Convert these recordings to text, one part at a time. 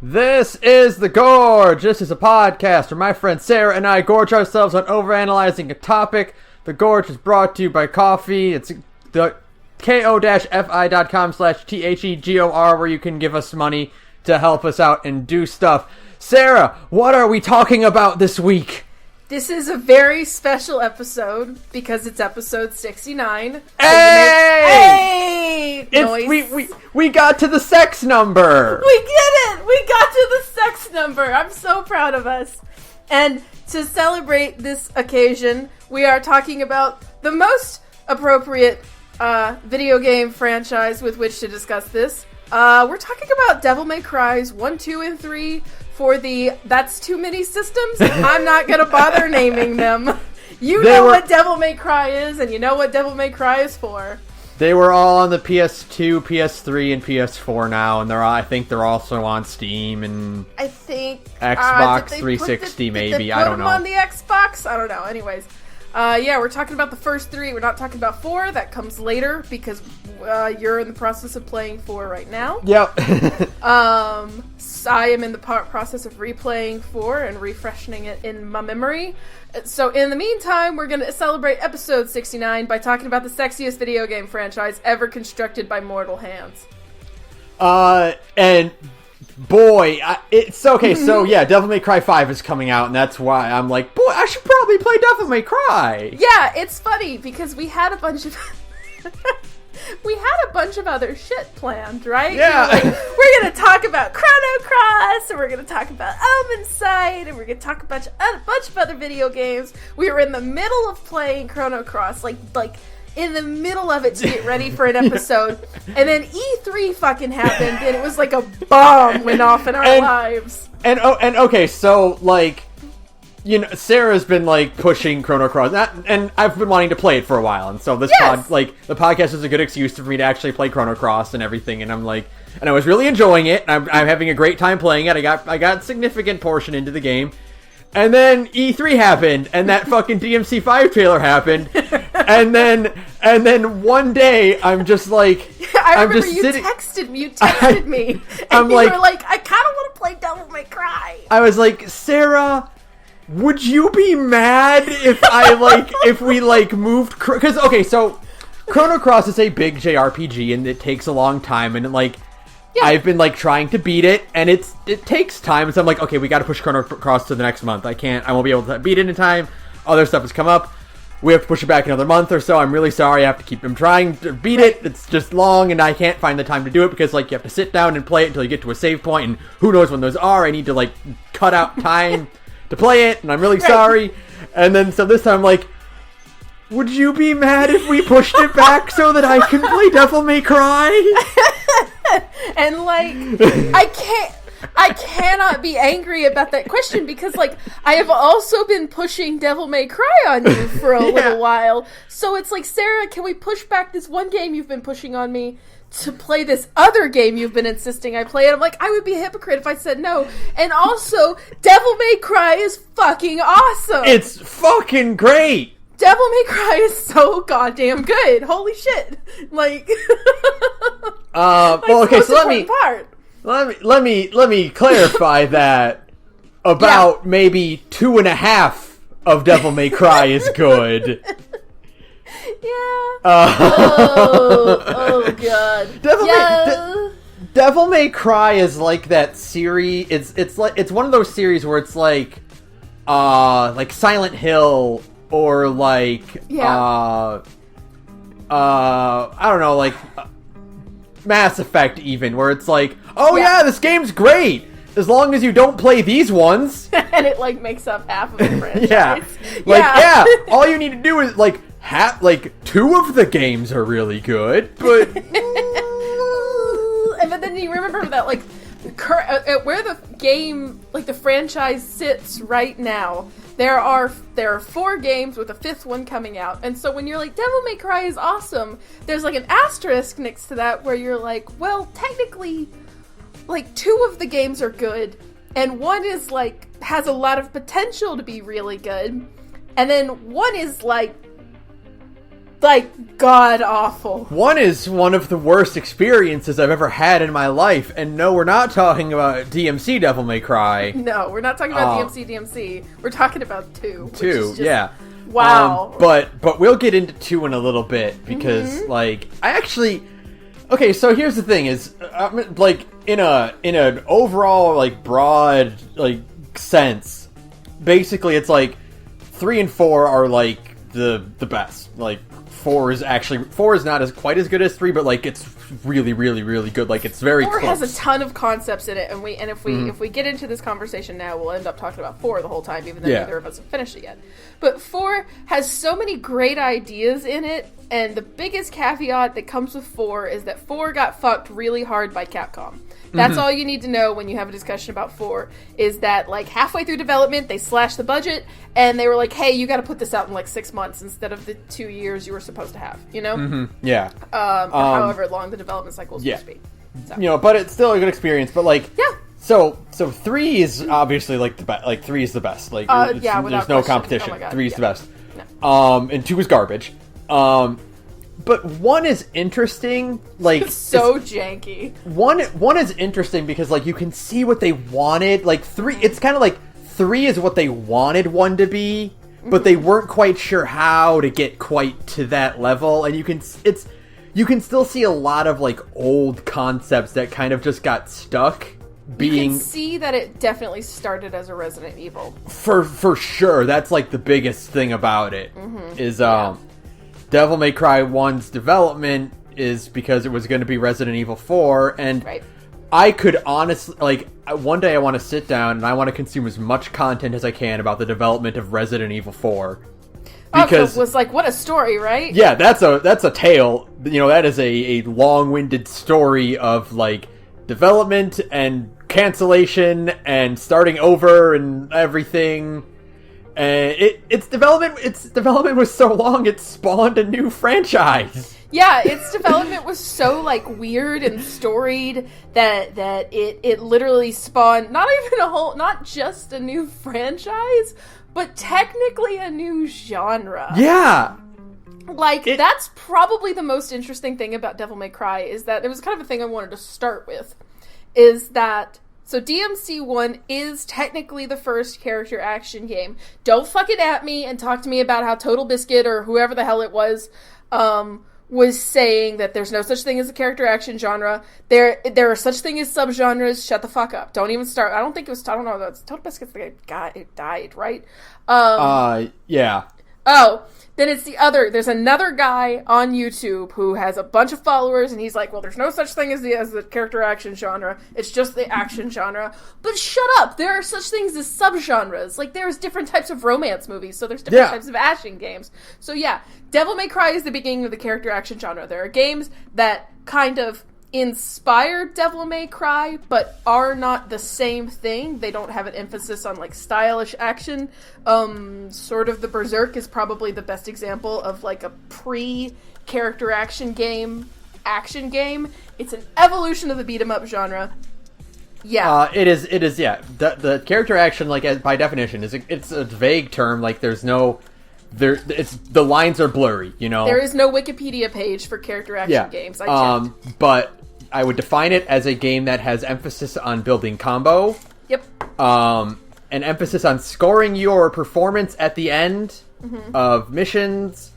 This is The Gorge. This is a podcast where my friend Sara and I gorge ourselves on overanalyzing a topic. The Gorge is brought to you by coffee. It's the ko-fi.com/thegor where you can give us money to help us out and do stuff. Sara, what are we talking about this week? This is a very special episode because it's episode 69. Hey! We got to the sex number. We did it! We got to the sex number. I'm so proud of us. And to celebrate this occasion, we are talking about the most appropriate video game franchise with which to discuss this. We're talking about Devil May Cry's 1, 2, and 3 for the That's Too Many systems. I'm not going to bother naming them. You know what Devil May Cry is, and you know what Devil May Cry is for. They were all on the PS2, PS3, and PS4 now, and I think they're also on Steam and I think Xbox 360 maybe. I don't know. On the Xbox? I don't know. Anyways. Yeah, we're talking about the first 3. We're not talking about 4. That comes later because you're in the process of playing 4 right now. Yep. I am in the process of replaying 4 and refreshing it in my memory. So in the meantime, we're going to celebrate episode 69 by talking about the sexiest video game franchise ever constructed by mortal hands. And boy, it's okay. So yeah, Devil May Cry 5 is coming out, and that's why I'm like, boy, I should probably play Devil May Cry. Yeah, it's funny because we had a bunch of other shit planned, right? Yeah. We're gonna talk about Chrono Cross, and we're gonna talk about Omen Sight, and we're gonna talk about a bunch of other video games. We were in the middle of playing Chrono Cross, like in the middle of it to get ready for an episode, and then E3 fucking happened, and it was like a bomb went off in our lives. And okay, so like, you know, Sarah's been like pushing Chrono Cross, and I've been wanting to play it for a while, and so this the podcast is a good excuse for me to actually play Chrono Cross and everything, and I'm like, and I was really enjoying it. I'm having a great time playing it. I got significant portion into the game. And then E3 happened, and that fucking DMC5 trailer happened, and then one day I'm just like, I remember you texted me, and you were like, I kind of want to play Devil May Cry. I was like, Sara, would you be mad if if we moved, because okay, so Chrono Cross is a big JRPG, and it takes a long time, and yeah. I've been trying to beat it, and it takes time, so I'm like, okay, we gotta push Chrono Cross to the next month. I won't be able to beat it in time. Other stuff has come up. We have to push it back another month or so. I'm really sorry. I have to I'm trying to beat it. It's just long, and I can't find the time to do it because you have to sit down and play it until you get to a save point, and who knows when those are. I need to cut out time to play it, and I'm really sorry. And then so this time I'm like, would you be mad if we pushed it back so that I can play Devil May Cry? And I cannot be angry about that question because I have also been pushing Devil May Cry on you for a little while. So it's like, Sara, can we push back this one game you've been pushing on me to play this other game you've been insisting I play? And I'm like, I would be a hypocrite if I said no. And also, Devil May Cry is fucking awesome. It's fucking great. Devil May Cry is so goddamn good. Holy shit. Well, okay, so let me clarify that about maybe 2.5 of Devil May Cry is good. Yeah. Oh god. Devil May Cry is like that series. It's one of those series where it's like Silent Hill. Or I don't know, Mass Effect even, where it's like, this game's great, as long as you don't play these ones. And it, makes up half of the franchise. All you need to do is, 2 of the games are really good, but... But then you remember that, where the game, the franchise sits right now, there are 4 games with a 5th one coming out. And so when you're like, Devil May Cry is awesome, there's an asterisk next to that where you're like, well, technically, 2 of the games are good, and 1 is has a lot of potential to be really good, and then 1 is like, god-awful. 1 is one of the worst experiences I've ever had in my life. And no, we're not talking about DMC Devil May Cry. No, we're not talking about DMC. We're talking about 2. 2, yeah. Wow. But we'll get into 2 in a little bit, because, like, I actually... Okay, so here's the thing, is, like, in an overall, like, broad, like, sense, basically it's like 3 and 4 are like the best. Like 4 is not as quite as good as 3, but like it's really, really, really good. Like it's very 4 close. has a ton of concepts in it, and if we get into this conversation now, we'll end up talking about 4 the whole time, even though neither of us have finished it yet. But 4 has so many great ideas in it, and the biggest caveat that comes with 4 is that 4 got fucked really hard by Capcom. That's all you need to know when you have a discussion about 4, is that, like, halfway through development, they slashed the budget, and they were like, hey, you gotta put this out in, like, 6 months instead of the 2 years you were supposed to have, you know? Yeah. Or however long the development cycle is supposed to be. So. You know, but it's still a good experience, but, like... Yeah. So 3 is obviously, like, the best. Like, 3 is the best. Like, there's no question. Competition. Oh my God. 3 is the best. No. And 2 is garbage. But 1 is interesting, like... It's so janky. 1 is interesting because, like, you can see what they wanted. Like, 3... It's kind of like 3 is what they wanted 1 to be, but they weren't quite sure how to get quite to that level. And you can still see a lot of, like, old concepts that kind of just got stuck being... You can see that it definitely started as a Resident Evil. For sure. That's, like, the biggest thing about it. Is, Devil May Cry 1's development is because it was going to be Resident Evil 4, and I could honestly, like, one day I want to sit down and I want to consume as much content as I can about the development of Resident Evil 4. Because it was like, what a story, right? Yeah, that's a tale. You know, that is a long-winded story of, like, development and cancellation and starting over and everything. Its development was so long it spawned a new franchise. Yeah, its development was so, like, weird and storied that it literally spawned not just a new franchise, but technically a new genre. Yeah. Like, that's probably the most interesting thing about Devil May Cry, is that it was kind of a thing I wanted to start with, is that... So DMC 1 is technically the first character action game. Don't fucking at me and talk to me about how Total Biscuit or whoever the hell it was saying that there's no such thing as a character action genre. There are such thing as subgenres. Shut the fuck up. Don't even start. I don't know. That's Total Biscuit's the guy who died, right? Yeah. Oh, then it's the other. There's another guy on YouTube who has a bunch of followers, and he's like, well, there's no such thing as the character action genre. It's just the action genre. But shut up. There are such things as subgenres. Like, there's different types of romance movies, so there's different types of action games. So yeah, Devil May Cry is the beginning of the character action genre. There are games that kind of inspired Devil May Cry, but are not the same thing. They don't have an emphasis on, like, stylish action. Sort of the Berserk is probably the best example of, like, a pre-character action game. It's an evolution of the beat-em-up genre. Yeah. It is, yeah. The character action, like, by definition, it's a vague term. Like, there's no... the lines are blurry, you know? There is no Wikipedia page for character action games. I checked. But I would define it as a game that has emphasis on building combo. Yep. An emphasis on scoring your performance at the end of missions.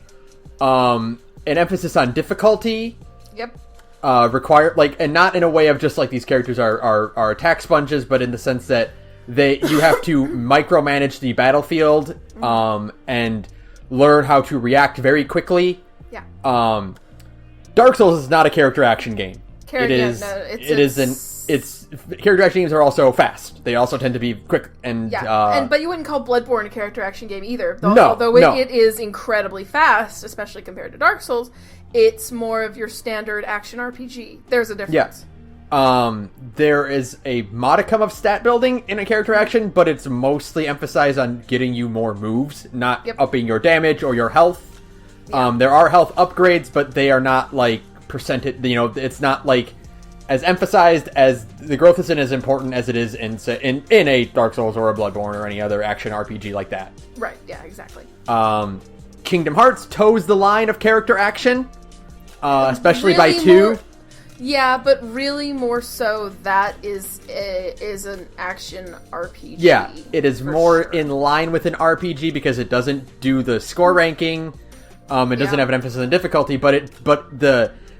An emphasis on difficulty. Yep. And not in a way of just like these characters are attack sponges, but in the sense that you have to micromanage the battlefield, and learn how to react very quickly. Yeah. Dark Souls is not a character action game. Character action games are also fast. They also tend to be quick and but you wouldn't call Bloodborne a character action game either. Although it is incredibly fast, especially compared to Dark Souls. It's more of your standard action RPG. There's a difference. Yeah. There is a modicum of stat building in a character action, but it's mostly emphasized on getting you more moves, not upping your damage or your health. Yeah. There are health upgrades, but they are not like percentage. You know, it's not like as emphasized as the growth isn't as important as it is in a Dark Souls or a Bloodborne or any other action RPG like that. Right. Yeah. Exactly. Kingdom Hearts toes the line of character action, especially really by 2. more, yeah, but really more so that is an action RPG. Yeah, it is more sure. in line with an RPG because it doesn't do the score ranking. It doesn't have an emphasis on difficulty, but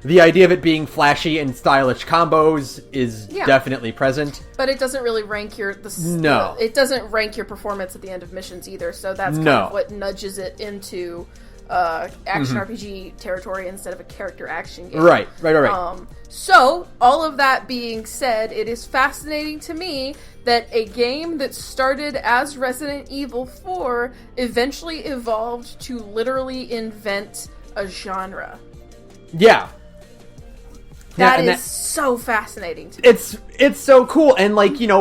the idea of it being flashy and stylish combos is definitely present. But it doesn't really rank it doesn't rank your performance at the end of missions either. So that's kind of what nudges it into action RPG territory instead of a character action game. Right. So, all of that being said, it is fascinating to me that a game that started as Resident Evil 4 eventually evolved to literally invent a genre. Yeah. That is so fascinating to me. It's so cool, and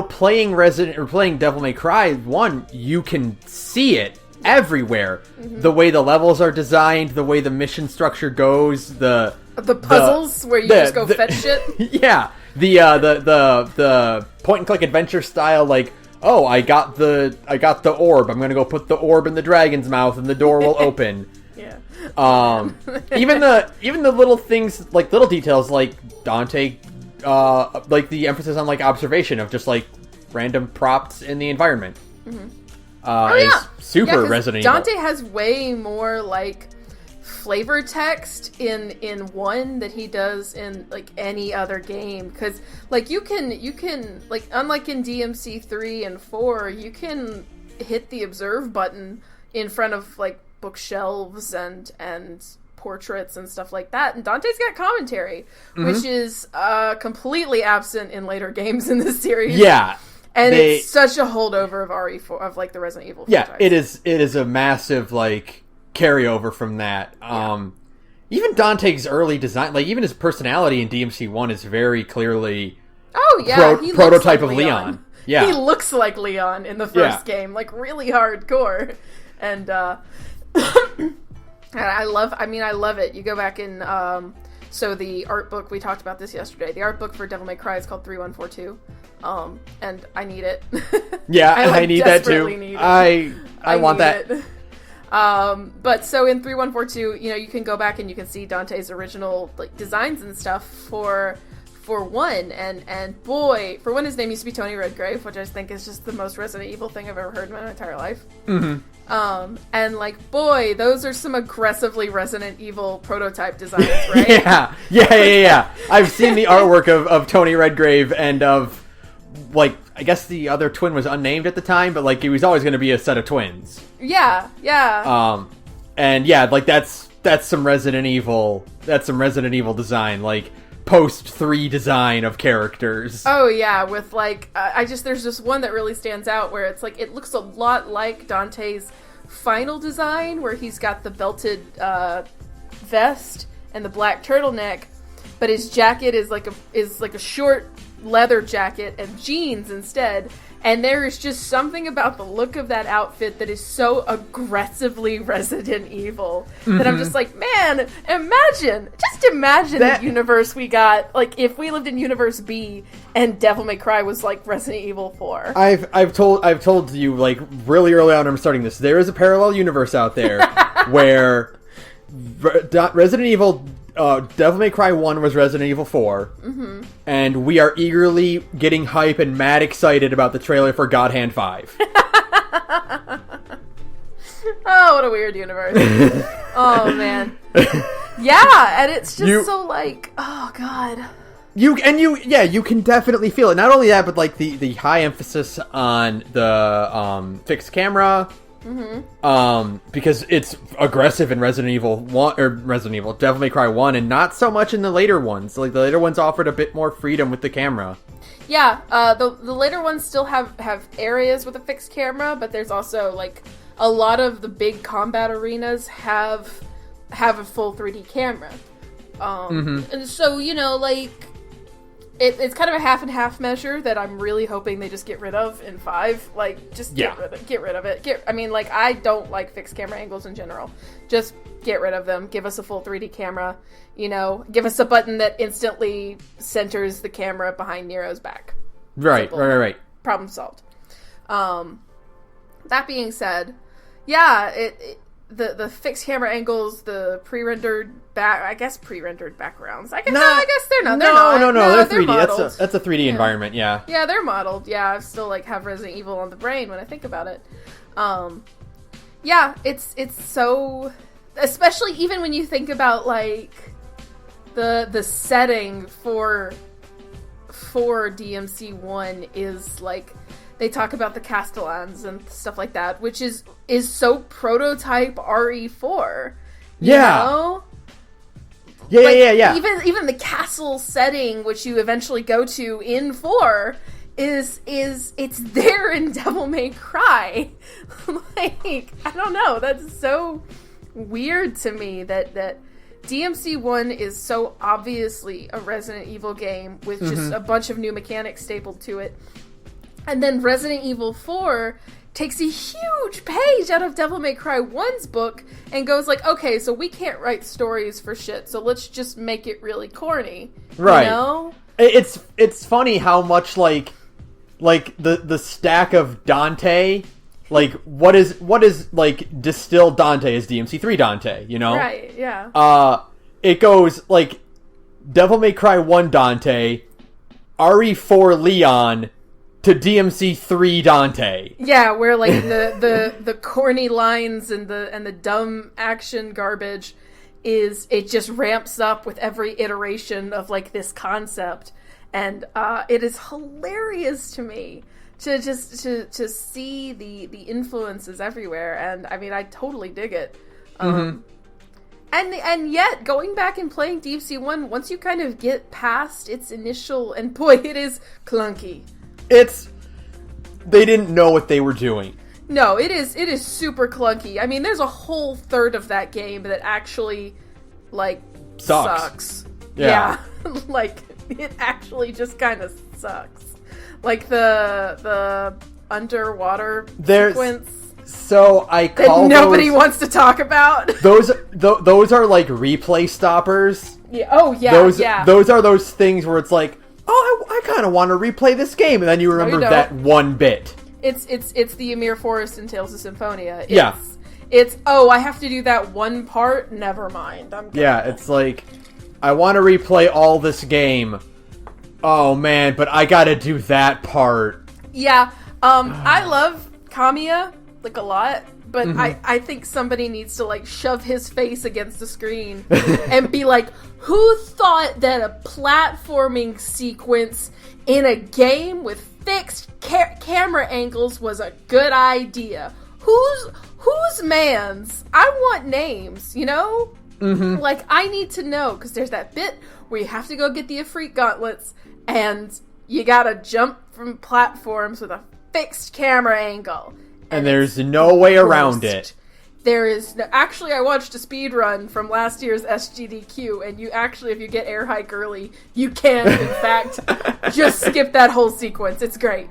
playing Devil May Cry 1, you can see it everywhere. The way the levels are designed, the way the mission structure goes, the puzzles where you just go fetch shit. Yeah, the point and click adventure style, like, oh, I got the orb. I'm gonna go put the orb in the dragon's mouth, and the door will open. Yeah. Even the little things, like little details, like Dante, like the emphasis on like observation of just like random props in the environment. Is super Resident Evil. Dante has way more like flavor text in 1 that he does in like any other game, because like you can like, unlike in DMC 3 and 4, you can hit the observe button in front of like bookshelves and portraits and stuff like that, and Dante's got commentary, which is completely absent in later games in this series. Yeah. And it's such a holdover of RE4, of like the Resident Evil franchise. Yeah, it is a massive like carryover from that. Even Dante's early design, like even his personality in DMC 1 is very clearly he prototype like of Leon. Yeah. He looks like Leon in the first game, like really hardcore. And I love it. You go back in so the art book, we talked about this yesterday. The art book for Devil May Cry is called 3142. And I need it. Yeah, I need that too. I want that. But so in 3142, you can go back and you can see Dante's original like designs and stuff for 1, and boy, for 1 his name used to be Tony Redgrave, which I think is just the most Resident Evil thing I've ever heard in my entire life. And like, boy, those are some aggressively Resident Evil prototype designs, right? Yeah. I've seen the artwork of Tony Redgrave and of, like, I guess the other twin was unnamed at the time, but like, he was always going to be a set of twins. Yeah. And yeah, like that's some Resident Evil design, like post 3 design of characters. Oh yeah, with like there's just one that really stands out where it's like it looks a lot like Dante's final design, where he's got the belted vest and the black turtleneck, but his jacket is like a short leather jacket and jeans instead. And there is just something about the look of that outfit that is so aggressively Resident Evil that I'm just like, man, imagine the universe we got, like, if we lived in Universe B and Devil May Cry was like Resident Evil 4. I've told you, like, really early on when I'm starting this, there is a parallel universe out there where Resident Evil Devil May Cry 1 was Resident Evil 4, and we are eagerly getting hype and mad excited about the trailer for God Hand 5. Oh, what a weird universe. Oh, man. Yeah, and it's just so like, oh, God. You can definitely feel it. Not only that, but like the high emphasis on the fixed camera. Because it's aggressive in Resident Evil 1 or Devil May Cry 1, and not so much in the later ones. Like the later ones offered a bit more freedom with the camera. Yeah, the later ones still have areas with a fixed camera, but there's also like a lot of the big combat arenas have a full 3D camera. And so, like, it's kind of a half and half measure that I'm really hoping they just get rid of in 5. Like, just get rid of it. I don't like fixed camera angles in general. Just get rid of them. Give us a full 3D camera. Give us a button that instantly centers the camera behind Nero's back. Right. Problem solved. That being said, yeah, the fixed camera angles, the pre-rendered backgrounds. I guess they're not. No, they're 3D. Modeled. That's a 3D environment. Yeah. Yeah, they're modeled. Yeah, I still like have Resident Evil on the brain when I think about it. Yeah, it's so, especially even when you think about like the setting for DMC1 is like, they talk about the Castellans and stuff like that, which is so prototype RE4. You know? Yeah, like, yeah. Even the castle setting, which you eventually go to in 4, is it's there in Devil May Cry. Like, I don't know. That's so weird to me that DMC1 is so obviously a Resident Evil game with just a bunch of new mechanics stapled to it. And then Resident Evil 4 takes a huge page out of Devil May Cry 1's book and goes like, okay, so we can't write stories for shit, so let's just make it really corny. Right. You know? It's funny how much like the stack of Dante, like what is like distilled Dante is DMC3 Dante, you know? Right, yeah. It goes like Devil May Cry 1 Dante, RE4 Leon, to DMC3 Dante. Yeah, where like the corny lines and the dumb action garbage it just ramps up with every iteration of like this concept, and it is hilarious to me to see the influences everywhere, and I mean I totally dig it. And yet, going back and playing DMC1, once you kind of get past its initial, and boy, it is clunky. They didn't know what they were doing. No, it is super clunky. I mean, there's a whole third of that game that actually, like, sucks. Yeah. Like, it actually just kind of sucks. Like, the underwater sequence. So I call that nobody wants to talk about. Those are like replay stoppers. Yeah. Oh yeah. Those are those things where it's like, oh, I kind of want to replay this game, and then you remember that one bit. It's the Ymir Forest and Tales of Symphonia. It's I have to do that one part. Never mind. I'm good. Yeah, it's like, I want to replay all this game. Oh man, but I got to do that part. Yeah. I love Kamiya like a lot, but I think somebody needs to like shove his face against the screen and be like, who thought that a platforming sequence in a game with fixed camera angles was a good idea? Whose man's? I want names, you know? Like, I need to know, because there's that bit where you have to go get the Ifrit gauntlets, and you gotta jump from platforms with a fixed camera angle. And there's no way around it. There is no... Actually, I watched a speed run from last year's SGDQ, and you actually, if you get air hike early, you can, in fact, just skip that whole sequence. It's great.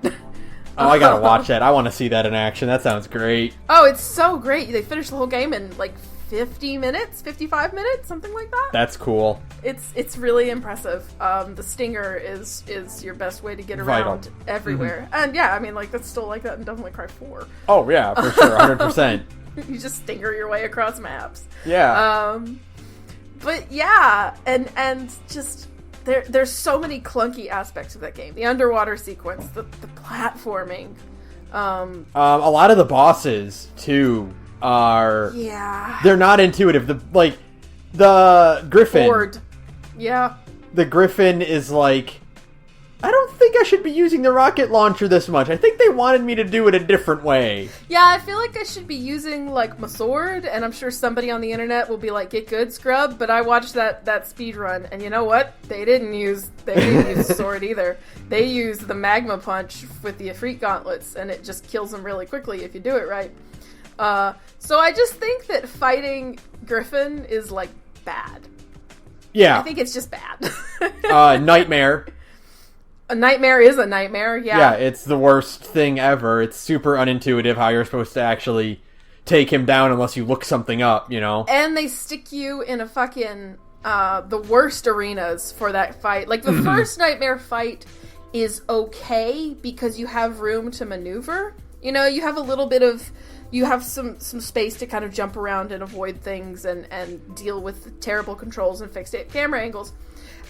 Oh, I gotta watch that. I want to see that in action. That sounds great. Oh, it's so great. They finished the whole game in, like, 50 minutes? 55 minutes? Something like that? That's cool. It's really impressive. The stinger is your best way to get around everywhere. And yeah, I mean, like, that's still like that in Devil May Cry 4. Oh, yeah, for sure. 100%. You just stinger your way across maps. Yeah. But yeah, and just... There's so many clunky aspects of that game. The underwater sequence, the platforming. A lot of the bosses, too, are... Yeah. They're not intuitive. The Griffin... Bored. Yeah. The Griffin is like... I don't think I should be using the rocket launcher this much. I think they wanted me to do it a different way. Yeah, I feel like I should be using, like, my sword, and I'm sure somebody on the internet will be like, get good, scrub, but I watched that speed run, and you know what? They didn't use the sword either. They used the magma punch with the Ifrit gauntlets, and it just kills them really quickly if you do it right. So I just think that fighting Griffin is, like, bad. Yeah. I think it's just bad. Nightmare. A nightmare is a nightmare, yeah. Yeah, it's the worst thing ever. It's super unintuitive how you're supposed to actually take him down unless you look something up, you know? And they stick you in a fucking, the worst arenas for that fight. Like, the first nightmare fight is okay because you have room to maneuver. You know, you have a little bit of... You have some space to kind of jump around and avoid things and deal with terrible controls and fixed camera angles.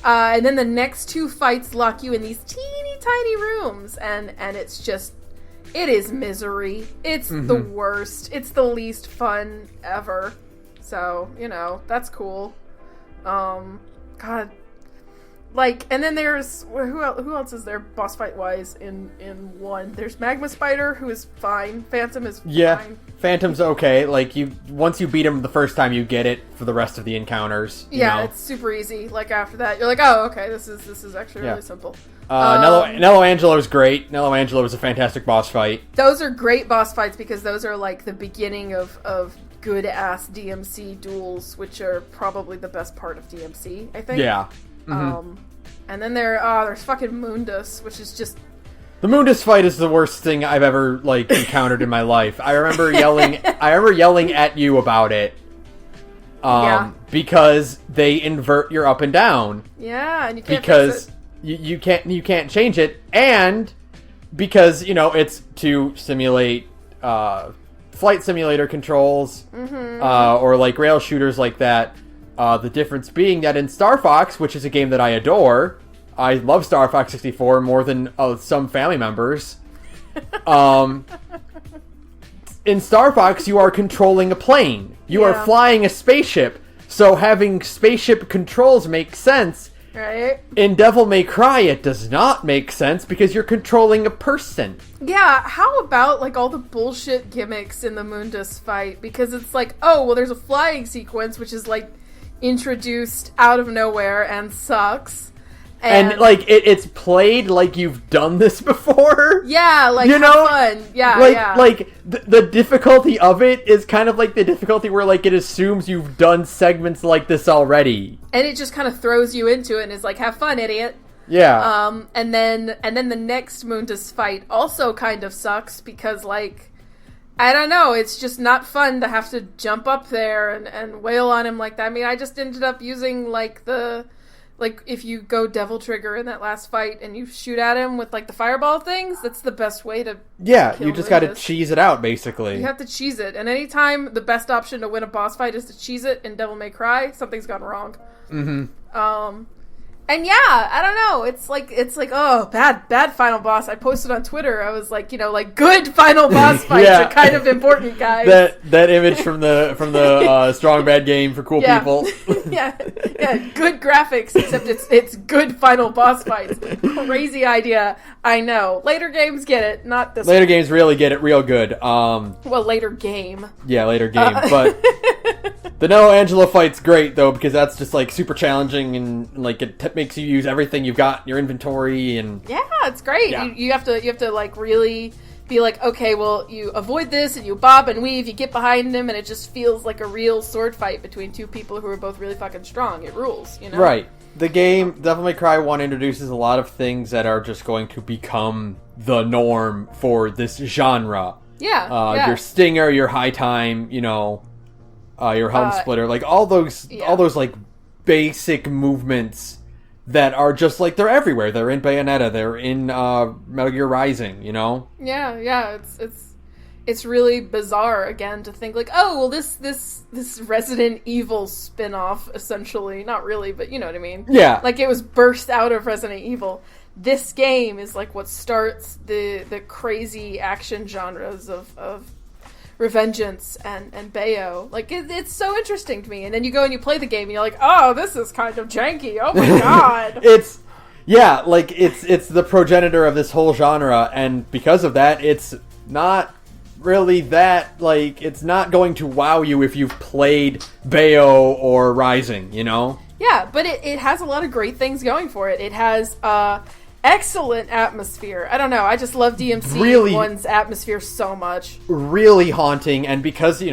And then the next 2 fights lock you in these teeny tiny rooms, and it's just... It is misery. It's the worst. It's the least fun ever. So, you know, that's cool. God. Like, and then there's... Who else is there boss fight-wise in 1? There's Magma Spider, who is fine. Phantom is fine. Phantom's okay. Like, once you beat him the first time, you get it for the rest of the encounters. You know? It's super easy. Like, after that, you're like, oh, okay, this is actually really simple. Nello Angelo's great. Nello Angelo is a fantastic boss fight. Those are great boss fights because those are, like, the beginning of good-ass DMC duels, which are probably the best part of DMC, I think. Yeah. And then there's fucking Mundus, which is just... The Mundus fight is the worst thing I've ever, like, encountered in my life. I remember yelling at you about it. Because they invert your up and down. Yeah, and you can't because fix it. you can't change it, and because, you know, it's to simulate flight simulator controls, or like rail shooters like that. The difference being that in Star Fox, which is a game that I adore, I love Star Fox 64 more than some family members. In Star Fox, you are controlling a plane. You are flying a spaceship. So having spaceship controls makes sense. Right? In Devil May Cry, it does not make sense because you're controlling a person. Yeah, how about, like, all the bullshit gimmicks in the Mundus fight? Because it's like, oh, well, there's a flying sequence, which is, like, introduced out of nowhere and sucks. And like, it's played like you've done this before. Yeah, like, you know? Fun. Yeah, Like, the difficulty of it is kind of like the difficulty where, like, it assumes you've done segments like this already. And it just kind of throws you into it and is like, have fun, idiot. Yeah. And then the next Mundus fight also kind of sucks because, like, I don't know, it's just not fun to have to jump up there and wail on him like that. I mean, I just ended up using, like, if you go Devil Trigger in that last fight and you shoot at him with, like, the fireball things, that's the best way to kill you just gotta cheese it out, basically. You have to cheese it. And anytime the best option to win a boss fight is to cheese it in Devil May Cry, something's gone wrong. And yeah, I don't know. It's like, oh, bad final boss. I posted on Twitter. I was like, you know, like, good final boss fights are kind of important, guys. That image from the Strong Bad game for cool people. yeah, good graphics, except it's good final boss fights. Crazy idea, I know. Later games get it, not this. Later games really get it real good. Well, later game. Yeah, later game, but. The Nello Angelo fight's great, though, because that's just, like, super challenging, and, like, it makes you use everything you've got in your inventory, and... Yeah, it's great. Yeah. You have to, like, really be like, okay, well, you avoid this, and you bob and weave, you get behind him, and it just feels like a real sword fight between two people who are both really fucking strong. It rules, you know? Right. The game, Devil May Cry 1, introduces a lot of things that are just going to become the norm for this genre. Yeah, Your Stinger, your High Time, you know... your Helm Splitter, like, all those, like, basic movements that are just, like, they're everywhere. They're in Bayonetta, they're in, Metal Gear Rising, you know? Yeah, it's really bizarre, again, to think, like, oh, well, this Resident Evil spin-off, essentially, not really, but you know what I mean? Yeah. Like, it was burst out of Resident Evil. This game is, like, what starts the crazy action genres of Revengeance and Bayo. Like, it's so interesting to me. And then you go and you play the game and you're like, oh, this is kind of janky. Oh my god. It's the progenitor of this whole genre, and because of that, it's not really that, like, it's not going to wow you if you've played Bayo or Rising, you know? Yeah, but it has a lot of great things going for it. It has, excellent atmosphere. I don't know. I just love DMC really, 1's atmosphere so much. Really haunting, and because it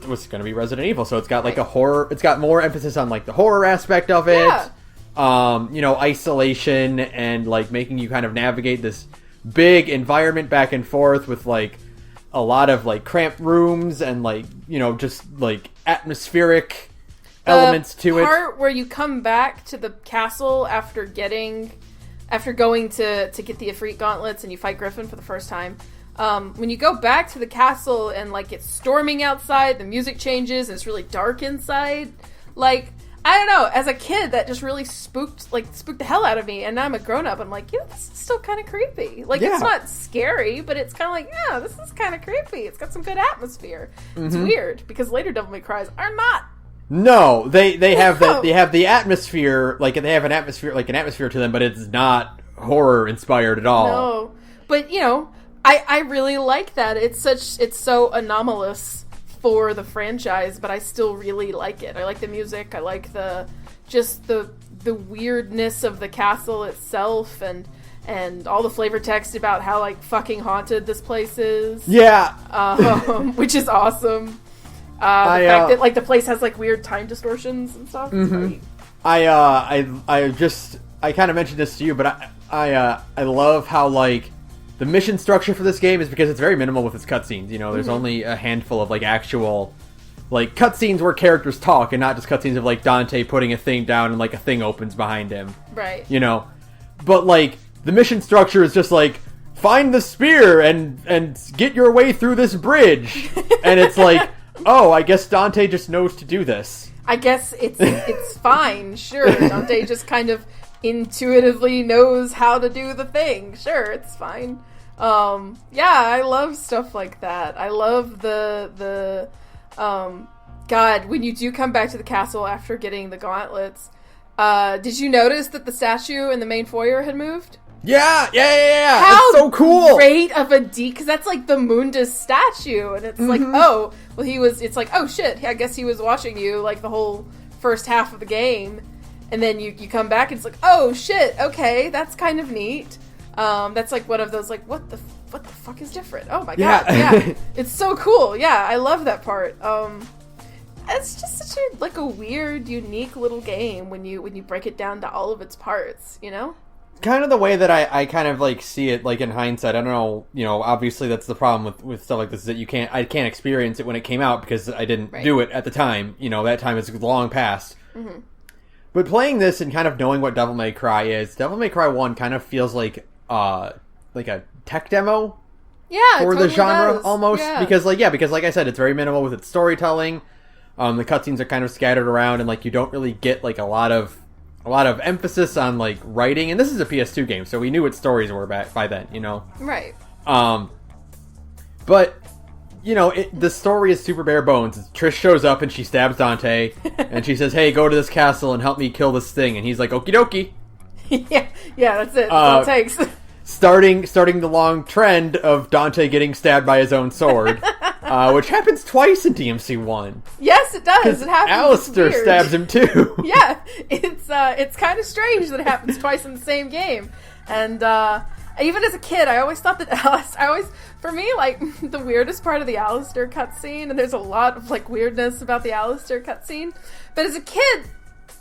was going to be Resident Evil, so it's got like a horror. It's got more emphasis on like the horror aspect of it. Yeah. Isolation and like making you kind of navigate this big environment back and forth with like a lot of like cramped rooms and like, you know, just like atmospheric elements to it. The part where you come back to the castle after going to get the Ifrit gauntlets and you fight Griffin for the first time, when you go back to the castle and, like, it's storming outside, the music changes, and it's really dark inside, like, I don't know, as a kid, that just really spooked the hell out of me, and now I'm a grown-up, I'm like, this is still kind of creepy. Like, It's not scary, but it's kind of like, yeah, this is kind of creepy. It's got some good atmosphere. Mm-hmm. It's weird, because later Devil May Cries are not. No, they have the atmosphere, like, they have an atmosphere to them, but it's not horror-inspired at all. No, but, I really like that. It's so anomalous for the franchise, but I still really like it. I like the music. I like the weirdness of the castle itself, and all the flavor text about how, like, fucking haunted this place is. Yeah, which is awesome. The fact that, like, the place has, like, weird time distortions and stuff. Mm-hmm. I kind of mentioned this to you, but I love how, like, the mission structure for this game is because it's very minimal with its cutscenes. There's only a handful of, like, actual, like, cutscenes where characters talk, and not just cutscenes of, like, Dante putting a thing down and, like, a thing opens behind him. Right. But, like, the mission structure is just, like, find the spear and get your way through this bridge. And it's like, oh, I guess Dante just knows to do this. I guess it's fine, sure. Dante just kind of intuitively knows how to do the thing. Sure, it's fine. I love stuff like that. I love the God, when you do come back to the castle after getting the gauntlets, did you notice that the statue in the main foyer had moved? Yeah. How it's so cool. Great of a because that's like the Mundus statue, and it's like, oh, well, it's like, oh shit, I guess he was watching you like the whole first half of the game. And then you come back and it's like, oh shit, okay, that's kind of neat. That's like one of those, like, what the fuck is different? Oh my god, yeah. It's so cool. Yeah, I love that part. It's just such a weird, unique little game when you break it down to all of its parts, Kind of the way that I kind of, like, see it, like, in hindsight. I don't know, obviously that's the problem with stuff like this, is that I can't experience it when it came out because I didn't do it at the time. That time is long past. Mm-hmm. But playing this and kind of knowing what Devil May Cry is, Devil May Cry 1 kind of feels like a tech demo for the genre, almost. Yeah. Because like I said, it's very minimal with its storytelling. The cutscenes are kind of scattered around, and, like, you don't really get, like, a lot of emphasis on, like, writing. And this is a PS2 game, so we knew what stories were by then, Right. But the story is super bare bones. Trish shows up and she stabs Dante, and she says, "Hey, go to this castle and help me kill this thing." And he's like, "Okie dokie." yeah, that's it. That's all it takes. starting the long trend of Dante getting stabbed by his own sword, which happens twice in DMC1. Yes, it does. It happens. Alistair stabs him too. Yeah, it's kind of strange that it happens twice in the same game, and even as a kid, I always thought that for me, like, the weirdest part of the Alistair cutscene, and there's a lot of, like, weirdness about the Alistair cutscene, but as a kid,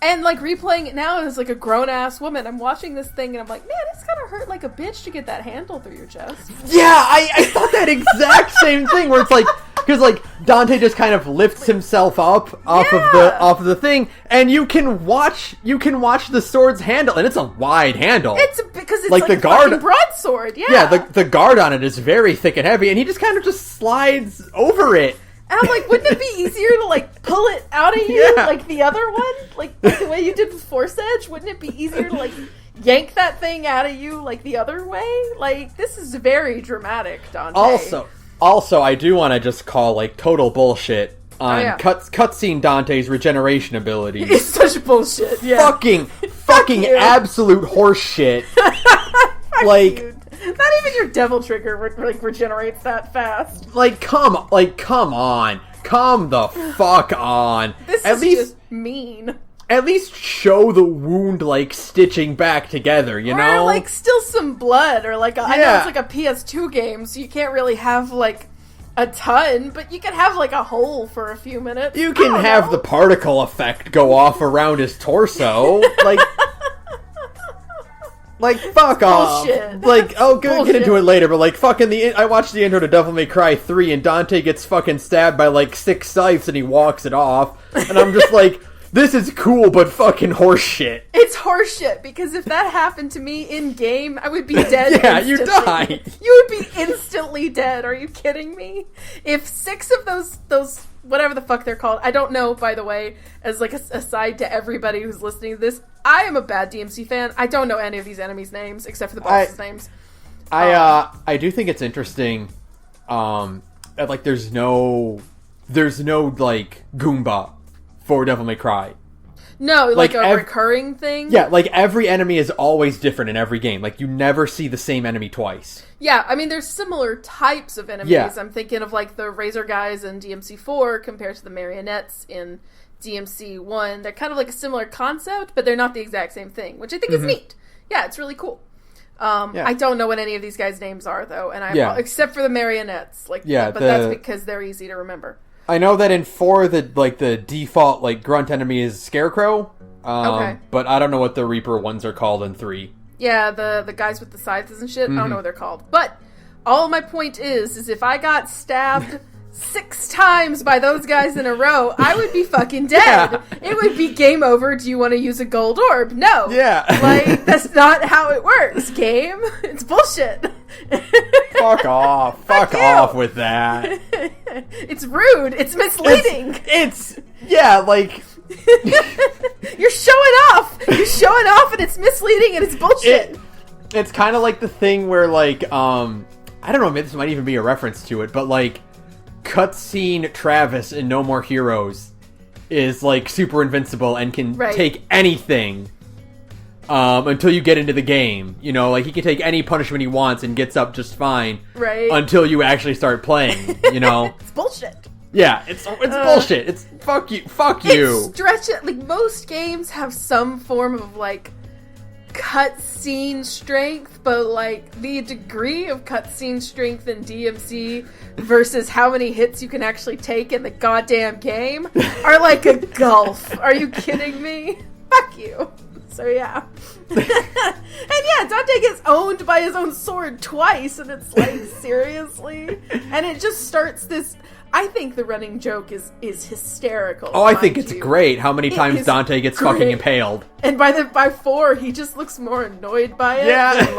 and, like, replaying it now as, like, a grown-ass woman, I'm watching this thing, and I'm like, man, it's gotta hurt like a bitch to get that handle through your chest. Yeah, I thought that exact same thing, where it's like, because, like, Dante just kind of lifts himself up off of the thing, and you can watch the sword's handle, and it's a wide handle. It's because it's like the guard broadsword. Yeah, the guard on it is very thick and heavy, and he just kind of just slides over it. And I'm like, wouldn't it be easier to, like, pull it out of you like the other one, like the way you did with Force Edge? Wouldn't it be easier to, like, yank that thing out of you like the other way? Like, this is very dramatic, Dante. Also, I do want to just call, like, total bullshit on cutscene Dante's regeneration abilities. It's such bullshit. Yeah. Fucking absolute horseshit. Like, dude. Not even your devil trigger regenerates that fast. Like, come on. Come the fuck on. This is just mean. At least show the wound, like, stitching back together, you know? Or, like, still some blood, or, like, I know it's, like, a PS2 game, so you can't really have, like, a ton, but you can have, like, a hole for a few minutes. You can have the particle effect go off around his torso. Like, fuck off. Like, I'll get into it later, but, like, fucking I watched the intro to Devil May Cry 3, and Dante gets fucking stabbed by, like, 6 scythes, and he walks it off, and I'm just like, this is cool, but fucking horseshit. It's horseshit, because if that happened to me in game, I would be dead. Yeah, instantly. you die. You would be instantly dead. Are you kidding me? If 6 of those whatever the fuck they're called, I don't know, by the way, as like a aside to everybody who's listening to this, I am a bad DMC fan. I don't know any of these enemies' names except for the bosses' names. I do think it's interesting. That, like, there's no like Goomba for Devil May Cry. No, like a recurring thing? Yeah, like every enemy is always different in every game. Like, you never see the same enemy twice. Yeah, I mean, there's similar types of enemies. Yeah. I'm thinking of, like, the Razor Guys in DMC4 compared to the Marionettes in DMC1. They're kind of like a similar concept, but they're not the exact same thing, which I think is neat. Yeah, it's really cool. I don't know what any of these guys' names are, though, and except for the Marionettes. But that's because they're easy to remember. I know that in 4, the default like grunt enemy is Scarecrow. Okay. But I don't know what the Reaper ones are called in 3. Yeah, the guys with the scythes and shit. I don't know what they're called. But all my point is if I got stabbed 6 times by those guys in a row, I would be fucking dead. Yeah. It would be game over. Do you want to use a gold orb? No. Yeah. Like, that's not how it works, game. It's bullshit. Fuck off. Fuck off with that. It's rude. It's misleading. It's like... You're showing off. You're showing off and it's misleading and it's bullshit. It's kind of like the thing where, like, I don't know, maybe this might even be a reference to it, but, like, cutscene Travis in No More Heroes is, like, super invincible and can take anything until you get into the game. You know, like, he can take any punishment he wants and gets up just fine until you actually start playing, you know? It's bullshit. Yeah, it's bullshit. It's fuck you. It's stretch it. Like, most games have some form of, like, cutscene strength, but, like, the degree of cutscene strength in DMC versus how many hits you can actually take in the goddamn game are like a gulf. Are you kidding me? Fuck you. So, yeah. And yeah, Dante gets owned by his own sword twice, and it's like, seriously? And it just starts this... I think the running joke is hysterical. Oh, I think it's great how many times Dante gets fucking impaled. And by 4, he just looks more annoyed by it than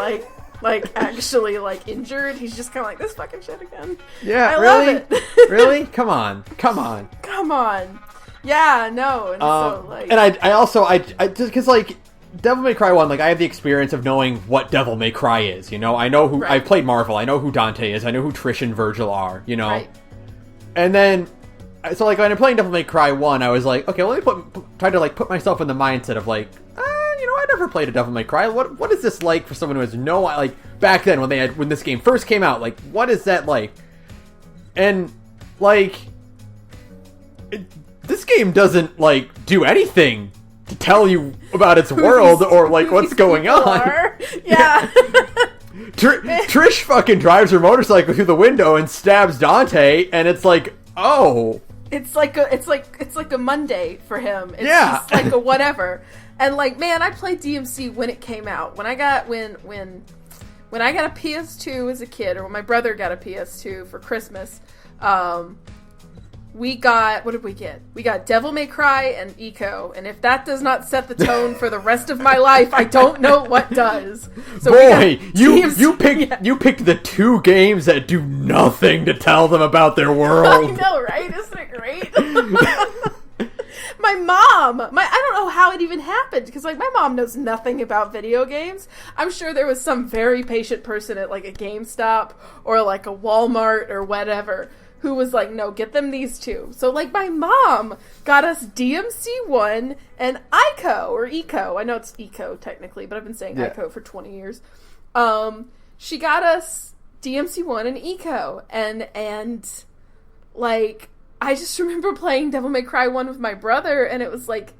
like actually like injured. He's just kind of like, this fucking shit again. Yeah, I really? love it. Really? Come on. Yeah, no. And so like, and I also just because like Devil May Cry 1, like, I have the experience of knowing what Devil May Cry is. You know, I know who I've played Marvel. I know who Dante is. I know who Trish and Virgil are. You know. Right. And then, so, like, when I'm playing Devil May Cry 1, I was like, okay, well, let me try to, like, put myself in the mindset of, like, you know, I never played a Devil May Cry. What is this like for someone who has no, like, back then, when this game first came out, like, what is that like? And, like, this game doesn't, like, do anything to tell you about its world or, like, what's going on. Yeah. Trish fucking drives her motorcycle through the window and stabs Dante, and it's like, oh, it's like a Monday for him. It's just like a whatever. And like, man, I played DMC when it came out. When I got when I got a PS2 as a kid, or when my brother got a PS2 for Christmas, we got, what did we get? We got Devil May Cry and Eco, and if that does not set the tone for the rest of my life, I don't know what does. So boy, you picked the 2 games that do nothing to tell them about their world. I know, right? Isn't it great? My mom, I don't know how it even happened, because like my mom knows nothing about video games. I'm sure there was some very patient person at like a GameStop or like a Walmart or whatever who was like, no, get them these 2. So, like, my mom got us DMC1 and Ico, or Eco. I know it's Eco, technically, but I've been saying Ico for 20 years. She got us DMC1 and Eco, and, like, I just remember playing Devil May Cry 1 with my brother, and it was like,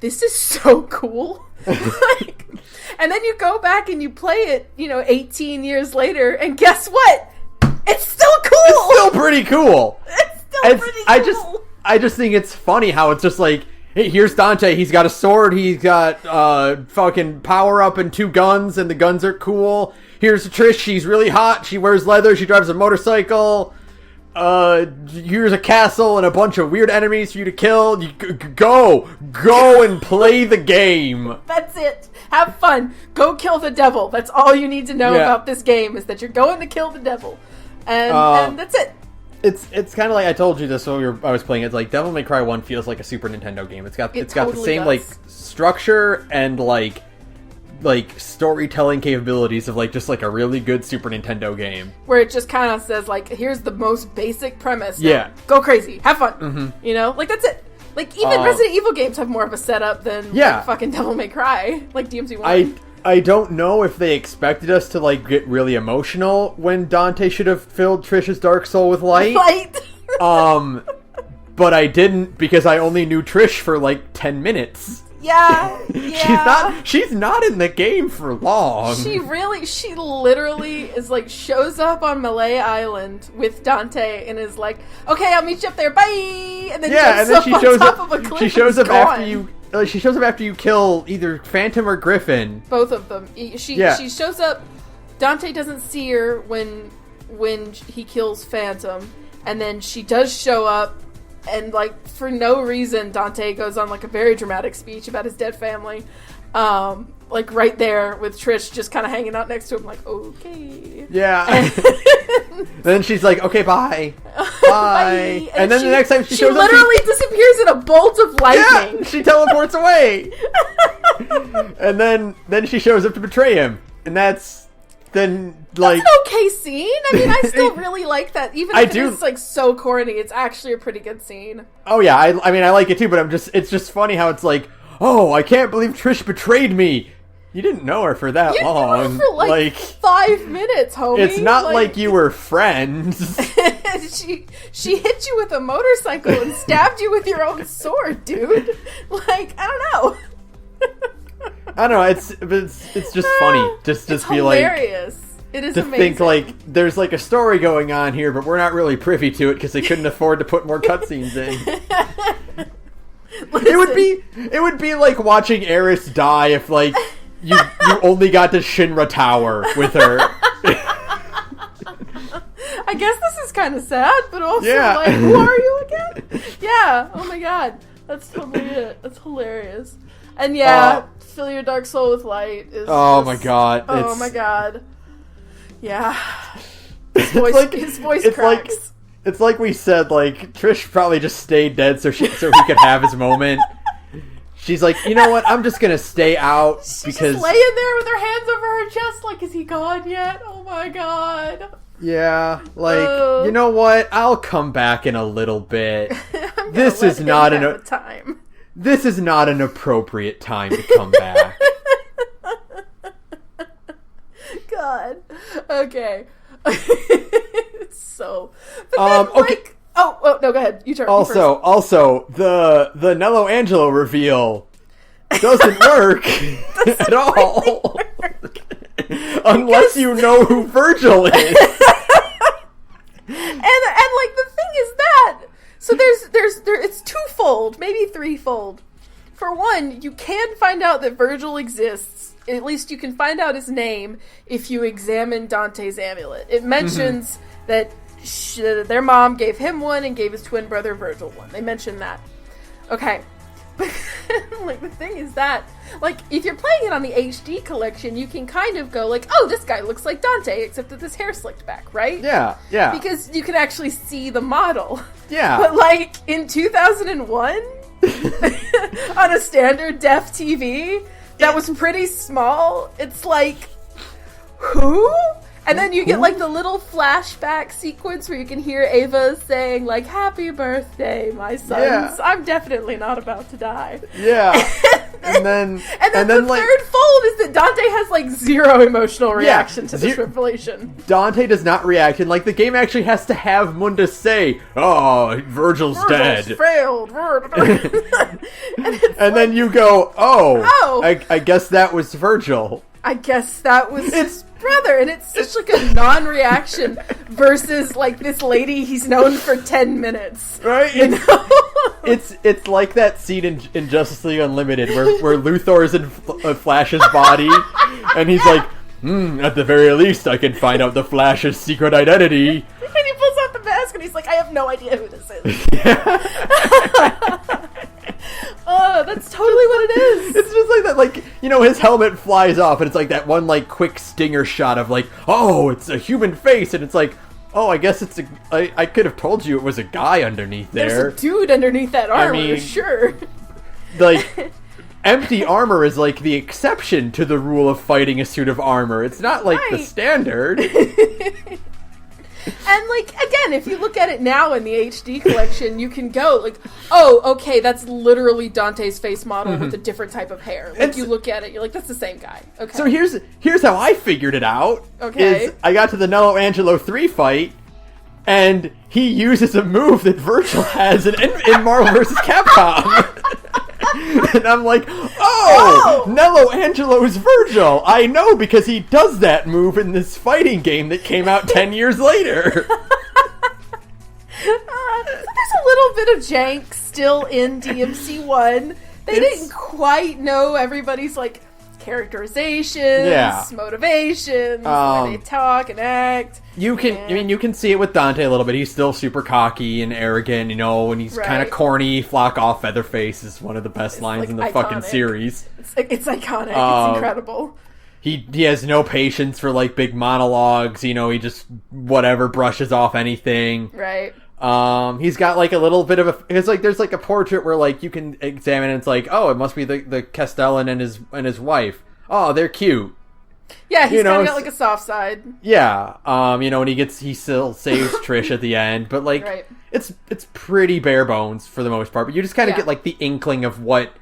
this is so cool. Like, and then you go back and you play it, you know, 18 years later, and guess what? It's still cool! It's still pretty cool! It's still pretty cool! I just think it's funny how it's just like, hey, here's Dante, he's got a sword, he's got fucking power up and 2 guns, and the guns are cool. Here's Trish, she's really hot, she wears leather, she drives a motorcycle. here's a castle and a bunch of weird enemies for you to kill. You go and play the game. That's it. Have fun. Go kill the devil. That's all you need to know about this game, is that you're going to kill the devil. And that's it. It's kind of like, I told you this when I was playing it. It's like Devil May Cry 1 feels like a Super Nintendo game. It's got the same like structure and like storytelling capabilities of like just like a really good Super Nintendo game, where it just kind of says like, here's the most basic premise. Yeah, go crazy, have fun. You know, like that's it. Like even Resident Evil games have more of a setup than like, fucking Devil May Cry, like DMC1. I don't know if they expected us to like get really emotional when Dante should have filled Trish's Dark Soul with light. But I didn't, because I only knew Trish for like 10 minutes. Yeah. She's not in the game for long. She literally is like, shows up on Malay Island with Dante and is like, okay, I'll meet you up there, bye. And then she shows up of a cliff. She shows up after you. She shows up after you kill either Phantom or Griffin. Both of them. She shows up. Dante doesn't see her when he kills Phantom, and then she does show up. And, like, for no reason, Dante goes on, like, a very dramatic speech about his dead family. Like, right there with Trish just kind of hanging out next to him, like, okay. Yeah. Then she's like, okay, bye. Bye. And then the next time she shows up... She literally disappears in a bolt of lightning. Yeah, she teleports away. And then she shows up to betray him. And that's... Then, like... That's an okay scene. I mean, I still really like that. Even if it's, like, so corny, it's actually a pretty good scene. Oh, yeah. I mean, I like it, too, but it's just funny how it's like, oh, I can't believe Trish betrayed me. You didn't know her for that long. You knew her for, like 5 minutes, homie. It's not like you were friends. She hit you with a motorcycle and stabbed you with your own sword, dude. Like, I don't know. I don't know, it's just funny. Just it's be hilarious. It is to amazing. think like there's like a story going on here, but we're not really privy to it because they couldn't afford to put more cutscenes in. It would be like watching Eris die if like you only got to Shinra Tower with her. I guess this is kind of sad, but also like, who are you again? Yeah. Oh my god, that's totally it. That's hilarious. And fill your dark soul with light. My god. Oh my god. Yeah. His voice cracks. It's like we said, like, Trish probably just stayed dead so he could have his moment. She's like, you know what, I'm just gonna stay out She's just laying there with her hands over her chest like, is he gone yet? Oh my god. Yeah, like, you know what, I'll come back in a little bit. This is not time. This is not an appropriate time to come back. God. Okay. It's so... But then, okay. Like... Oh, no, go ahead. You turn. Also, the Nello Angelo reveal doesn't work at all. Unless you know who Virgil is. And like, the thing is that... So it's twofold, maybe threefold. For one, you can find out that Virgil exists. At least you can find out his name if you examine Dante's amulet. It mentions that their mom gave him one and gave his twin brother Virgil one. They mention that. Okay. But like, the thing is that, like, if you're playing it on the HD collection, you can kind of go like, oh, this guy looks like Dante, except that his hair slicked back, right? Yeah. Because you can actually see the model. Yeah. But like, in 2001, on a standard def TV, that was pretty small, it's like, who? And then you get like the little flashback sequence where you can hear Ava saying like, happy birthday, my sons. Yeah. I'm definitely not about to die. Yeah. and then the like, third fold is that Dante has like zero emotional reaction to this revelation. Dante does not react, and like the game actually has to have Mundus say, oh, Virgil's dead. Failed. and then you go, I guess that was Virgil. I guess that was his brother, and it's such like a non-reaction versus like this lady he's known for 10 minutes, right? You know? it's like that scene in Justice League Unlimited where Luthor is in Flash's body, and he's like, at the very least, I can find out the Flash's secret identity. And he pulls out the mask, and he's like, have no idea who this is. Oh, that's totally what it is. It's just like that, like, you know, his helmet flies off, and it's like that one, like, quick stinger shot of, like, oh, it's a human face, and it's like, oh, I guess it's I could have told you it was a guy underneath there. There's a dude underneath that armor, mean, sure. Like, empty armor is, like, the exception to the rule of fighting a suit of armor. It's not, like, the standard. And, like, again, if you look at it now in the HD collection, you can go, like, oh, okay, that's literally Dante's face model with a different type of hair. Like, you look at it, you're like, that's the same guy. Okay. So here's how I figured it out. Okay. Is I got to the Nello Angelo 3 fight, and he uses a move that Virgil has in Marvel vs. Capcom. And I'm like, oh, Nello Angelo's Virgil. I know because he does that move in this fighting game that came out 10 years later. There's a little bit of jank still in DMC1. They didn't quite know everybody's, like, characterizations, motivations, the way they talk and act. You can see it with Dante a little bit. He's still super cocky and arrogant, you know, and he's kind of corny. Flock off Featherface is one of the best lines like, in the iconic. Fucking series. It's iconic. It's incredible. He has no patience for, like, big monologues. You know, he just whatever brushes off anything. Right. He's got, like, a little bit of a... It's like, there's, like, a portrait where, like, you can examine and it's like, oh, it must be the Castellan and his wife. Oh, they're cute. Yeah, he's kind of got, like, a soft side. Yeah. You know, and he still saves Trish at the end, but, like, it's pretty bare bones for the most part, but you just kind of get, like, the inkling of what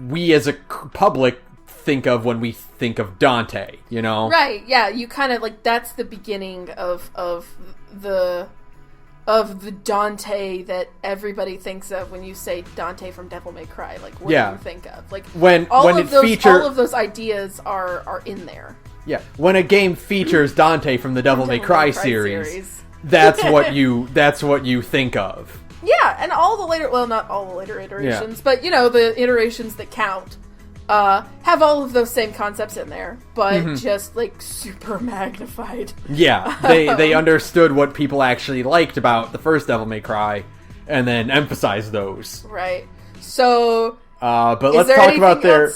we as a public think of when we think of Dante, you know? Right, yeah, you kind of, like, that's the beginning of the Dante that everybody thinks of when you say Dante from Devil May Cry. Like, what do you think of? Like, all of those ideas are in there. Yeah, when a game features Dante from the Devil May Cry series, that's what you think of. Yeah, and all the later, well, not all the later iterations, but, you know, the iterations that count have all of those same concepts in there, but just, like, super magnified. Yeah, they understood what people actually liked about the first Devil May Cry, and then emphasized those. Right. So, but let's talk about their...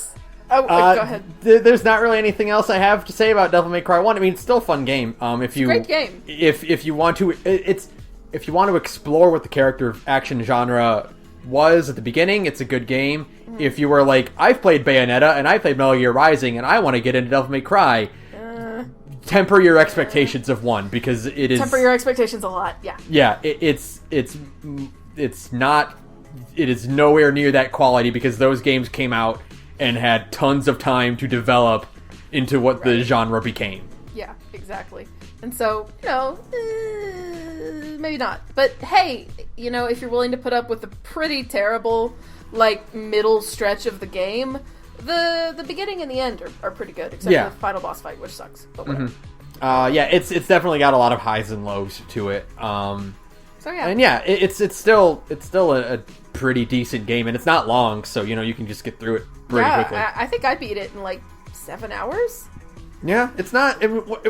go ahead. There's not really anything else I have to say about Devil May Cry 1. I mean, it's still a fun game. It's a great game. If you want to... If you want to explore what the character action genre was at the beginning, it's a good game. If you were like, I've played Bayonetta and I played Metal Gear Rising and I want to get into Devil May Cry, temper your expectations of one, because it is... Temper your expectations a lot, yeah. Yeah, it's not... It is nowhere near that quality, because those games came out and had tons of time to develop into what the genre became. Yeah, exactly. And so, you know, maybe not. But hey, you know, if you're willing to put up with a pretty terrible, like, middle stretch of the game, the beginning and the end are pretty good, except for the final boss fight, which sucks. But whatever. Yeah, it's definitely got a lot of highs and lows to it. So yeah, and yeah, it's still a pretty decent game, and it's not long, so, you know, you can just get through it pretty quickly. I think I beat it in like 7 hours. Yeah, it's not.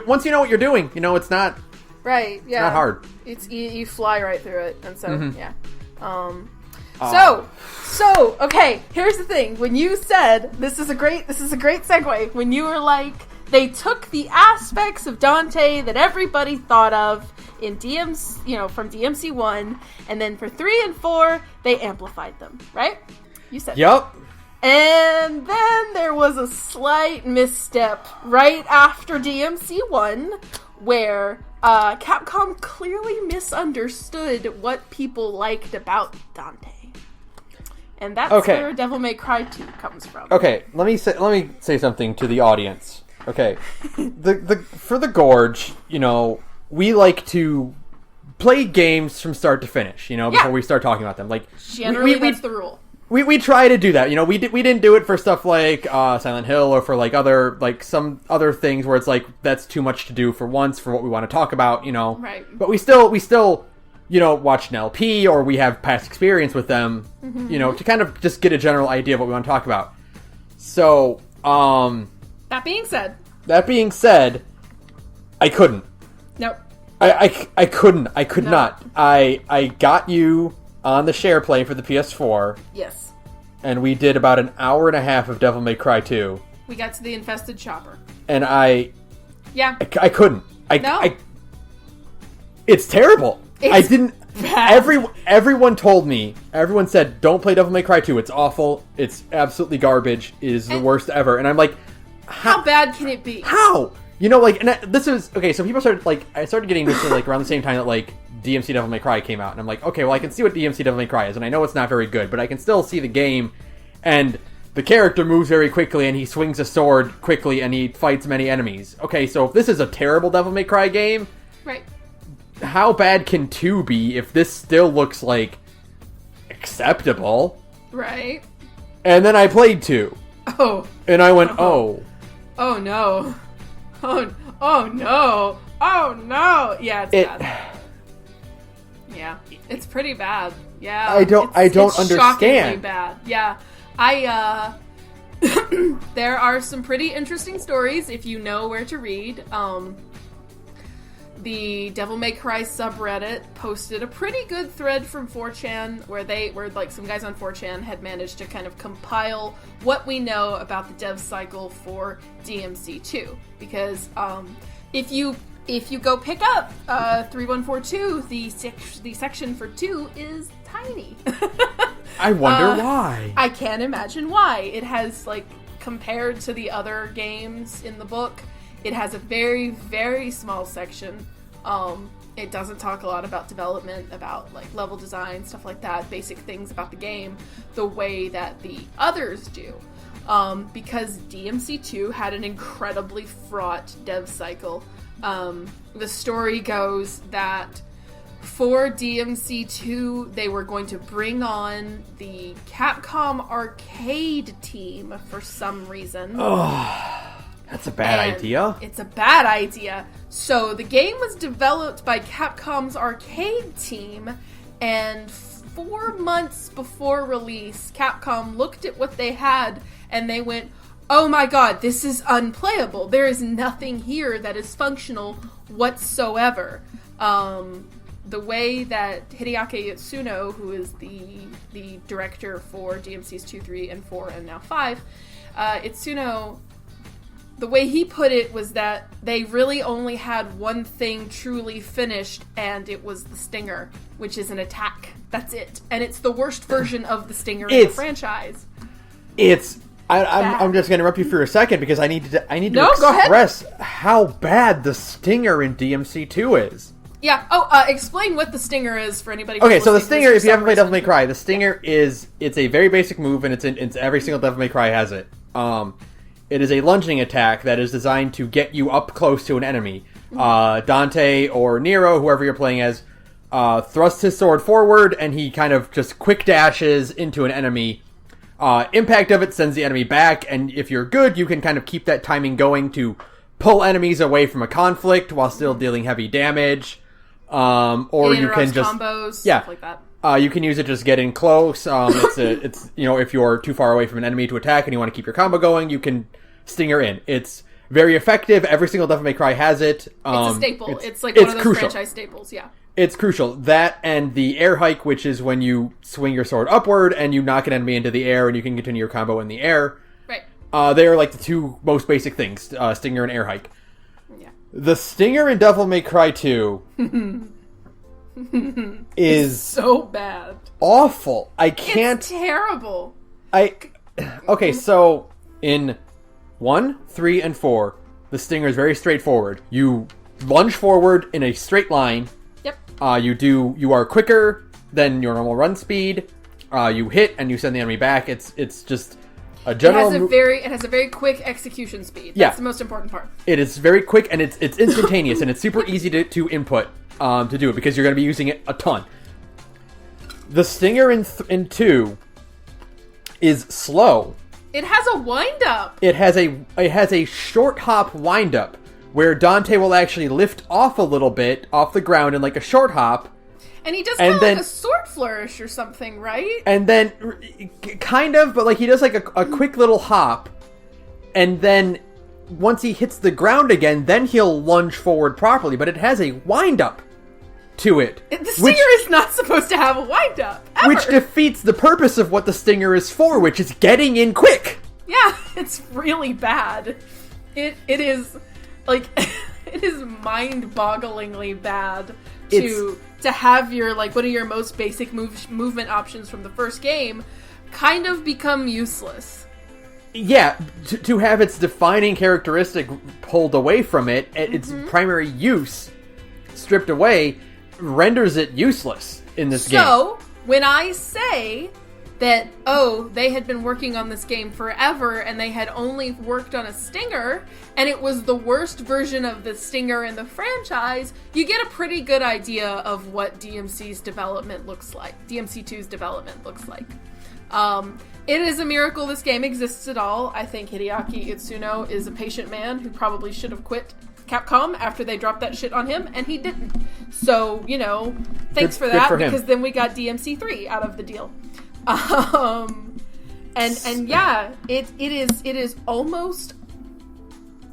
Once you know what you're doing, you know, it's not. Right. Yeah. It's not hard. It's you fly right through it, and so yeah. So okay. Here's the thing. When you said this is a great segue. When you were like, they took the aspects of Dante that everybody thought of in DMC, you know, from DMC1, and then for 3 and 4 they amplified them. Right? You said. Yep. And then there was a slight misstep right after DMC1 where Capcom clearly misunderstood what people liked about Dante. And that's where Devil May Cry 2 comes from. Okay, let me say something to the audience. Okay. For the Gorge, you know, we like to play games from start to finish, you know, before we start talking about them. Like, generally that's the rule. We try to do that, you know. We didn't do it for stuff like Silent Hill, or for like some other things where it's like that's too much to do for once for what we want to talk about, you know. Right. But we still you know, watch an LP, or we have past experience with them, you know, to kind of just get a general idea of what we want to talk about. So, that being said, I couldn't. Nope. I could No. not. I got you on the share play for the PS4, Yes. and we did about an hour and a half of Devil May Cry 2, We got to the infested chopper. and Yeah. I couldn't. No. It's terrible. It's I didn't. bad. Everyone told me. Everyone said, "Don't play Devil May Cry 2. It's awful. It's absolutely garbage. It is the worst ever." And I'm like, How bad can it be? how? You know, like, and this is okay. So people started I started getting this like around the same time that like DMC Devil May Cry came out, and I'm like, okay, well, I can see what DMC Devil May Cry is, and I know it's not very good, but I can still see the game, and the character moves very quickly, and he swings a sword quickly, and he fights many enemies. Okay, so if this is a terrible Devil May Cry game, Right. how bad can 2 be if this still looks like acceptable? Right. And then I played 2, Oh. and I went, oh. Oh no. Oh no. Oh no. Yeah, it's bad. Yeah. It's pretty bad. Yeah. I don't it's understand. Shockingly bad. Yeah. There are some pretty interesting stories if you know where to read. The Devil May Cry subreddit posted a pretty good thread from 4chan where like some guys on 4chan had managed to kind of compile what we know about the dev cycle for DMC2. Because if you go pick up 3142, the section for 2 is tiny. I wonder why. I can't imagine why. It has, like, compared to the other games in the book, it has a very, very small section. It doesn't talk a lot about development, about, like, level design, stuff like that, basic things about the game, the way that the others do. Because DMC2 had an incredibly fraught dev cycle. The story goes that for DMC2, they were going to bring on the Capcom arcade team for some reason. That's a bad idea. It's a bad idea. So the game was developed by Capcom's arcade team, and 4 months before release, Capcom looked at what they had, and they went, oh my god, this is unplayable. There is nothing here that is functional whatsoever. The way that Hideaki Itsuno, who is the director for DMC's 2, 3, and 4, and now 5, Itsuno, the way he put it was that they really only had one thing truly finished, and it was the Stinger, which is an attack. That's it. And it's the worst version of the Stinger in the franchise. I'm just going to interrupt you for a second because I need to go express how bad the Stinger in DMC2 is. Yeah. Explain what the Stinger is for anybody. Okay, so the Stinger, if you haven't played Devil May Cry, the Stinger it's a very basic move, and it's every single Devil May Cry has it. It is a lunging attack that is designed to get you up close to an enemy. Dante or Nero, whoever you're playing as, thrusts his sword forward, and he kind of just quick dashes into an enemy. Impact of it sends the enemy back, and if you're good, you can kind of keep that timing going to pull enemies away from a conflict while still dealing heavy damage. Or you can just combos, stuff like that. You can use it just getting close. It's if you're too far away from an enemy to attack and you want to keep your combo going, you can Stinger in. It's very effective. Every single Devil May Cry has it. It's a staple. It's like one of those crucial. franchise staples. Yeah. It's crucial. That and the air hike, which is when you swing your sword upward and you knock an enemy into the air and you can continue your combo in the air. Right. They are like the two most basic things, Stinger and air hike. Yeah. The Stinger in Devil May Cry 2 is so bad. Awful. I can't... It's terrible. Okay, so in 1, 3, and 4, the Stinger is very straightforward. You lunge forward in a straight line. Yep. You are quicker than your normal run speed. You hit and you send the enemy back. It's just a general. It has a very quick execution speed. That's the most important part. It is very quick and it's instantaneous and it's super easy to input to do it because you're going to be using it a ton. The Stinger in 2 is slow. It has a wind up. It has a short hop wind up where Dante will actually lift off a little bit off the ground in like a short hop. And he does kind of like a sword flourish or something, right? And then, kind of, but like he does like a quick little hop, and then once he hits the ground again, then he'll lunge forward properly, but it has a wind-up to it. The Stinger is not supposed to have a wind-up, ever. Which defeats the purpose of what the Stinger is for, which is getting in quick. Yeah, it's really bad. It is, like, it is mind-bogglingly bad to have your, like, one of your most basic movement options from the first game kind of become useless. Yeah, to have its defining characteristic pulled away from it, its primary use stripped away, renders it useless in this game. So, when I say that, they had been working on this game forever and they had only worked on a Stinger, and it was the worst version of the Stinger in the franchise, you get a pretty good idea of what DMC2's development looks like. It is a miracle this game exists at all. I think Hideaki Itsuno is a patient man who probably should have quit Capcom after they dropped that shit on him, and he didn't. So, thanks for that, because then we got DMC3 out of the deal. And yeah, it is almost,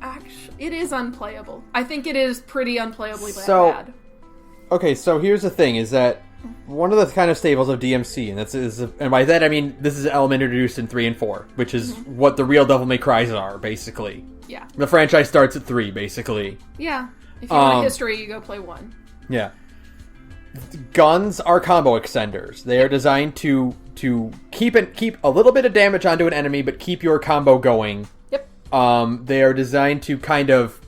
actually, it is unplayable. I think it is pretty unplayably bad. Okay, so here's the thing, is that one of the kind of staples of DMC, and by that I mean this is an element introduced in 3 and 4, which is what the real Devil May Cries are, basically. Yeah. The franchise starts at 3, basically. Yeah. If you want a history, you go play 1. Yeah. Guns are combo extenders. They are designed to keep a little bit of damage onto an enemy, but keep your combo going. Yep. They are designed to kind of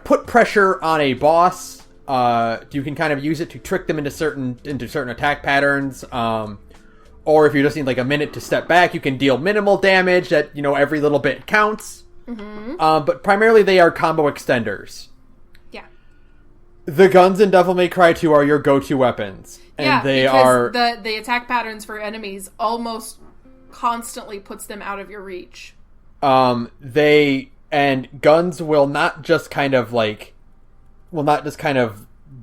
put pressure on a boss. You can kind of use it to trick them into certain attack patterns. Or if you just need like a minute to step back, you can deal minimal damage that, every little bit counts. Mm-hmm. But primarily they are combo extenders. Yeah. The guns in Devil May Cry 2 are your go-to weapons. And they are the attack patterns for enemies almost constantly puts them out of your reach. Guns will not just kind of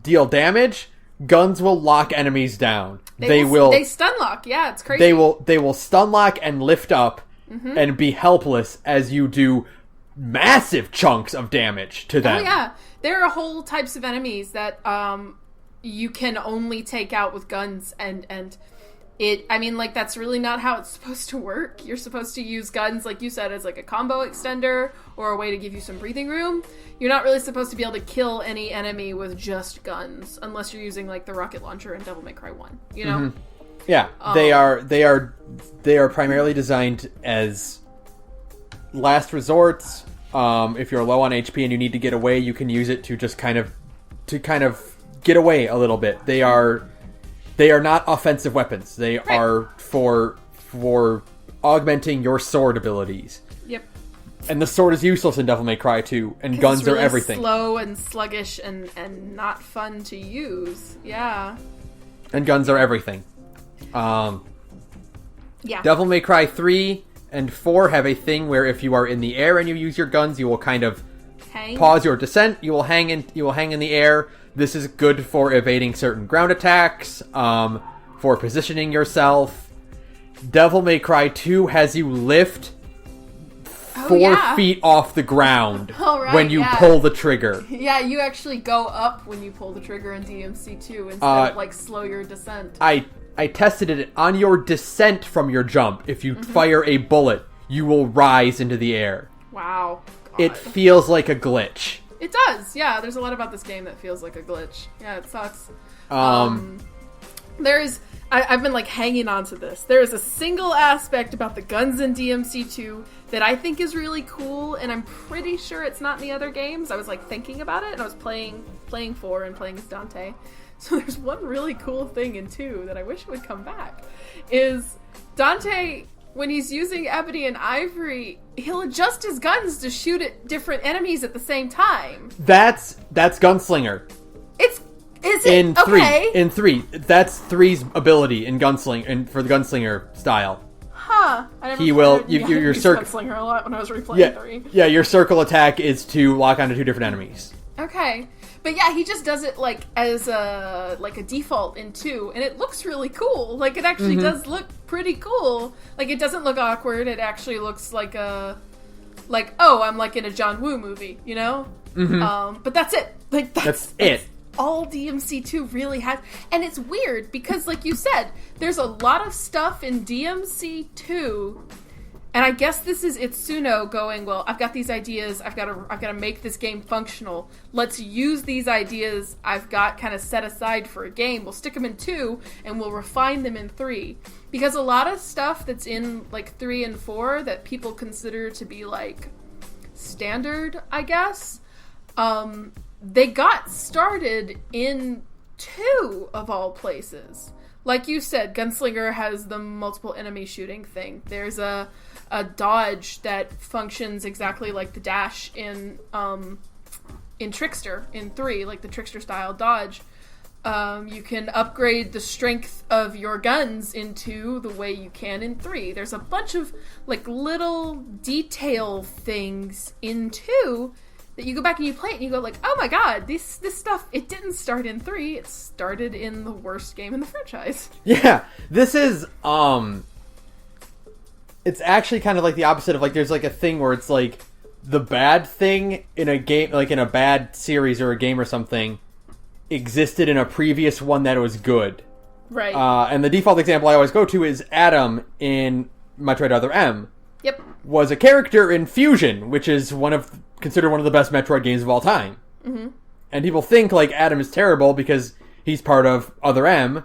deal damage. Guns will lock enemies down. They stun lock. Yeah, it's crazy. They will stun lock and lift up and be helpless as you do massive chunks of damage to them. Oh yeah, there are whole types of enemies that you can only take out with guns, and that's really not how it's supposed to work. You're supposed to use guns, like you said, as like a combo extender or a way to give you some breathing room. You're not really supposed to be able to kill any enemy with just guns, unless you're using like the rocket launcher in Devil May Cry 1, Mm-hmm. Yeah, they are primarily designed as last resorts. If you're low on HP and you need to get away, you can use it to just kind of get away a little bit. They are not offensive weapons. They are for augmenting your sword abilities. Yep. And the sword is useless in Devil May Cry 2, and guns it's really are everything. Slow and sluggish and not fun to use. Yeah. And guns are everything. Yeah. Devil May Cry 3 and 4 have a thing where if you are in the air and you use your guns, you will kind of pause your descent. You will hang in the air. This is good for evading certain ground attacks, for positioning yourself. Devil May Cry 2 has you lift 4 feet off the ground when you pull the trigger. Yeah, you actually go up when you pull the trigger in DMC2 instead of like slow your descent. I tested it on your descent from your jump. If you fire a bullet, you will rise into the air. Wow. God. It feels like a glitch. It does, yeah. There's a lot about this game that feels like a glitch. Yeah, it sucks. I've been like hanging on to this. There is a single aspect about the guns in DMC2 that I think is really cool, and I'm pretty sure it's not in the other games. I was like thinking about it, and I was playing 4 and playing as Dante. So there's one really cool thing in 2 that I wish would come back. Is Dante, when he's using Ebony and Ivory, he'll adjust his guns to shoot at different enemies at the same time. That's Gunslinger. In 3, that's 3's ability in Gunslinger, and for the Gunslinger style. Huh. Your circle Gunslinger a lot when I was replaying 3. Yeah, your circle attack is to lock onto 2 different enemies. Okay. But yeah, he just does it like as a default in 2, and it looks really cool. Like, it actually does look pretty cool. Like, it doesn't look awkward. It actually looks like a like, oh, I'm like in a John Woo movie, you know? But that's it. Like, that's it. All DMC2 really has. And it's weird because, like you said, there's a lot of stuff in DMC2. And I guess this is Itsuno going, well, I've got these ideas. I've got to make this game functional. Let's use these ideas I've got kind of set aside for a game. We'll stick them in 2 and we'll refine them in 3. Because a lot of stuff that's in like 3 and 4 that people consider to be like standard, I guess, they got started in 2 of all places. Like you said, Gunslinger has the multiple enemy shooting thing. There's a dodge that functions exactly like the dash in Trickster in 3, like the Trickster style dodge. You can upgrade the strength of your guns in 2 the way you can in 3. There's a bunch of like little detail things in 2 that you go back and you play it and you go like, oh my god, this stuff, it didn't start in 3, it started in the worst game in the franchise. Yeah, this is, it's actually kind of like the opposite of, like, there's like a thing where it's like, the bad thing in a game, like in a bad series or a game or something, existed in a previous one that was good. Right. And the default example I always go to is Adam in Metroid Other M. Yep. Was a character in Fusion, which is considered one of the best Metroid games of all time. Mm-hmm. And people think like Adam is terrible because he's part of Other M.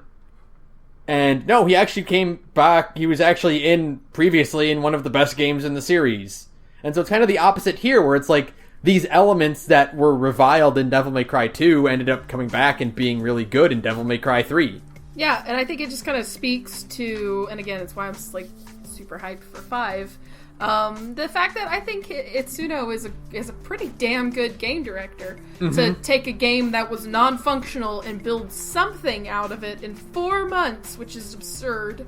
And no, he actually came back. He was actually previously in one of the best games in the series. And so it's kind of the opposite here, where it's like these elements that were reviled in Devil May Cry 2 ended up coming back and being really good in Devil May Cry 3. Yeah, and I think it just kind of speaks to, and again, it's why I'm like super hyped for 5. The fact that I think Itsuno is a pretty damn good game director to take a game that was non-functional and build something out of it in 4 months, which is absurd,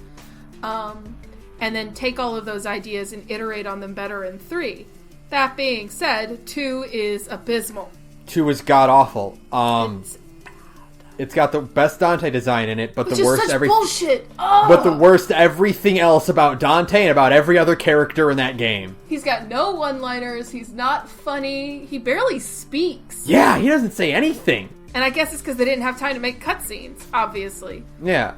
and then take all of those ideas and iterate on them better in 3. That being said, 2 is abysmal. 2 is god-awful. It's got the best Dante design in it, but the worst bullshit. Oh! But the worst everything else about Dante and about every other character in that game. He's got no one-liners. He's not funny. He barely speaks. Yeah, he doesn't say anything. And I guess it's because they didn't have time to make cutscenes, obviously. Yeah.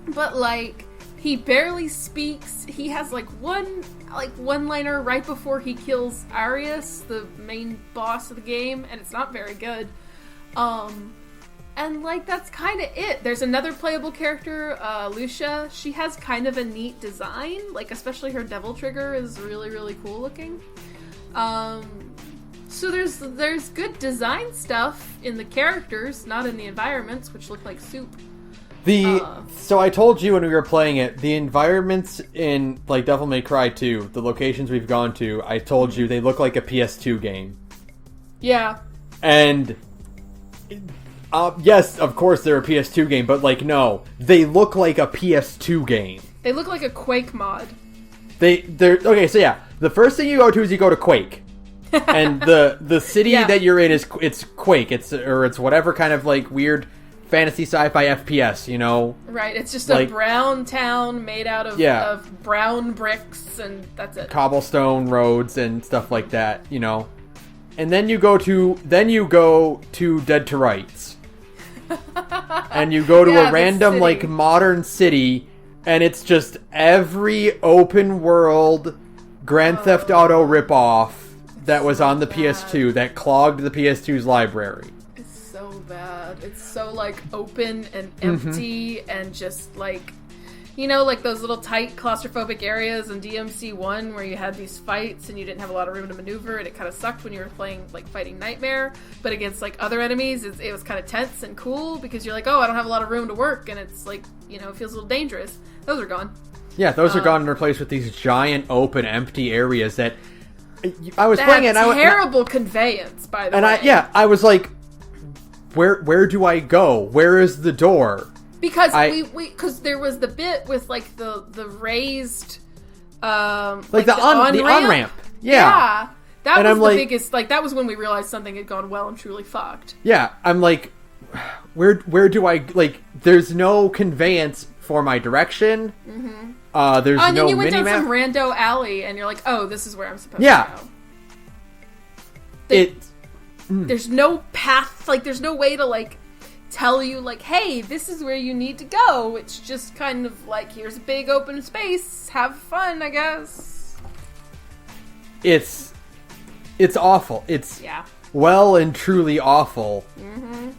But like, he barely speaks. He has like one-liner right before he kills Arius, the main boss of the game, and it's not very good. And, like, that's kind of it. There's another playable character, Lucia. She has kind of a neat design. Like, especially her devil trigger is really, really cool looking. So there's good design stuff in the characters, not in the environments, which look like soup. So I told you when we were playing it, the environments in, like, Devil May Cry 2, the locations we've gone to, I told you they look like a PS2 game. Yeah. And... yes, of course they're a PS2 game, but, like, no. They look like a PS2 game. They look like a Quake mod. They're okay, so yeah. The first thing you go to is you go to Quake. And the city that you're in it's Quake. It's whatever kind of, like, weird fantasy sci-fi FPS, you know? Right, it's just like, a brown town made out of brown bricks, and that's it. Cobblestone roads and stuff like that, you know? And then you go to Dead to Rights. And you go to a random, like, modern city, and it's just every open world Grand Theft Auto ripoff that was on the PS2 that clogged the PS2's library. It's so bad. It's so, like, open and empty and just, like... You know, like those little tight claustrophobic areas in DMC1 where you had these fights and you didn't have a lot of room to maneuver, and it kind of sucked when you were playing, like, fighting Nightmare. But against, like, other enemies, it was kind of tense and cool because you're like, oh, I don't have a lot of room to work, and it's, like, you know, it feels a little dangerous. Those are gone. Yeah, those are gone and replaced with these giant, open, empty areas that... I was playing it, and terrible conveyance, by the way. I was like, where do I go? Where is the door? Because because there was the bit with, like, the raised, like the on-ramp. Yeah. That was the biggest, like, that was when we realized something had gone well and truly fucked. Yeah, I'm like, where do I, like, there's no conveyance for my direction. Mm-hmm. There's no minimap. And then you went down some rando alley and you're like, oh, this is where I'm supposed to go. There's no path, like, there's no way to, like, tell you, like, hey, this is where you need to go. It's just kind of like, here's a big open space, have fun, I guess. It's awful. It's well and truly awful. Mm-hmm.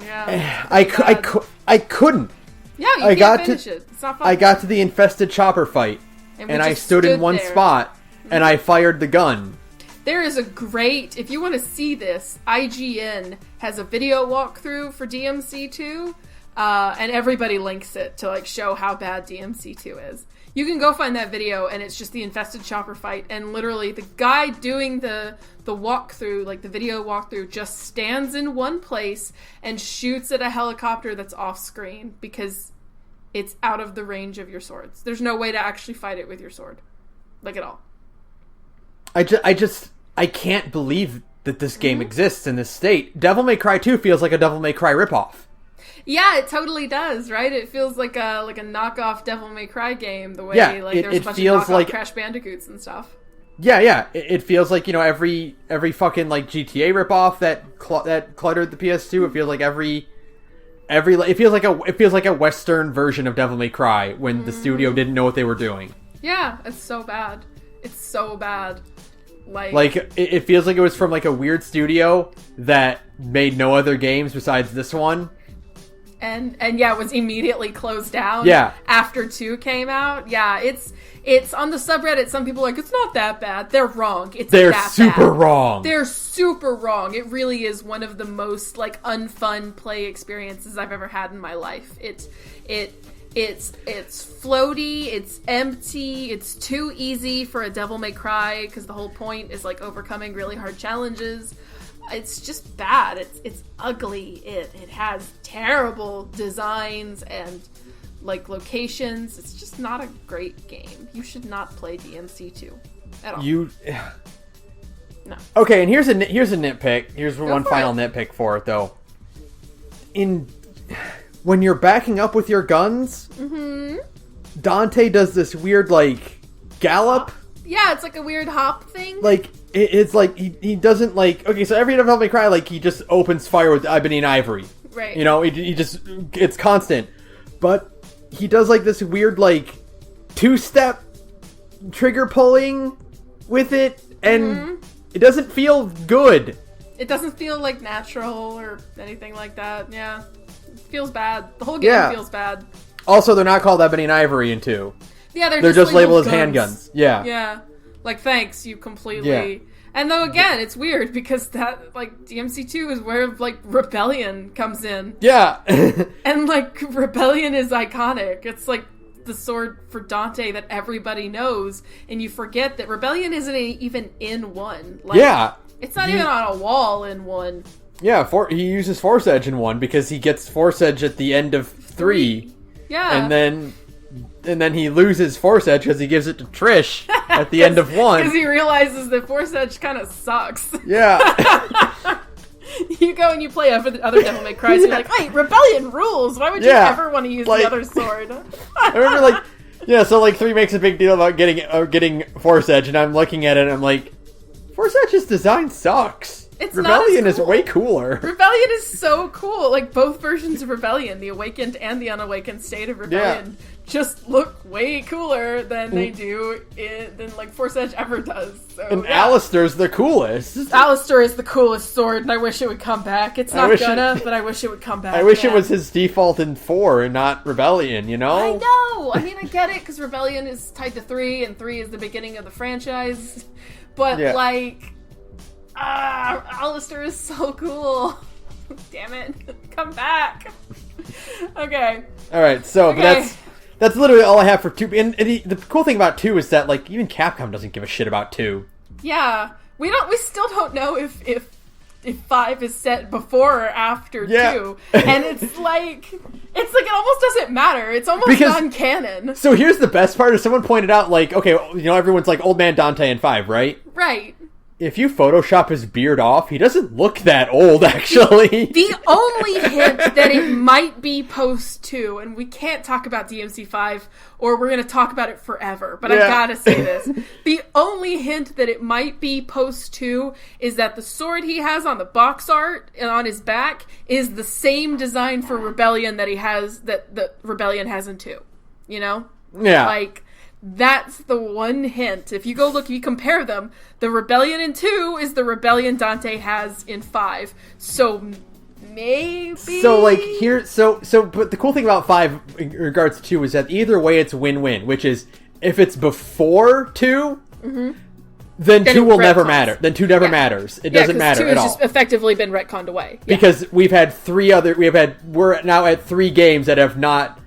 Yeah. I couldn't. Yeah, you can't finish it. It's not fun. I got to the infested chopper fight, and I stood in one spot, and I fired the gun. There is a great, if you want to see this, IGN has a video walkthrough for DMC2, and everybody links it to, like, show how bad DMC2 is. You can go find that video, and it's just the infested chopper fight, and literally the guy doing the walkthrough, like the video walkthrough, just stands in one place and shoots at a helicopter that's off screen because it's out of the range of your swords. There's no way to actually fight it with your sword, like, at all. I can't believe that this game exists in this state. Devil May Cry 2 feels like a Devil May Cry ripoff. Yeah, it totally does, right? It feels like a knockoff Devil May Cry game, the way there's a bunch of knockoff Crash Bandicoots and stuff. Yeah. It feels like, every fucking, like, GTA ripoff that cluttered the PS2. It feels like it feels like a Western version of Devil May Cry when the studio didn't know what they were doing. Yeah, it's so bad. It's so bad. Like it feels like it was from, like, a weird studio that made no other games besides this one. And it was immediately closed down. Yeah. After 2 came out. Yeah, it's on the subreddit. Some people are like, it's not that bad. They're wrong. They're super wrong. They're super wrong. It really is one of the most, like, unfun play experiences I've ever had in my life. It's floaty, it's empty, it's too easy for a Devil May Cry, because the whole point is, like, overcoming really hard challenges. It's just bad. It's ugly. It has terrible designs and, like, locations. It's just not a great game. You should not play DMC2 at all. No. Okay, and here's a nitpick. Here's one final nitpick for it, though. When you're backing up with your guns, Dante does this weird, like, gallop. Yeah, it's like a weird hop thing. Like, it's like, he doesn't, like... Okay, so every Devil May Cry, like, he just opens fire with ebony and ivory. Right. He just... It's constant. But he does, like, this weird, like, two-step trigger pulling with it, and it doesn't feel good. It doesn't feel, like, natural or anything like that, yeah. It feels bad. The whole game feels bad. Also, they're not called ebony and ivory in 2. Yeah, they're just labeled as handguns. Yeah. Yeah. Like, thanks, you completely... Yeah. And though, again, it's weird because that, like, DMC2 is where, like, Rebellion comes in. Yeah. And, like, Rebellion is iconic. It's, like, the sword for Dante that everybody knows, and you forget that Rebellion isn't even in 1. Like, yeah. It's not even on a wall in 1. Yeah, he uses Force Edge in 1 because he gets Force Edge at the end of 3. Yeah. And then he loses Force Edge because he gives it to Trish at the end of 1. Because he realizes that Force Edge kind of sucks. Yeah. You go and you play other Devil May Cry, and you're like, wait, Rebellion rules! Why would you ever want to use the other sword? I remember, like... Yeah, so, like, 3 makes a big deal about getting Force Edge, and I'm looking at it and I'm like, Force Edge's design sucks. Rebellion is way cooler. Rebellion is so cool. Like, both versions of Rebellion, the awakened and the unawakened state of Rebellion, just look way cooler than they do than, like, Force Edge ever does. So, and Alistair's the coolest. Alistair is the coolest sword, and I wish it would come back. It's not but I wish it would come back. I wish it was his default in 4 and not Rebellion, you know? I know! I mean, I get it, because Rebellion is tied to 3, and 3 is the beginning of the franchise. But, like... Alistair is so cool. Damn it. Come back. Okay. Alright, so that's literally all I have for 2. And the cool thing about 2 is that, like, even Capcom doesn't give a shit about 2. Yeah. We still don't know if 5 is set before or after 2. And it's like it almost doesn't matter. It's almost non-canon. So here's the best part is someone pointed out, like, okay, everyone's like Old Man Dante in 5, right? Right. if you Photoshop his beard off, he doesn't look that old, actually. The only hint that it might be post 2, and we can't talk about DMC5, or we're going to talk about it forever, but I gotta say this. The only hint that it might be post 2 is that the sword he has on the box art and on his back is the same design for Rebellion that he has, that the Rebellion has in 2. You know? Yeah. Like, that's the one hint. If you go look, if you compare them, the Rebellion in 2 is the Rebellion Dante has in 5. So maybe. So like here, but the cool thing about 5 in regards to 2 is that either way it's win-win, which is if it's before 2, then 2 will never matter. Then 2 never matters. It doesn't matter 2 at has all. just effectively been retconned away. Yeah. Because we're now at 3 games that have not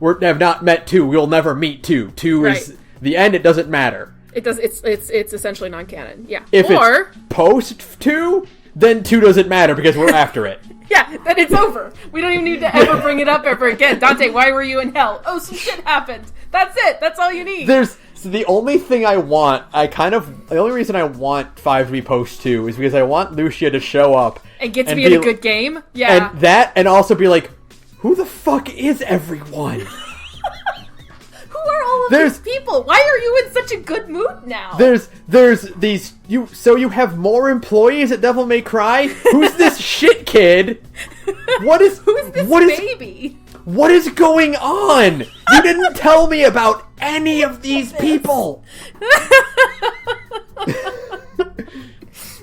met 2. We'll never meet 2. 2 is the end. It doesn't matter. It does. It's essentially non-canon. Yeah. If it's post 2, then 2 doesn't matter because we're after it. Yeah, then it's over. We don't even need to ever bring it up ever again. Dante, why were you in hell? Oh, some shit happened. That's it. That's all you need. So the only thing I want, the only reason I want 5 to be post 2 is because I want Lucia to show up and get to be in a good game. Yeah, and also be like, who the fuck is everyone? Who are all of these people? Why are you in such a good mood now? There's these you have more employees at Devil May Cry? Who's this shit kid? Who's this baby? What is going on? You didn't tell me about any of these people.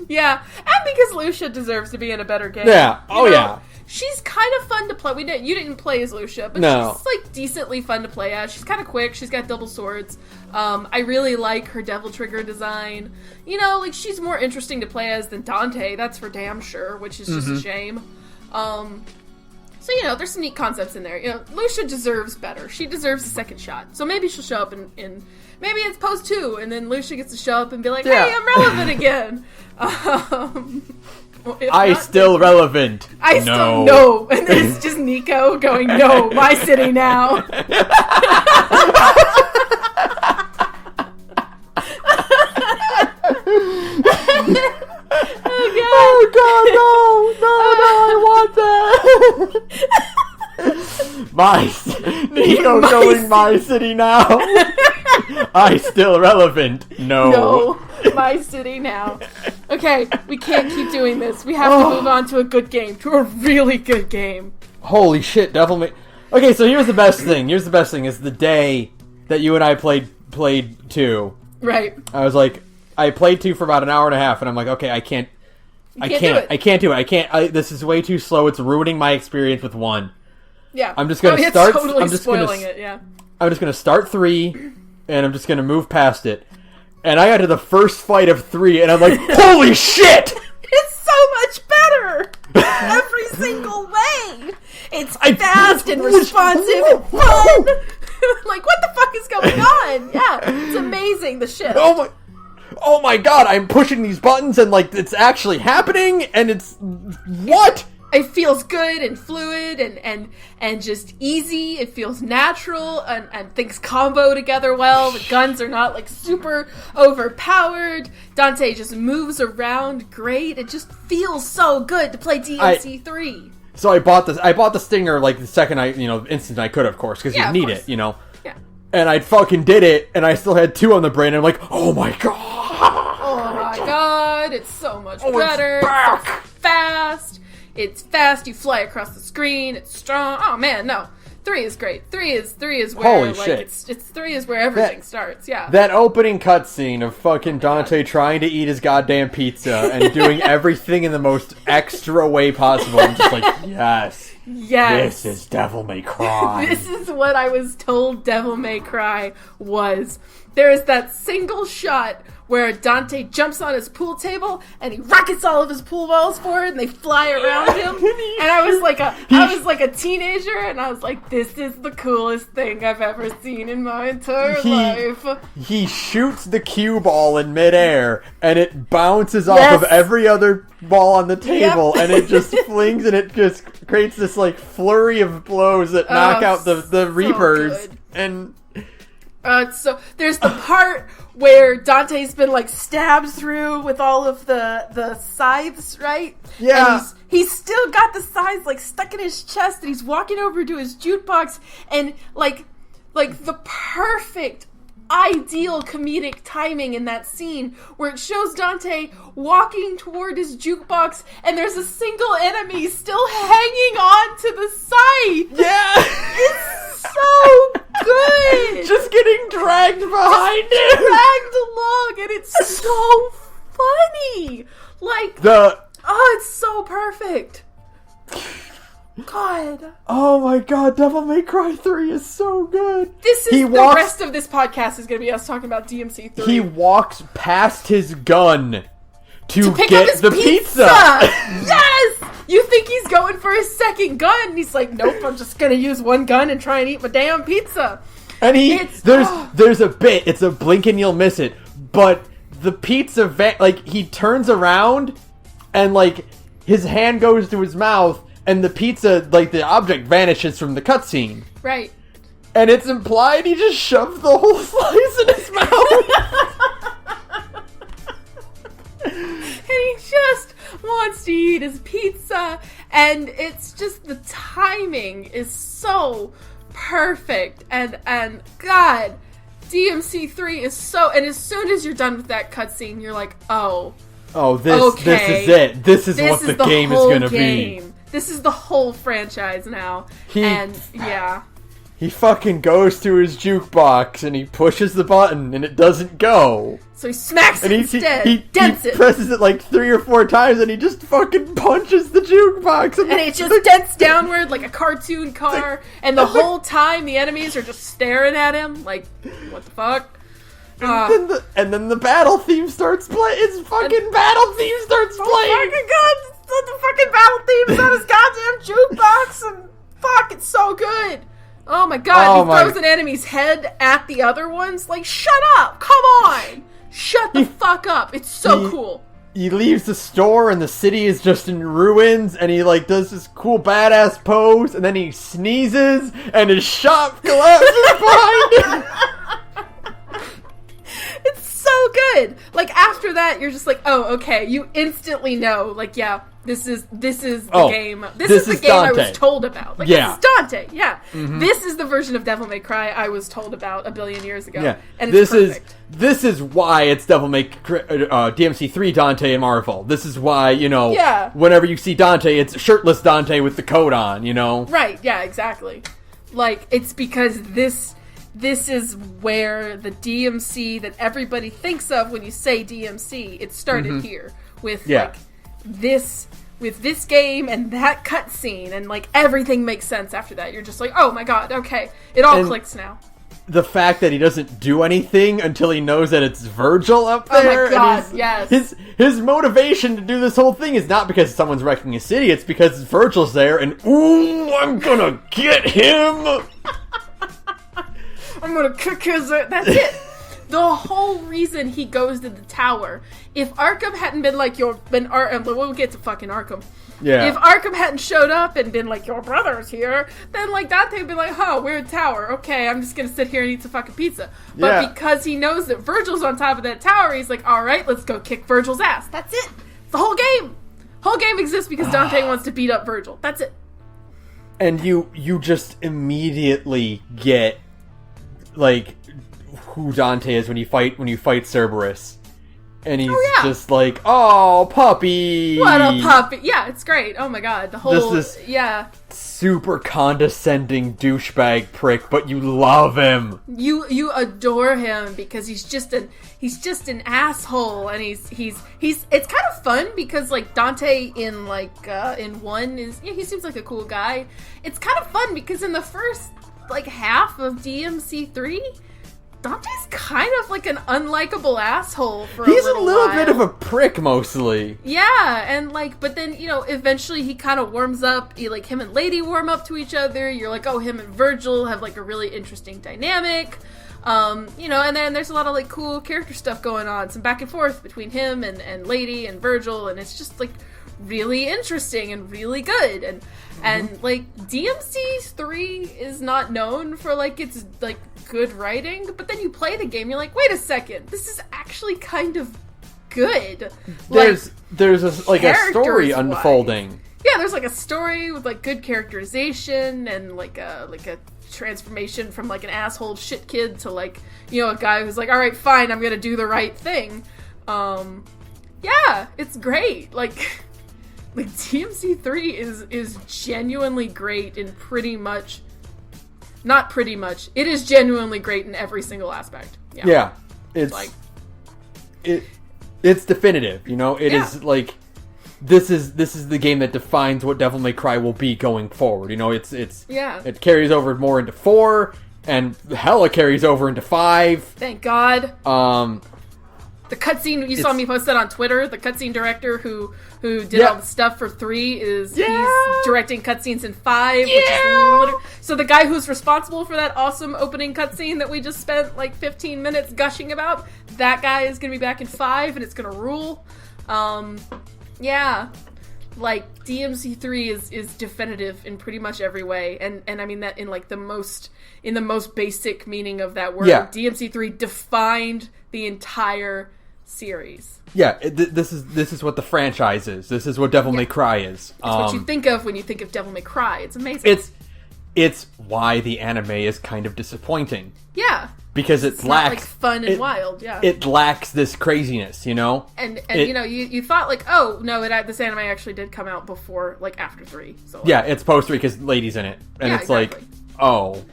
Yeah, and because Lucia deserves to be in a better game. Yeah. Yeah. She's kind of fun to play. You didn't play as Lucia, but she's like decently fun to play as. She's kind of quick. She's got double swords. I really like her Devil Trigger design. You know, like she's more interesting to play as than Dante. That's for damn sure, which is just a shame. So you know, there's some neat concepts in there. You know, Lucia deserves better. She deserves a second shot. So maybe she'll show up in maybe it's post 2, and then Lucia gets to show up and be like, "Hey, I'm relevant again." Still relevant. Still no. And then it's just Nico going, "No, my city now." Oh God, no, I want that. Nico going my city now. I still relevant. No, my city now. Okay, we can't keep doing this. We have to move on to a good game, to a really good game. Holy shit, Devil May... Okay, so here's the best thing. Is the day that you and I played 2. Right. I was like, I played 2 for about an hour and a half, and I'm like, okay, I can't do it. This is way too slow. It's ruining my experience with 1. Yeah. I'm just gonna start. Totally spoiling it. Yeah. I'm just gonna start 3, and I'm just gonna move past it. And I got to the first fight of 3, and I'm like, holy shit! It's so much better! Every single way! It's fast and responsive and fun! Like, what the fuck is going on? Yeah, it's amazing, the shit. Oh my god, I'm pushing these buttons, and, like, it's actually happening, and it's... What? It feels good and fluid and just easy. It feels natural and things combo together well. The guns are not like super overpowered. Dante just moves around great. It just feels so good to play DMC3. So I bought the Stinger like the second instant I could, of course, because you need it, Yeah. And I fucking did it, and I still had 2 on the brain, and I'm like, oh my god! Oh my god, it's so much better. It's so fast. It's fast, you fly across the screen, it's strong. Oh man, no. 3 is great. 3 is where Holy shit. It's 3 is where everything starts, yeah. That opening cutscene of fucking Dante trying to eat his goddamn pizza and doing everything in the most extra way possible. I'm just like, yes. This is Devil May Cry. This is what I was told Devil May Cry was. There is that single shot where Dante jumps on his pool table and he rockets all of his pool balls forward and they fly around him. And I was like a teenager and I was like, this is the coolest thing I've ever seen in my entire life. He shoots the cue ball in midair and it bounces off of every other ball on the table and it just flings and it just creates this like flurry of blows that knock out the Reapers. Good. And so there's the part where Dante's been like stabbed through with all of the scythes, right? Yeah. And he's still got the scythes like stuck in his chest, and he's walking over to his jukebox, and like the perfect ideal comedic timing in that scene where it shows Dante walking toward his jukebox and there's a single enemy still hanging on to the scythe. Yeah. It's so good. Just getting dragged behind him. Dragged along, and it's so funny. Like, it's so perfect. God. Oh my god, Devil May Cry 3 is so good. The rest of this podcast is going to be us talking about DMC 3. He walks past his gun to pick get up his the pizza. Yes! You think he's going for his second gun, and he's like, nope, I'm just going to use one gun and try and eat my damn pizza. And there's a bit, it's a blink and you'll miss it, but the pizza he turns around and like his hand goes to his mouth and the pizza, like the object vanishes from the cutscene. Right. And it's implied he just shoved the whole slice in his mouth. And he just wants to eat his pizza, and it's just the timing is so perfect, and God, DMC3 is so, and as soon as you're done with that cutscene, you're like, this is it. This is what the game is going to be. This is the whole franchise now. He fucking goes to his jukebox and he pushes the button and it doesn't go. So he smacks it instead. He dents it. Presses it like 3 or 4 times and he just fucking punches the jukebox. And it just dents downward like a cartoon car. And the whole time the enemies are just staring at him like, what the fuck? And then the battle theme starts playing. His fucking battle theme starts playing. Oh my god, the fucking battle theme is on his goddamn jukebox. And fuck, it's so good. Oh my god, he throws an enemy's head at the other ones. Like, shut up! Come on! Shut the fuck up! It's so cool. He leaves the store and the city is just in ruins and he like does this cool badass pose and then he sneezes and his shop collapses behind him. It's so good. Like, after that, you're just like, oh, okay. You instantly know, like, yeah, this is the game. This is the game Dante. I was told about. Like, this is Dante. Yeah. Mm-hmm. This is the version of Devil May Cry I was told about a billion years ago. Yeah. And it's perfect. This is why it's Devil May Cry, DMC3 Dante and Marvel. This is why, whenever you see Dante, it's shirtless Dante with the coat on, Right. Yeah, exactly. Like, it's because this is where the DMC that everybody thinks of when you say DMC, it started here with this game and that cutscene, and like everything makes sense after that. You're just like, oh my god, okay, it all clicks now. The fact that he doesn't do anything until he knows that it's Virgil up there. Oh my god, yes. His motivation to do this whole thing is not because someone's wrecking a city, it's because Virgil's there and, ooh, I'm gonna get him! I'm gonna kick his... That's it. The whole reason he goes to the tower. If Arkham hadn't been like we'll get to fucking Arkham. Yeah. If Arkham hadn't showed up and been like, your brother's here, then like Dante would be like, oh, weird tower. Okay, I'm just gonna sit here and eat some fucking pizza. But because he knows that Virgil's on top of that tower, he's like, alright, let's go kick Virgil's ass. That's it. The whole game. Whole game exists because Dante wants to beat up Virgil. That's it. And you just immediately get like who Dante is when you fight Cerberus, and he's just like, oh, puppy, what a puppy. Yeah, it's great. Oh my god, the whole this super condescending douchebag prick, but you love him. You adore him because he's just an asshole, and he's it's kind of fun because like Dante in in 1 is he seems like a cool guy. It's kind of fun because in the first like half of DMC3, Dante's kind of like an unlikable asshole for He's a little while. Bit of a prick mostly. Yeah, and like, but then, eventually he kind of warms up, him and Lady warm up to each other. You're like, oh, him and Virgil have like a really interesting dynamic. And then there's a lot of like cool character stuff going on, some back and forth between him and Lady and Virgil, and it's just like really interesting and really good. And like, DMC3 is not known for, like, its, like, good writing, but then you play the game, you're like, wait a second, this is actually kind of good. There's a story unfolding. Yeah, there's, like, a story with, like, good characterization and, like a transformation from, like, an asshole shit kid to, like, you know, a guy who's like, alright, fine, I'm gonna do the right thing. Yeah, it's great. Like DMC3 is genuinely great in not pretty much. It is genuinely great in every single aspect. Yeah. It's like it's definitive, you know? It is like this is the game that defines what Devil May Cry will be going forward. You know, it carries over more into 4 and hella carries over into 5. Thank God. The cutscene you saw me post that on Twitter. The cutscene director who did all the stuff for 3 he's directing cutscenes in 5. Yeah. Which is so the guy who's responsible for that awesome opening cutscene that we just spent like 15 minutes gushing about, that guy is gonna be back in 5, and it's gonna rule. Like DMC3 is definitive in pretty much every way, and I mean that in like the most basic meaning of that word. Yeah. DMC3 defined the entire series. Yeah, this is what the franchise is. This is what Devil May Cry is. It's what you think of when you think of Devil May Cry. It's amazing. It's why the anime is kind of disappointing. Yeah. Because it's not like fun and wild, yeah. It lacks this craziness, you know? And you know, you thought like, oh, no, this anime actually did come out before, like, after 3. So like, yeah, it's post 3 because Lady's in it. And it's exactly. Like, oh.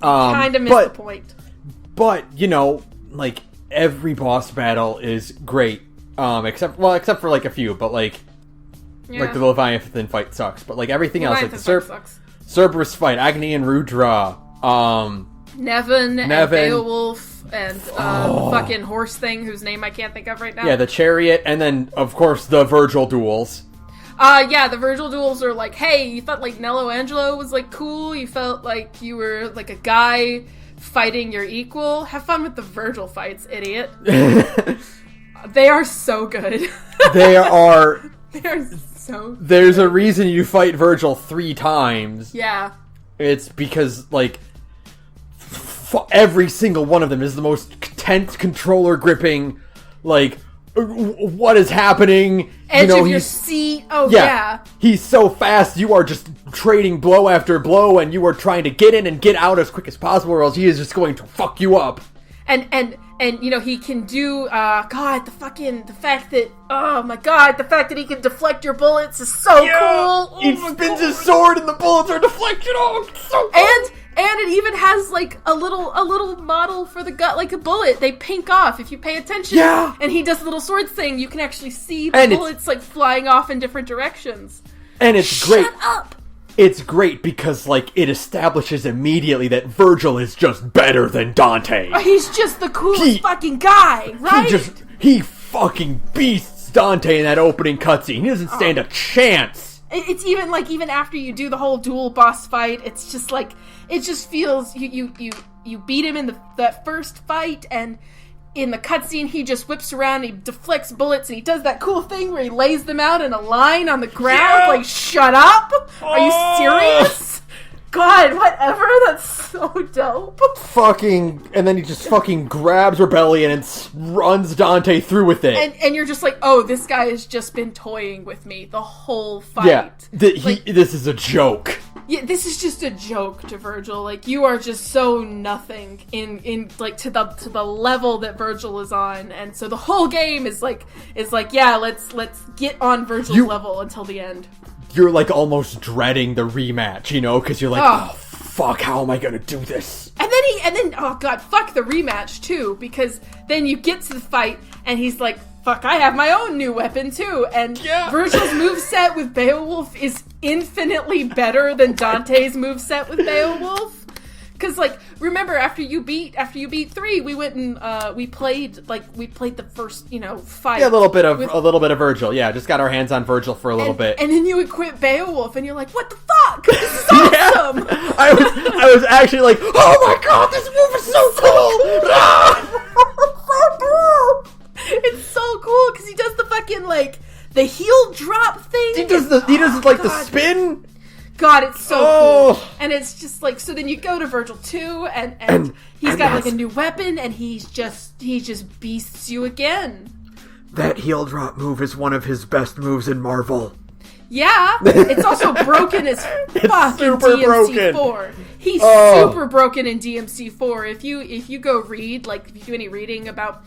Kind of missed the point. But, you know, like, every boss battle is great. Except for, like, a few, but, like the Leviathan fight sucks. But, like, everything else, like, the Cerberus fight, Agni and Rudra, Nevin and Beowulf and fucking horse thing whose name I can't think of right now. Yeah, the chariot, and then, of course, the Virgil duels. The Virgil duels are like, hey, you thought, like, Nello Angelo was, like, cool? You felt like you were, like, a guy fighting your equal? Have fun with the Virgil fights, idiot. They are so good. They are so good. There's a reason you fight Virgil 3 times. Yeah. It's because, like, every single one of them is the most tense controller gripping, like, what is happening? Edge of your seat. Oh, yeah. He's so fast, you are just trading blow after blow, and you are trying to get in and get out as quick as possible, or else he is just going to fuck you up. And you know, he can do, the fact that he can deflect your bullets is so cool. He spins his sword and the bullets are deflected. Oh, it's so cool. And it even has, like, a little model for the gut, like a bullet. They pink off if you pay attention. Yeah. And he does the little sword thing. You can actually see the bullets, like, flying off in different directions. And it's great. Shut up! It's great because, like, it establishes immediately that Virgil is just better than Dante. He's just the coolest fucking guy, right? He fucking beasts Dante in that opening cutscene. He doesn't stand a chance. It's even, like, even after you do the whole dual boss fight, it's just, like, it just feels, you beat him in that first fight, and in the cutscene, he just whips around, he deflects bullets, and he does that cool thing where he lays them out in a line on the ground, like, shut up? Are you serious? God, whatever, that's so dope. And then he just fucking grabs Rebellion and runs Dante through with it. And you're just like, oh, this guy has just been toying with me the whole fight. Yeah, this is a joke. Yeah, this is just a joke to Virgil. Like, you are just so nothing in like to the level that Virgil is on, and so the whole game is like yeah, let's get on Virgil's level until the end. You're like almost dreading the rematch, you know, because you're like, oh fuck, how am I gonna do this? And then oh god, fuck the rematch too, because then you get to the fight and he's like, fuck, I have my own new weapon too, and Virgil's moveset with Beowulf is infinitely better than Dante's moveset with Beowulf. Because, like, remember, after you beat 3, we went and we played the first, you know, fight. Yeah, a little bit of Virgil. Yeah, just got our hands on Virgil for a little bit. And then you equip Beowulf, and you're like, what the fuck? This is awesome! I was actually like, oh my god, this move is so cool! It's so cool, because he does the fucking, like, the heel drop thing. He does the spin. God, it's so cool. And it's just like, so then you go to Virgil 2, and he's got like a new weapon, and he just beasts you again. That heel drop move is one of his best moves in Marvel. Yeah, it's also broken as fuck in DMC4. He's super broken in DMC4. If you go read, like, if you do any reading about,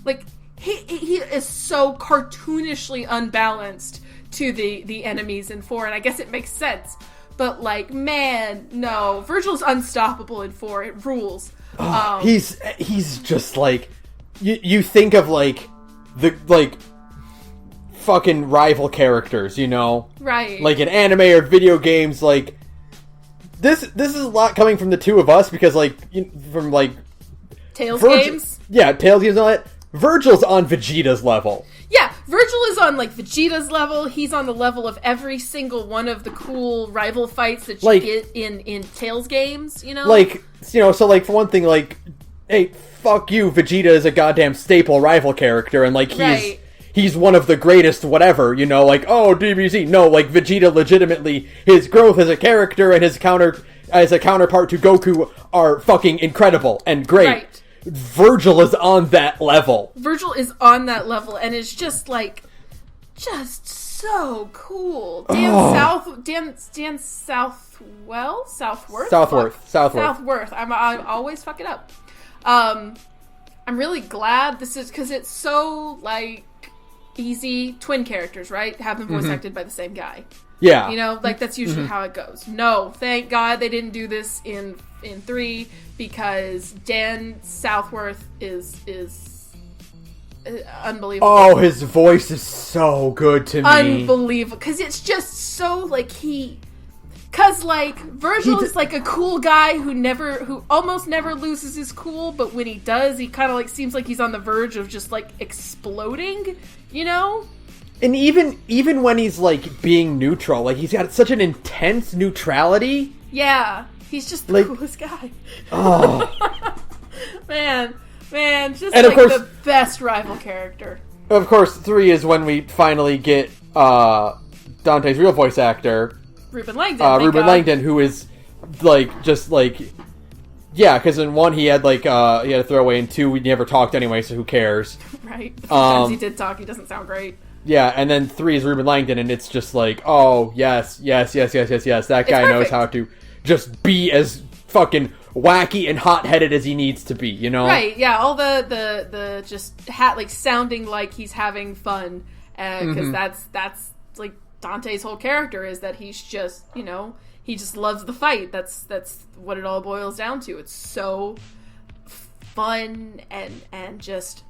like, he is so cartoonishly unbalanced to the enemies in 4, and I guess it makes sense. But, like, man, no, Virgil's unstoppable in 4. It rules. He's just like, you think of like the fucking rival characters, you know? Right. Like in anime or video games, like this is a lot coming from the two of us because like from like Tales games? Yeah, Tales games and all that. Virgil's on Vegeta's level. Yeah, Virgil is on like Vegeta's level. He's on the level of every single one of the cool rival fights that you get in Tales games, you know? Like, you know, so like for one thing, like, hey, fuck you, Vegeta is a goddamn staple rival character, and like he's one of the greatest whatever, you know, like, oh, DBZ. No, like, Vegeta legitimately, his growth as a character and his as a counterpart to Goku are fucking incredible and great. Right. Virgil is on that level. Virgil is on that level, and it's just like, just so cool. Dan Southworth. I always fuck it up. I'm really glad this is, because it's so, like, easy. Twin characters, right? Have them voice acted by the same guy. Yeah. You know, like, that's usually how it goes. No, thank God they didn't do this in 3, because Dan Southworth is unbelievable. Oh, his voice is so good to me. Unbelievable. Because it's just so, like, because, like, Virgil is, like, a cool guy who almost never loses his cool, but when he does, he kind of, like, seems like he's on the verge of just, like, exploding, you know? And even when he's, like, being neutral, like, he's got such an intense neutrality. Yeah. He's just the coolest guy. Oh. Man, just, and like, course, the best rival character. Of course, 3 is when we finally get Dante's real voice actor, Ruben Langdon, who is, like, just, like, yeah, because in 1 he had, like, he had a throwaway, in 2 we never talked anyway, so who cares? Right. Sometimes he did talk, he doesn't sound great. Yeah, and then 3 is Ruben Langdon, and it's just like, oh, yes, that guy knows how to just be as fucking wacky and hot-headed as he needs to be, you know? Right, yeah, all the just like sounding like he's having fun, because that's like Dante's whole character, is that he's just, you know, he just loves the fight. That's what it all boils down to. It's so fun and just,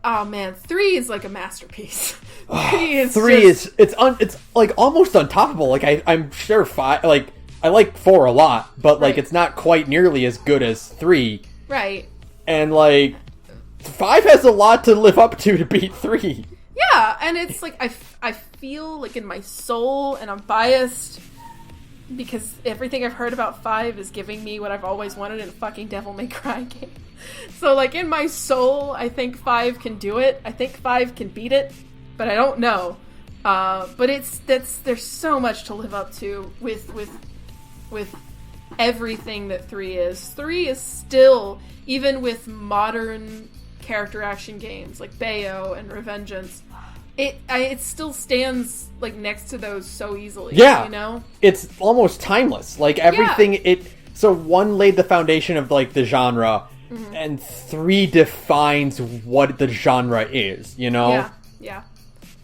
oh man, 3 is like a masterpiece. 3 is it's like almost untoppable. Like I'm sure 5, like, I like 4 a lot, but like it's not quite nearly as good as 3. Right. And like 5 has a lot to live up to beat 3. Yeah, and it's like I feel like in my soul, and I'm biased because everything I've heard about 5 is giving me what I've always wanted in a fucking Devil May Cry game. So like in my soul, I think 5 can do it. I think 5 can beat it, but I don't know. But there's so much to live up to with everything that 3 is. 3 is still, even with modern character action games like Bayo and Revengeance, it still stands like next to those so easily. Yeah, you know, it's almost timeless. Like everything, so 1 laid the foundation of like the genre, and 3 defines what the genre is. You know, yeah.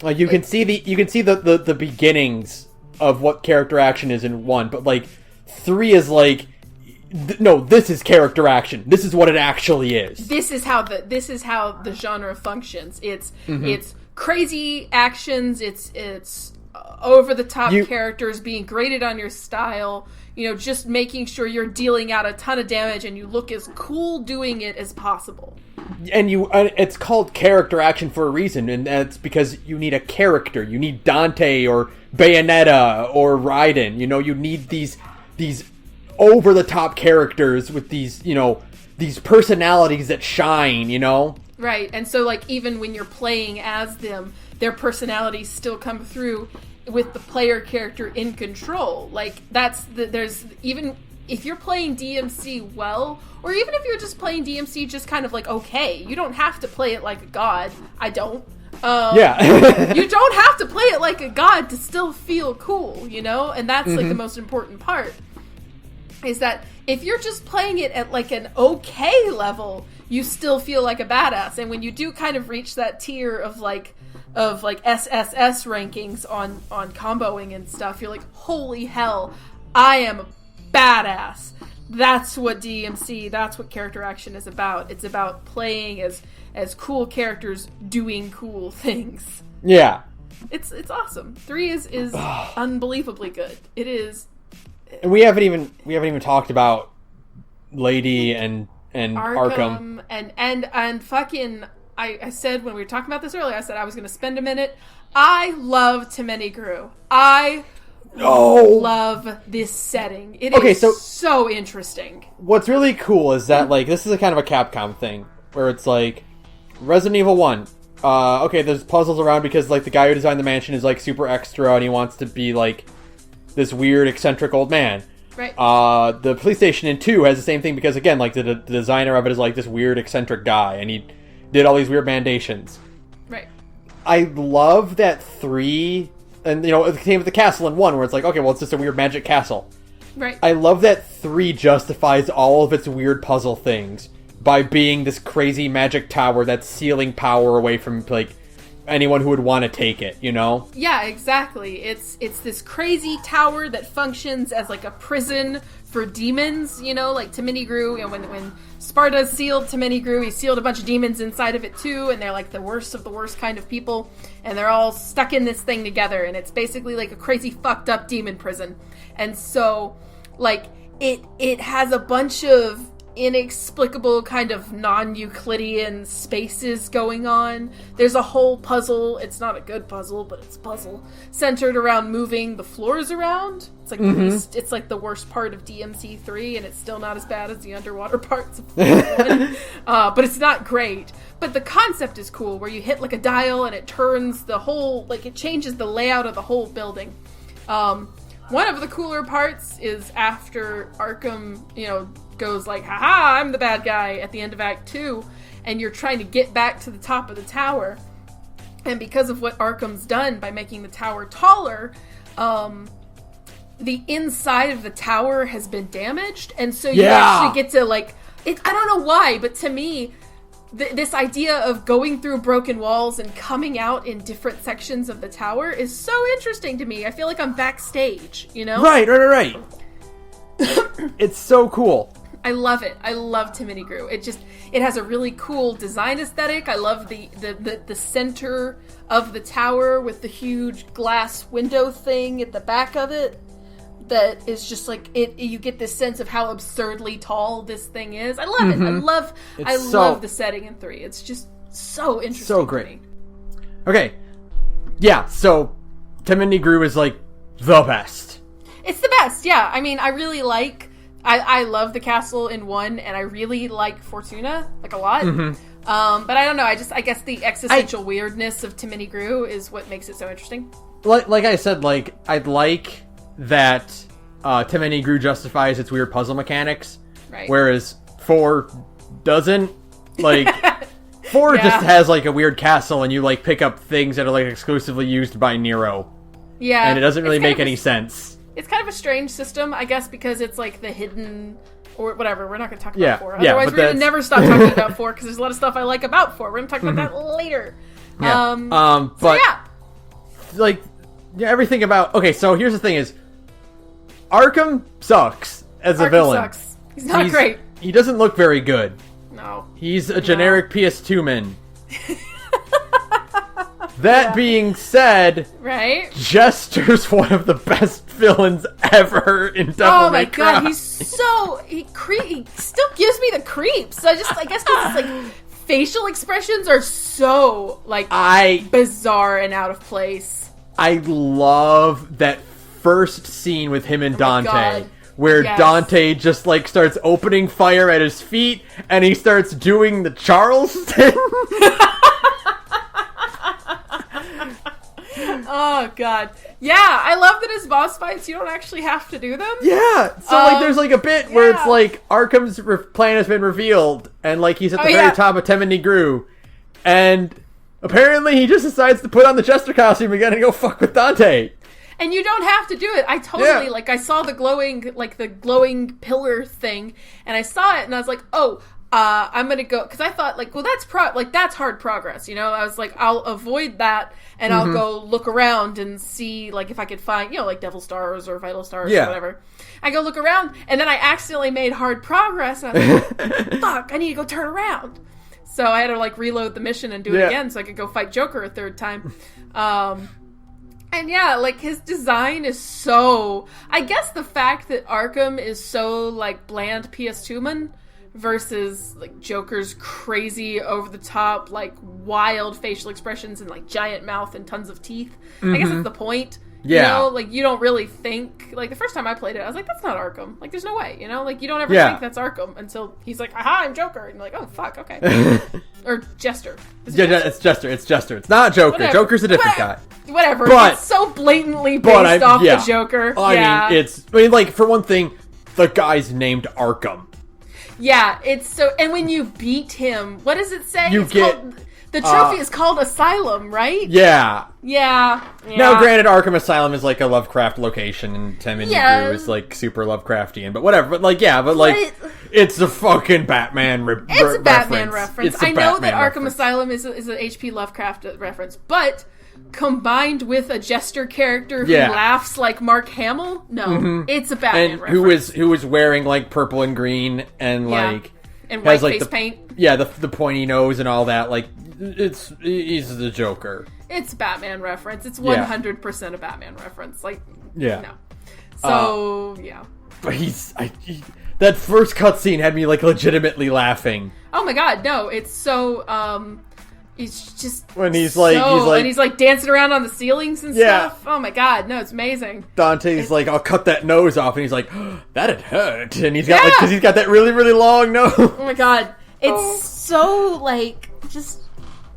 Like you can see the beginnings of what character action is in 1, but like 3 is like, no, this is character action. This is what it actually is. This is how the genre functions. It's crazy actions. It's over the top characters being graded on your style. You know, just making sure you're dealing out a ton of damage and you look as cool doing it as possible. And it's called character action for a reason, and that's because you need a character. You need Dante or Bayonetta or Raiden. You know, you need these over the top characters with these, you know, these personalities that shine, you know? Right, and so, like, even when you're playing as them, their personalities still come through with the player character in control. Like, there's, even if you're playing DMC well, or even if you're just playing DMC just kind of like, okay, you don't have to play it like a god. I don't. Yeah. You don't have to play it like a god to still feel cool, you know? And that's, like, the most important part. Is that if you're just playing it at, like, an okay level, you still feel like a badass. And when you do kind of reach that tier of SSS rankings on comboing and stuff, you're like, holy hell, I am a badass. That's what DMC, that's what character action is about. It's about playing as cool characters doing cool things. Yeah. It's awesome. 3 is unbelievably good. It is. And we haven't even talked about Lady and Arkham. And fucking, I said when we were talking about this earlier, I said I was going to spend a minute. I love Temenigru. I love this setting. It is so interesting. What's really cool is that, like, this is a kind of a Capcom thing, where it's like, Resident Evil 1, there's puzzles around because, like, the guy who designed the mansion is, like, super extra and he wants to be, like, this weird, eccentric old man. Right. The police station in 2 has the same thing because, again, like, the designer of it is, like, this weird, eccentric guy, and he did all these weird mandations. Right. I love that 3, and, you know, it came with the castle in 1, where it's like, okay, well, it's just a weird magic castle. Right. I love that 3 justifies all of its weird puzzle things by being this crazy magic tower that's sealing power away from, like, anyone who would want to take it, you know? Yeah, exactly. It's this crazy tower that functions as, like, a prison for demons, you know, like Temenigru, you know, when Sparta sealed Temenigru, he sealed a bunch of demons inside of it too, and they're like the worst of the worst kind of people, and they're all stuck in this thing together, and it's basically like a crazy fucked up demon prison. And so, like, it has a bunch of inexplicable kind of non-Euclidean spaces going on. There's a whole puzzle, it's not a good puzzle, but it's a puzzle centered around moving the floors around. It's like it's like the worst part of DMC 3, and it's still not as bad as the underwater parts of 1. But it's not great. But the concept is cool, where you hit like a dial and it turns the whole, like, it changes the layout of the whole building. One of the cooler parts is after Arkham, you know, goes like, haha, I'm the bad guy at the end of Act 2, and you're trying to get back to the top of the tower. And because of what Arkham's done by making the tower taller, the inside of the tower has been damaged, and so you actually get to, like, I don't know why, but to me, this idea of going through broken walls and coming out in different sections of the tower is so interesting to me. I feel like I'm backstage, you know? Right. It's so cool. I love it. I love Temenigru. It has a really cool design aesthetic. I love the center of the tower with the huge glass window thing at the back of it. That is just like you get this sense of how absurdly tall this thing is. I love it. I love the setting in 3. It's just so interesting. So great. To me. Okay. Yeah, so Temenigru is like the best. It's the best, yeah. I mean, I really like I love the castle in 1, and I really like Fortuna, like, a lot. But I don't know, I guess the existential weirdness of Temenigru is what makes it so interesting. Like I said, like, I'd like that Temenigru justifies its weird puzzle mechanics, right? Whereas 4 doesn't. Like, 4 just has, like, a weird castle, and you, like, pick up things that are, like, exclusively used by Nero. Yeah. And it doesn't really make any sense. It's kind of a strange system, I guess, because it's, like, the hidden, or whatever. We're not going to talk about 4. Otherwise, we're going to never stop talking about 4, because there's a lot of stuff I like about 4. We're going to talk about that later. Yeah. But, like, everything about... Okay, so here's the thing is, Arkham sucks as a villain. Arkham sucks. He's not great. He doesn't look very good. No. He's a generic PS2 man. That being said, right? Jester's one of the best villains ever in Devil May Cry. Oh my god, he still gives me the creeps. I guess because it's like facial expressions are so, like, bizarre and out of place. I love that first scene with him and Dante, where Yes. Dante just, like, starts opening fire at his feet, and he starts doing the Charleston. Oh, God. Yeah, I love that his boss fights, you don't actually have to do them. Yeah, so, like, there's, like, a bit where it's, like, Arkham's plan has been revealed, and, like, he's at the very top of Temenigru, and apparently he just decides to put on the Jester costume again and go fuck with Dante. And you don't have to do it. I totally, like, I saw the glowing pillar thing, and I saw it, and I was like, I'm gonna go, because I thought, like, well, that's hard progress, you know? I was like, I'll avoid that, and I'll go look around and see, like, if I could find, you know, like, Devil Stars or Vital Stars or whatever. I go look around, and then I accidentally made hard progress, and I was like, fuck, I need to go turn around. So I had to, like, reload the mission and do it again so I could go fight Joker a third time. And yeah, like, his design is so... I guess the fact that Arkham is so, like, bland PS2-man versus, like, Joker's crazy, over-the-top, like, wild facial expressions and, like, giant mouth and tons of teeth. I guess that's the point. Yeah. You know, like, you don't really think... Like, the first time I played it, I was like, that's not Arkham. Like, there's no way, you know? Like, you don't ever think that's Arkham until he's like, aha, I'm Joker. And you're like, oh, fuck, okay. Or Jester. It's Jester. It's Jester. It's not Joker. Whatever. Joker's a different guy. Whatever. But, it's so blatantly based off the Joker. I mean, like, for one thing, the guy's named Arkham. Yeah, it's so... And when you beat him, what does it say? The trophy is called Asylum, right? Yeah. Yeah. Now, granted, Arkham Asylum is, like, a Lovecraft location, and Temenigru is, like, super Lovecraftian, but whatever. But, like, it's a fucking Batman reference. It's a Batman reference. I know that Arkham reference. Asylum is an H.P. Lovecraft reference, but... combined with a Jester character who laughs like Mark Hamill, it's a Batman reference. Who is wearing, like, purple and green and like and white has, like, face paint. Yeah, the pointy nose and all that. Like, he's the Joker. It's a Batman reference. It's 100% a Batman reference. Like, no. So But that first cutscene had me, like, legitimately laughing. Oh my god, no! It's so it's just when he's like dancing around on the ceilings and stuff. Oh my god, no, it's amazing. Dante's like, I'll cut that nose off, and he's like, that'd hurt, and he's got because he's got that really, really long nose. Oh my god, it's so like just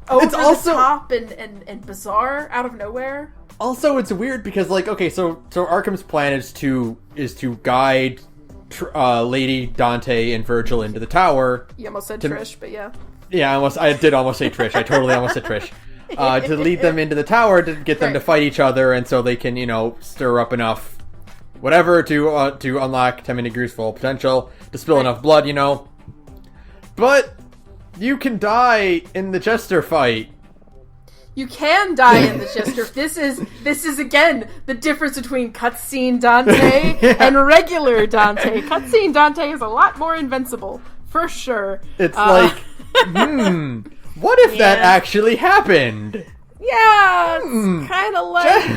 over the top and bizarre out of nowhere. Also, it's weird because, like, okay, so Arkham's plan is to guide Lady Dante and Virgil into the tower. You almost said Trish, but yeah. Yeah, I did almost say Trish. I totally almost said Trish. To lead them into the tower to get them to fight each other, and so they can, you know, stir up enough whatever to unlock Temenigru's full potential, to spill enough blood, you know. But you can die in the Jester fight. You can die in the Jester. This is again the difference between cutscene Dante and regular Dante. Cutscene Dante is a lot more invincible, for sure. It's like, what if that actually happened? Yeah, it's kind of like...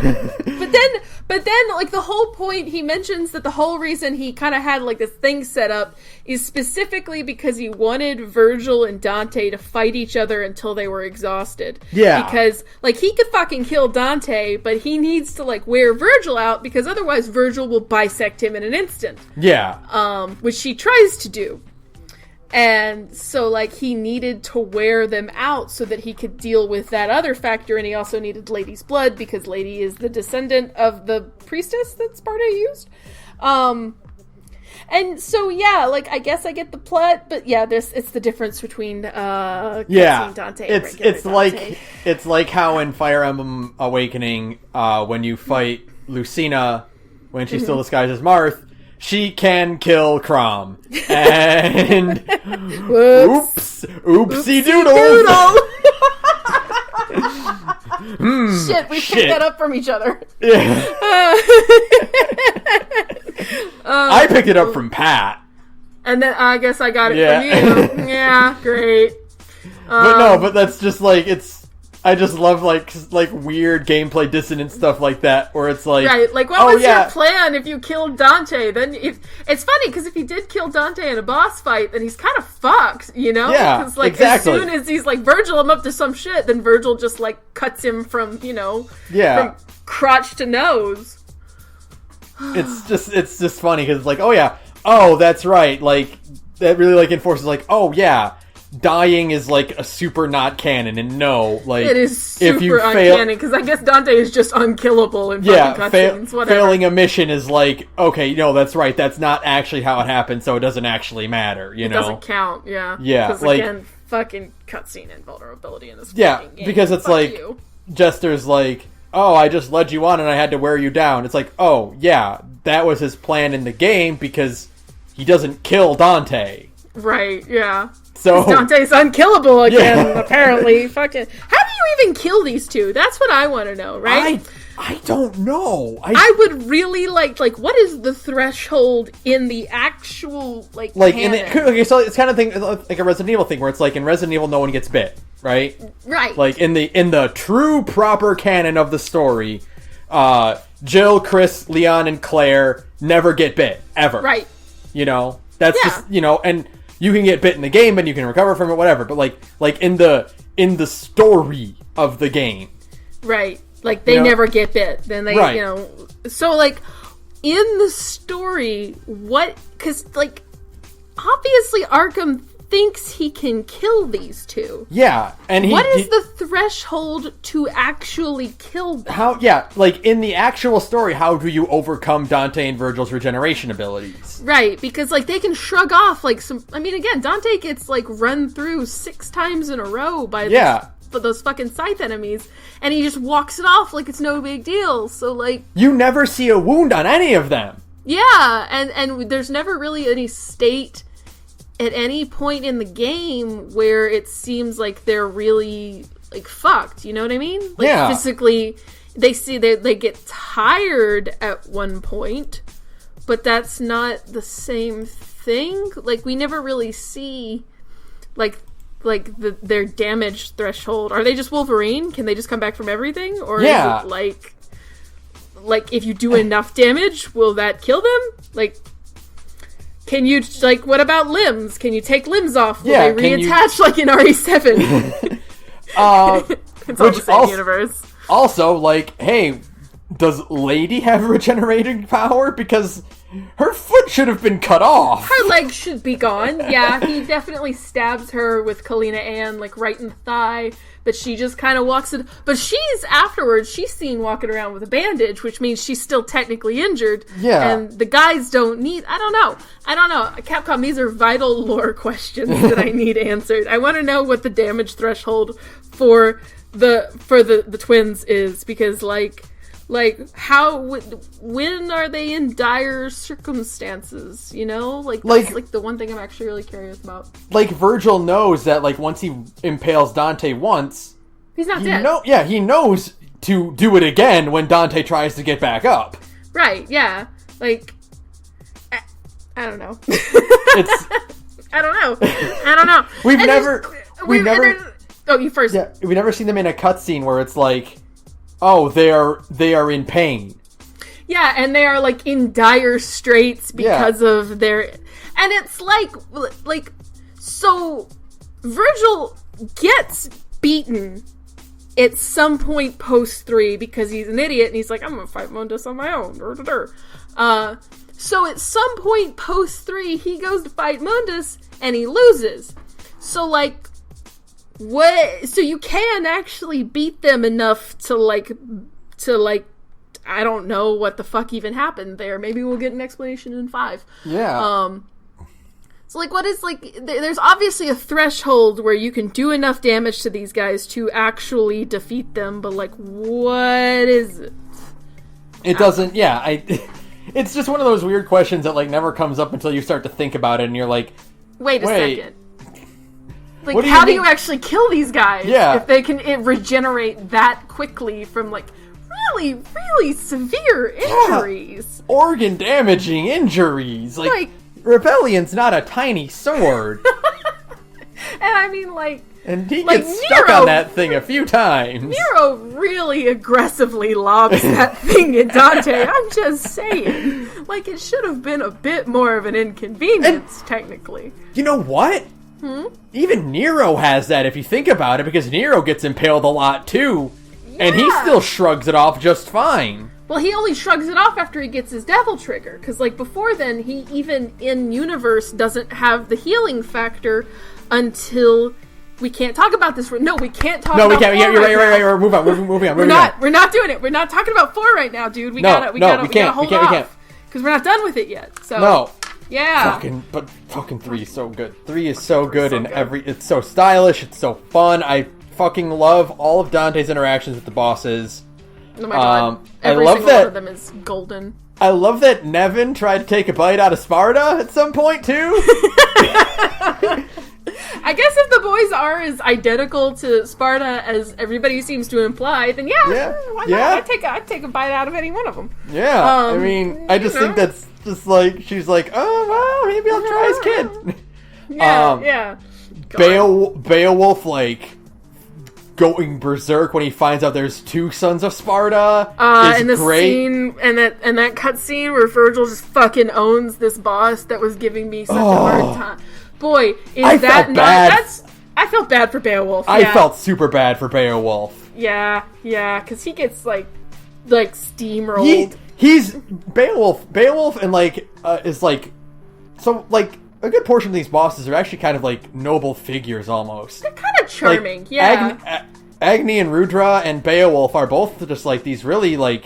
But then, like, the whole point, he mentions that the whole reason he kind of had, like, this thing set up is specifically because he wanted Virgil and Dante to fight each other until they were exhausted. Yeah. Because, like, he could fucking kill Dante, but he needs to, like, wear Virgil out, because otherwise Virgil will bisect him in an instant. Yeah. Which he tries to do. And so, like, he needed to wear them out so that he could deal with that other factor, and he also needed Lady's blood, because Lady is the descendant of the priestess that Sparta used. And so, yeah, like, I guess I get the plot, but yeah, it's the difference between Dante and Dante. It's like how in Fire Emblem Awakening, when you fight Lucina, when she's still disguised as Marth, she can kill Crom. And oopsie doodle. Shit, we picked that up from each other. Yeah. I picked it up from Pat. And then I guess I got it from you. Yeah, great. But that's just like, I just love like weird gameplay dissonance stuff like that, where it's like, right, like, what was your plan if you killed Dante? Then it's funny because if he did kill Dante in a boss fight, then he's kind of fucked, you know? Yeah, because like exactly. As soon as he's like, Virgil, I'm up to some shit, then Virgil just like cuts him from, you know, from crotch to nose. it's just funny because it's like, oh yeah, oh that's right, like that really like enforces like, oh yeah, dying is like a super not canon, and no, like it is super uncanny because I guess Dante is just unkillable in fucking cutscenes. Whatever. Failing a mission is like, okay, no, that's right, that's not actually how it happened, so it doesn't actually matter. It doesn't count. Yeah, because like again, fucking cutscene and vulnerability in this. Fucking game. Because it's like Jester's like, oh, I just led you on and I had to wear you down. It's like, oh, yeah, that was his plan in the game because he doesn't kill Dante. Right, yeah. So Dante's unkillable again, apparently. Fucking, how do you even kill these two? That's what I want to know, right? I don't know. I would really like, what is the threshold in the actual, okay, so it's kind of thing, like a Resident Evil thing, where it's like, in Resident Evil, no one gets bit. Right? Right. Like, in the true, proper canon of the story, Jill, Chris, Leon, and Claire never get bit. Ever. Right. That's just, and you can get bit in the game, and you can recover from it, whatever, but, like in the story of the game. Right. Like, they never get bit. Then they, right. So, like, in the story, because, like, obviously Arkham thinks he can kill these two. Yeah, and what is the threshold to actually kill them? How? Yeah, like in the actual story, how do you overcome Dante and Virgil's regeneration abilities? Right, because like they can shrug off like some. I mean, again, Dante gets like run through 6 times in a row by those fucking scythe enemies, and he just walks it off like it's no big deal. So like you never see a wound on any of them. Yeah, and there's never really any state at any point in the game where it seems like they're really like fucked, you know what I mean? Like physically they get tired at one point, but that's not the same thing. Like we never really see like their damage threshold. Are they just Wolverine? Can they just come back from everything? Or is it like if you do enough damage, will that kill them? Like can you, like, what about limbs? Can you take limbs off? Will they reattach like in RE7? It's all the same universe. Also, like, hey, does Lady have regenerating power? Because her foot should have been cut off. Her leg should be gone. Yeah, he definitely stabs her with Kalina Ann, like, right in the thigh. But she just kind of walks it. But she's seen walking around with a bandage, which means she's still technically injured. Yeah. And the guys don't need. I don't know. Capcom, these are vital lore questions that I need answered. I want to know what the damage threshold for the twins is, because like when are they in dire circumstances, that's like the one thing I'm actually really curious about. Like Virgil knows that like once he impales Dante once, he's not dead. He knows to do it again when Dante tries to get back up. Right, yeah. Like I don't know. I don't know. We've never oh, you first. Yeah, we've never seen them in a cutscene where it's like, oh, they are in pain. Yeah, and they are like in dire straits because of their, and it's like so Virgil gets beaten at some point post 3 because he's an idiot and he's like, I'm gonna fight Mundus on my own. So at some point post 3 he goes to fight Mundus and he loses. So like so you can actually beat them enough to I don't know what the fuck even happened there. Maybe we'll get an explanation in 5. Yeah. So like what is like there's obviously a threshold where you can do enough damage to these guys to actually defeat them, but like what is it? It doesn't it's just one of those weird questions that like never comes up until you start to think about it and you're like, wait a second. Like, how do you actually kill these guys? Yeah. If they can regenerate that quickly from, like, really, really severe injuries. Yeah. Organ-damaging injuries. Like, Rebellion's not a tiny sword. And I mean, like... And he gets stuck on that thing a few times. Nero really aggressively lobs that thing at Dante. I'm just saying. Like, it should have been a bit more of an inconvenience, technically. You know what? Even Nero has that if you think about it, because Nero gets impaled a lot too, and he still shrugs it off just fine. Well, he only shrugs it off after he gets his devil trigger, because, like, before then, he even in-universe doesn't have the healing factor until... We can't talk about this. No, we can't talk about 4 No, we can't. You're right. Move on. We're not doing it. We're not talking about 4 right now, dude. We gotta hold off. Because we're not done with it yet. So no. Yeah. Fucking 3 is so good. 3 is so good it's so stylish, it's so fun. I fucking love all of Dante's interactions with the bosses. Oh my god. Every single one of them is golden. I love that Nevin tried to take a bite out of Sparta at some point too. I guess if the boys are as identical to Sparta as everybody seems to imply, then sure, why not? I'd take a bite out of any one of them. Yeah, I mean, I just think that's just like, she's like, oh, well, maybe I'll try his kid. Yeah. Beowulf, like, going berserk when he finds out there's 2 sons of Sparta is and the great. Scene, and that cutscene where Virgil just fucking owns this boss that was giving me such a hard time. Boy, I felt bad for Beowulf. Yeah. I felt super bad for Beowulf. Yeah, because he gets like steamrolled. He's Beowulf, and like is like, so like a good portion of these bosses are actually kind of like noble figures almost. They're kind of charming, yeah. Agni and Rudra and Beowulf are both just like these really like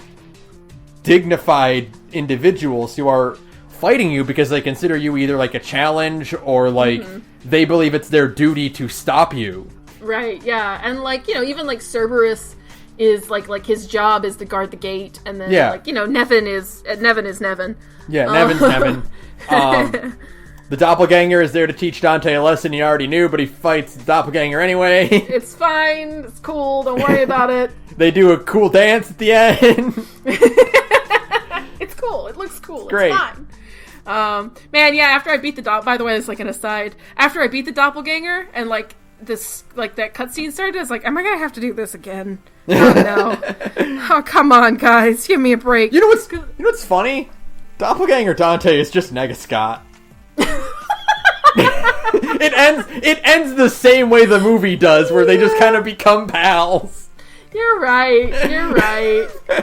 dignified individuals who are fighting you because they consider you either like a challenge or like they believe it's their duty to stop you. Right, yeah. And like, even like Cerberus is like his job is to guard the gate, and then like, Nevin is Nevin. Yeah, Nevin's Nevin. The doppelganger is there to teach Dante a lesson he already knew, but he fights the doppelganger anyway. It's fine. It's cool. Don't worry about it. They do a cool dance at the end. It's cool. It looks cool. Great. It's fine. Man, yeah, after I beat by the way, it's like an aside, after I beat the doppelganger and like this, like that cutscene started, I was like, am I gonna have to do this again? Oh no. Oh, come on, guys, give me a break. You know what's funny? Doppelganger Dante is just Negascott. It ends the same way the movie does, where they just kind of become pals. You're right.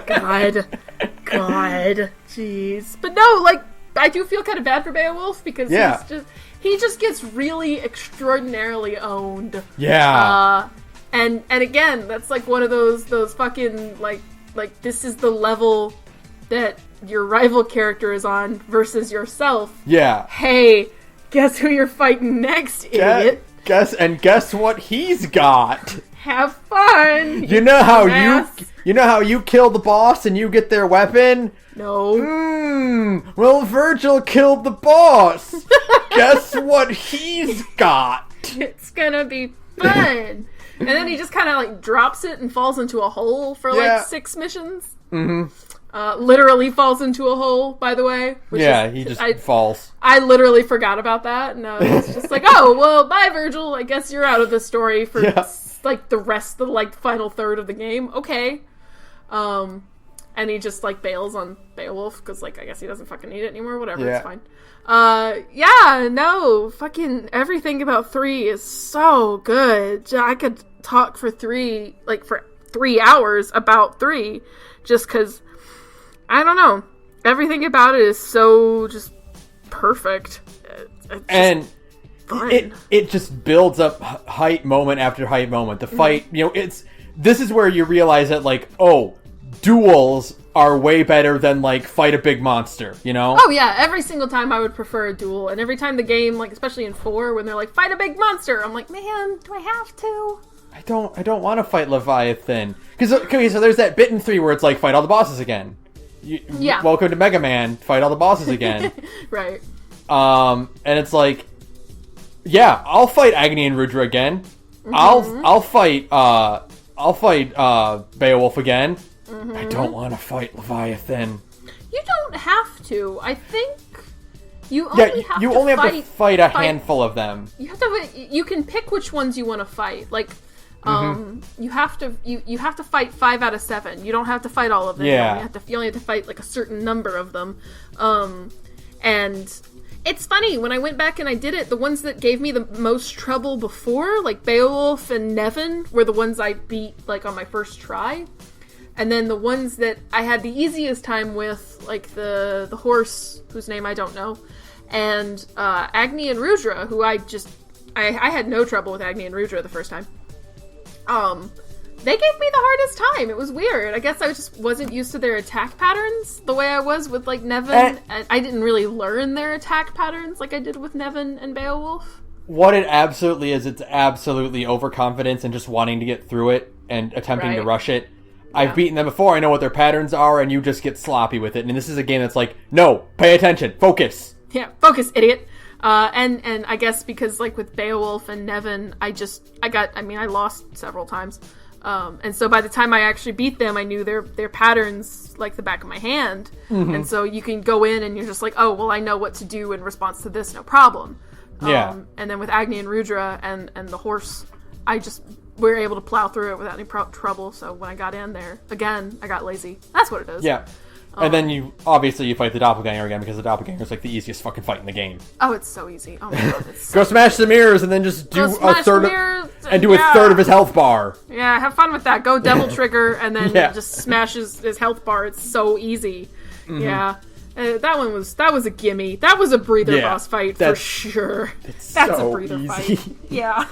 God. Jeez. But no, like, I do feel kind of bad for Beowulf because he just gets really extraordinarily owned. Yeah. And again, that's like one of those fucking like this is the level that your rival character is on versus yourself. Yeah. Hey, guess who you're fighting next, idiot? Guess what he's got. Have fun. You know how you kill the boss and you get their weapon? No. Well, Virgil killed the boss. Guess what he's got? It's gonna be fun. And then he just kind of like drops it and falls into a hole for like 6 missions. Mm-hmm. Literally falls into a hole, by the way. He just falls. I literally forgot about that. And I was just like, oh, well, bye, Virgil. I guess you're out of the story for like the rest of the like final third of the game. Okay. And he just like bails on Beowulf because like I guess he doesn't fucking need it anymore. Whatever, it's fine. Fucking everything about 3 is so good. I could talk for 3 hours about 3 just because I don't know, everything about it is so just perfect. And it just builds up height moment after height moment. The fight, this is where you realize that like, oh, duels are way better than like fight a big monster, Oh yeah, every single time I would prefer a duel, and every time the game, like especially in 4 when they're like fight a big monster, I'm like, man, do I have to? I don't want to fight Leviathan because so there's that bit in 3 where it's like fight all the bosses again. Welcome to Mega Man, fight all the bosses again. Right. And it's like, yeah, I'll fight Agni and Rudra again. Mm-hmm. I'll fight Beowulf again. Mm-hmm. I don't want to fight Leviathan. You don't have to. I think you only have to fight a handful of them. You can pick which ones you want to fight. Like, you have to fight 5 out of 7. You don't have to fight all of them. Yeah. You only have to fight like a certain number of them. And it's funny, when I went back and I did it, the ones that gave me the most trouble before, like Beowulf and Nevin, were the ones I beat like on my first try. And then the ones that I had the easiest time with, like the horse, whose name I don't know, and Agni and Rudra, who I had no trouble with Agni and Rudra the first time. They gave me the hardest time. It was weird. I guess I just wasn't used to their attack patterns the way I was with, like, Nevin. I didn't really learn their attack patterns like I did with Nevin and Beowulf. What it absolutely is, it's absolutely overconfidence and just wanting to get through it and attempting to rush it. Yeah. I've beaten them before. I know what their patterns are, and you just get sloppy with it. And this is a game that's like, no, pay attention, focus. Yeah, focus, idiot. And I guess because, like, with Beowulf and Nevin, I lost several times. And so by the time I actually beat them, I knew their patterns like the back of my hand. Mm-hmm. And so you can go in and you're just like, oh, well, I know what to do in response to this, no problem. Yeah. And then with Agni and Rudra and the horse, we were able to plow through it without any trouble. So when I got in there, again, I got lazy. That's what it is. Yeah. And then you fight the doppelganger again, because the doppelganger is like the easiest fucking fight in the game. Oh, it's so easy. Oh my god, it's so Go smash the mirrors and then just do a third of his health bar. Yeah, have fun with that. Go Devil Trigger and then just smash his health bar. It's so easy. Mm-hmm. Yeah. That was a gimme. That was a breather boss fight for sure. That's so a breather fight. Yeah.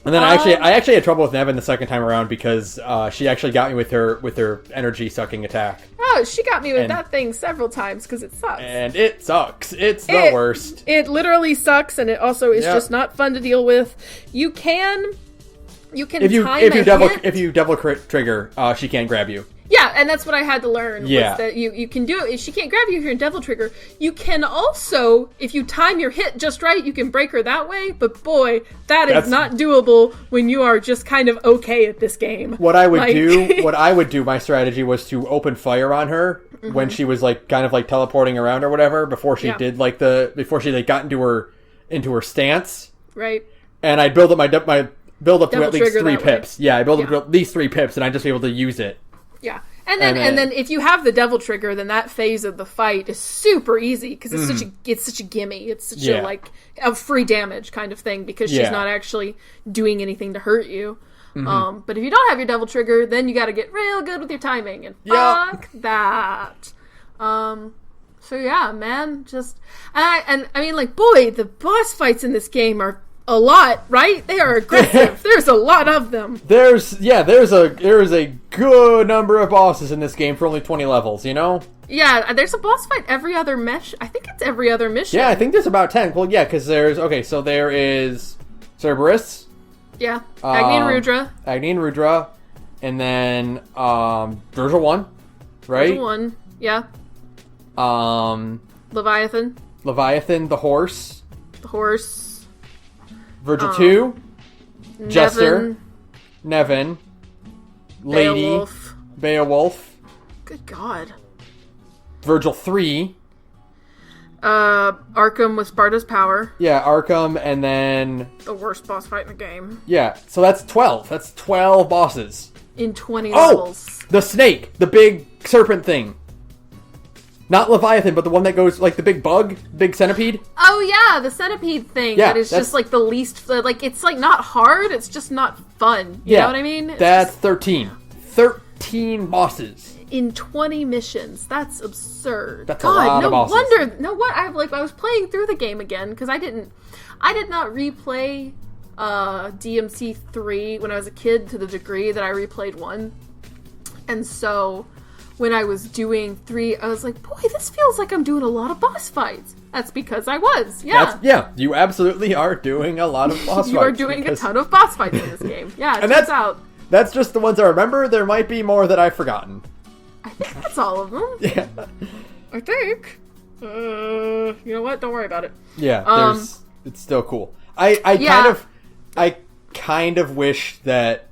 And then I actually had trouble with Nevin the second time around because she actually got me with her energy sucking attack. Oh, she got me with that thing several times because it sucks. And it sucks. It's the worst. It literally sucks, and it also is just not fun to deal with. You can if you double crit trigger, she can't grab you. Yeah, and that's what I had to learn. Yeah. Was that you can do it. She can't grab you if you're in Devil Trigger. You can also, if you time your hit just right, you can break her that way. But boy, that's not doable when you are just kind of okay at this game. What I would do, my strategy was to open fire on her when she was like kind of like teleporting around or whatever before she did before she got into her stance. Right. And I'd build up to at least 3 pips. Yeah, I build up to at least 3 pips, and I'd just be able to use it. Yeah, and then if you have the Devil Trigger, then that phase of the fight is super easy because it's such a gimme. It's such a free damage kind of thing because she's not actually doing anything to hurt you. Mm-hmm. But if you don't have your Devil Trigger, then you got to get real good with your timing and fuck that. So yeah, man, I mean, like, boy, the boss fights in this game are a lot, right? They are aggressive. There's a lot of them. There is a good number of bosses in this game for only 20 levels, you know? Yeah, there's a boss fight every other mission. I think it's every other mission. Yeah, I think there's about 10. Well, yeah, because there is Cerberus. Yeah, Agni and Rudra. And then, Virgil 1, right? Virgil 1, yeah. Leviathan, the horse. Virgil 2, Jester, Nevin, Lady, Beowulf. Good God. Virgil 3. Arkham with Sparta's power. Yeah, Arkham, and then the worst boss fight in the game. Yeah, so that's 12. That's 12 bosses. In 20 levels. The snake! The big serpent thing. Not Leviathan, but the one that goes, like, the big bug? Big centipede? Oh, yeah, the centipede thing. Yeah, that is just, like, the least... Like, it's, like, not hard, it's just not fun. You know what I mean? That's 13. 13 bosses. In 20 missions. That's absurd. That's a lot of bosses. I was playing through the game again, because I did not replay DMC 3 when I was a kid to the degree that I replayed 1. And so... when I was doing 3, I was like, boy, this feels like I'm doing a lot of boss fights. That's because I was, yeah. You absolutely are doing a lot of boss fights. You are doing a ton of boss fights in this game. Yeah, it turns out. That's just the ones I remember. There might be more that I've forgotten. I think that's all of them. Yeah. I think. You know what? Don't worry about it. Yeah, it's still cool. I kind of wish that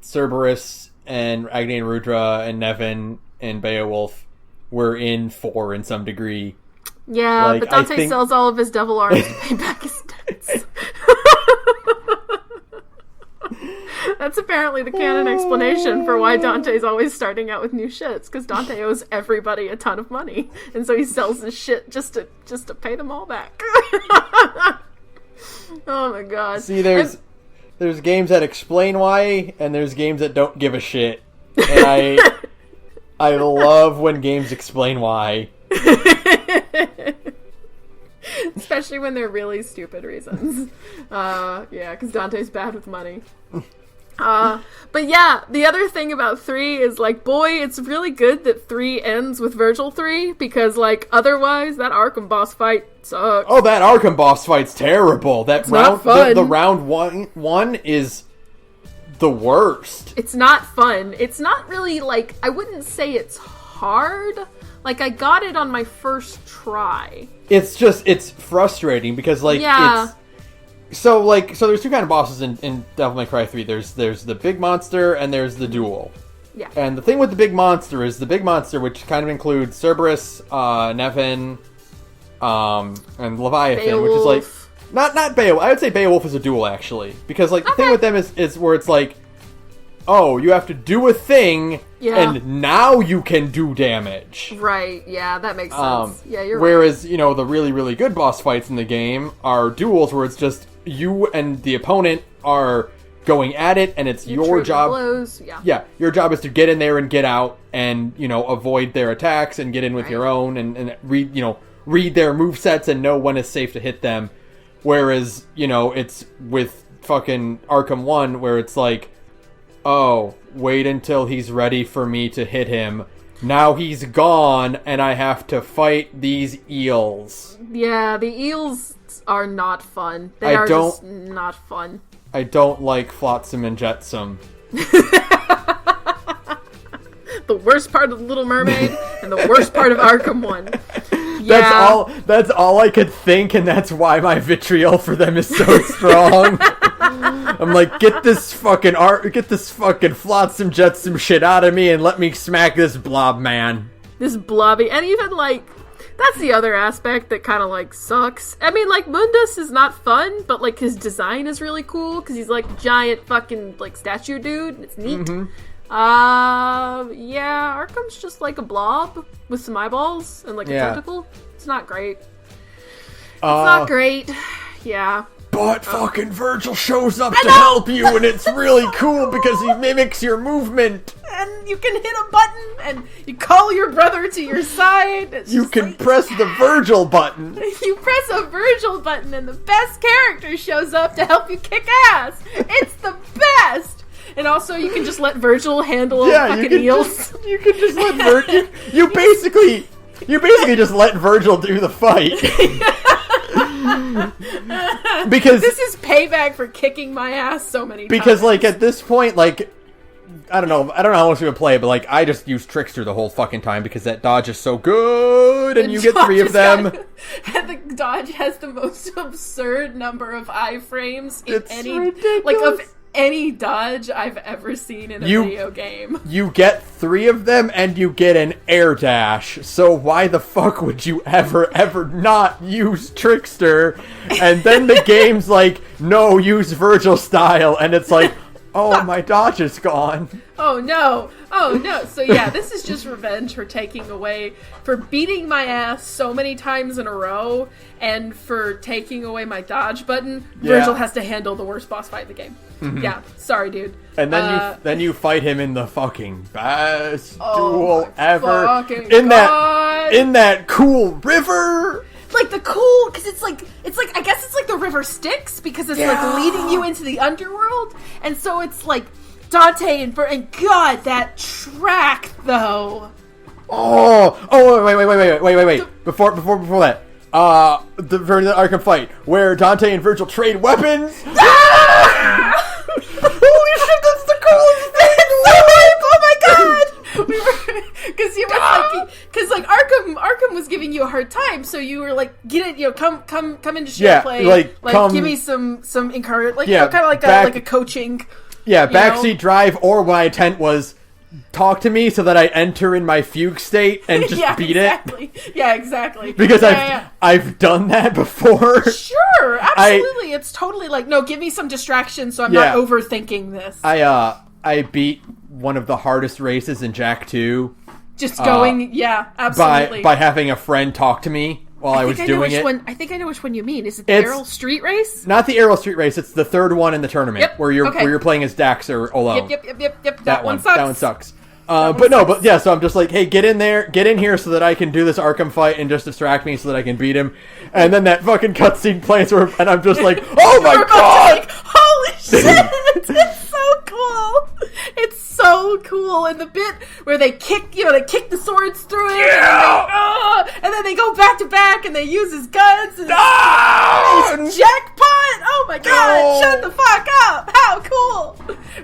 Cerberus and Agni and Rudra and Nevin and Beowulf were in 4 in some degree. Yeah, like, but Dante sells all of his devil arms to pay back his debts. That's apparently the canon explanation for why Dante's always starting out with new shits, because Dante owes everybody a ton of money, and so he sells his shit just to pay them all back. Oh my god. See, there's games that explain why, and there's games that don't give a shit. And I love when games explain why. Especially when they're really stupid reasons. Yeah, because Dante's bad with money. But yeah, the other thing about 3 is, like, boy, it's really good that 3 ends with Virgil 3, because, like, otherwise, that Arkham boss fight sucks. Oh, that Arkham boss fight's terrible. That round, the round one is the worst. It's not fun. It's not really, like, I wouldn't say it's hard. Like, I got it on my first try. It's frustrating because, like, yeah. So there's two kind of bosses in Devil May Cry 3. There's the big monster and there's the duel. Yeah. And the thing with the big monster is the big monster, which kind of includes Cerberus, Nevin, and Leviathan, Beowulf. which is like not Beowulf. I would say Beowulf is a duel actually, because like the thing with them is where it's like, oh, you have to do a thing, and now you can do damage. Right, yeah, that makes sense. Yeah, you're whereas, right. The really, really good boss fights in the game are duels where it's just you and the opponent are going at it, and it's your job. Blows. Yeah, your job is to get in there and get out and, avoid their attacks and get in with your own and read their movesets and know when it's safe to hit them. Whereas, it's with fucking Arkham 1 where it's like, oh, wait until he's ready for me to hit him. Now he's gone, and I have to fight these eels. Yeah, the eels are not fun. They are just not fun. I don't like Flotsam and Jetsam. The worst part of The Little Mermaid, and the worst part of Arkham 1. Yeah. That's all I could think, and that's why my vitriol for them is so strong. I'm like, get this fucking Flotsam Jetsam shit out of me and let me smack this blob man. This blobby, and even like, that's the other aspect that kind of like sucks. I mean, like, Mundus is not fun, but like his design is really cool because he's like giant fucking like statue dude. And it's neat. Mm-hmm. Yeah, Arkham's just like a blob with some eyeballs and like a tentacle. It's not great. It's not great. Yeah. But fucking Virgil shows up to help you, and it's really cool because he mimics your movement. And you can hit a button, and you call your brother to your side. You can press the Virgil button. You press a Virgil button, and the best character shows up to help you kick ass. It's the best. And also, you can just let Virgil handle fucking eels. You can just let Virgil. You basically just let Virgil do the fight. Because this is payback for kicking my ass so many times. Because, like, at this point, like, I don't know how much we would play, but, like, I just use Trickster the whole fucking time because that dodge is so good, and you get 3 of them. And the dodge has the most absurd number of iframes in ridiculous. Of any dodge I've ever seen in a video game. You get 3 of them, and you get an air dash. So why the fuck would you ever not use Trickster? And then the game's like, no, use Virgil style, and it's like, oh, my dodge is gone. Oh no. So yeah, this is just revenge for beating my ass so many times in a row, and for taking away my dodge button. Yeah. Virgil has to handle the worst boss fight in the game. Mm-hmm. Yeah, sorry, dude. And then you fight him in the fucking best duel ever. In that cool river. Like the cool, because it's like I guess it's like the river Styx, because it's like leading you into the underworld, and so it's like Dante and God, that track though. Wait. Before that, the Arkham fight where Dante and Virgil trade weapons. Holy shit, that's the coolest thing! Oh my god! Because Arkham was giving you a hard time, so you were like, get it, come into share play, give me some encouragement, kind of like a coaching. Yeah, backseat drive, or my intent was talk to me so that I enter in my fugue state and just beat it. Yeah, exactly. Because I've done that before. Sure, absolutely. It's totally like, no, give me some distraction so I'm not overthinking this. I beat one of the hardest races in Jak 2. Just going, absolutely. By having a friend talk to me while I was doing it. I think I know which one you mean. Is it the Aerial Street Race? Not the Aerial Street Race. It's the third one in the tournament where you're playing as Dax or Olo. Yep. That one sucks. That one sucks. But yeah, so I'm just like, hey, get in here so that I can do this Arkham fight and just distract me so that I can beat him. And then that fucking cutscene plays, and I'm just like, oh my god! Holy shit! It's so cool! It's so cool. And the bit where they kick the swords through him, and then they go back to back and they use his guns. And it's jackpot! Oh my god! Shut the fuck up! How cool!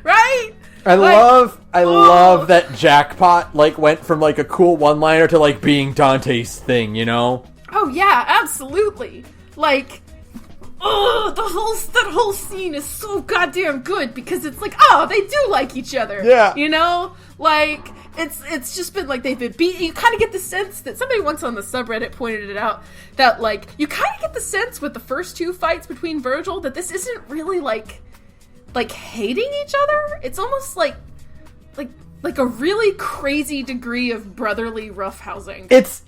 Right? I love that jackpot went from a cool one-liner to being Dante's thing, you know? Oh yeah, absolutely. That whole scene is so goddamn good because it's they do like each other. Yeah. You know? It's just been they've been beat. You kind of get the sense that somebody once on the subreddit pointed it out that you kind of get the sense with the first two fights between Virgil that this isn't really hating each other. It's almost like a really crazy degree of brotherly roughhousing.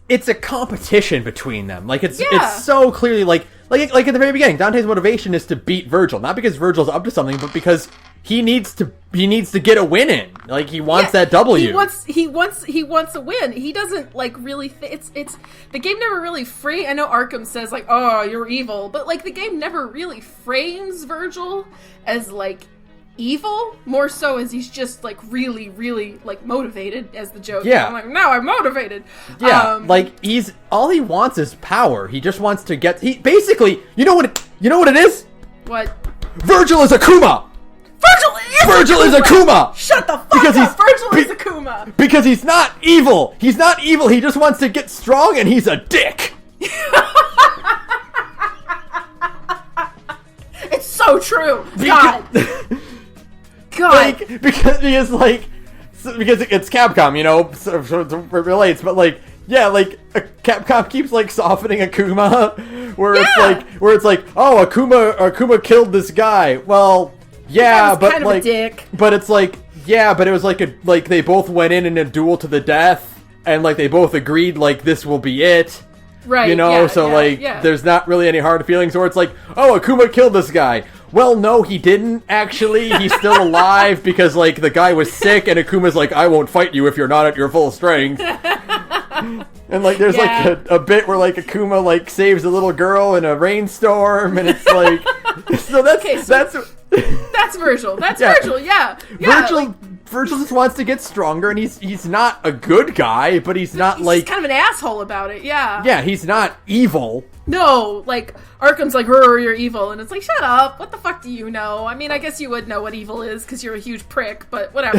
It's a competition between them. It's so clearly like at the very beginning, Dante's motivation is to beat Virgil, not because Virgil's up to something, but because he needs to get a win in. He wants that W. He wants a win. He doesn't really. It's the game never really I know Arkham says oh, you're evil, but the game never really frames Virgil as evil, more so as he's just really motivated, as the joke. Yeah. I'm now I'm motivated. Yeah. He's all he wants is power. He just wants to get. He basically, you know what it is? What? Virgil is Akuma. Virgil is Akuma! Shut the fuck up! Virgil is Akuma! Because he's not evil! He's not evil, he just wants to get strong and he's a dick! It's so true! God! Because it's Capcom, you know, so it relates, but Capcom keeps softening Akuma, where it's oh, Akuma killed this guy. Well, yeah, but kind of a dick. But it's but it was they both went in a duel to the death, and they both agreed this will be it. Right. You know, there's not really any hard feelings, or it's oh, Akuma killed this guy. Well, no, he didn't, actually. He's still alive because, the guy was sick, and Akuma's I won't fight you if you're not at your full strength. And, there's, a bit where, Akuma, saves a little girl in a rainstorm, and it's, so that's Virgil. That's Virgil, yeah. Virgil just wants to get stronger, and he's not a good guy, but he's not, he's kind of an asshole about it, yeah. Yeah, he's not evil. No, Arkham's you're evil, and it's shut up, what the fuck do you know? I mean, I guess you would know what evil is, because you're a huge prick, but whatever.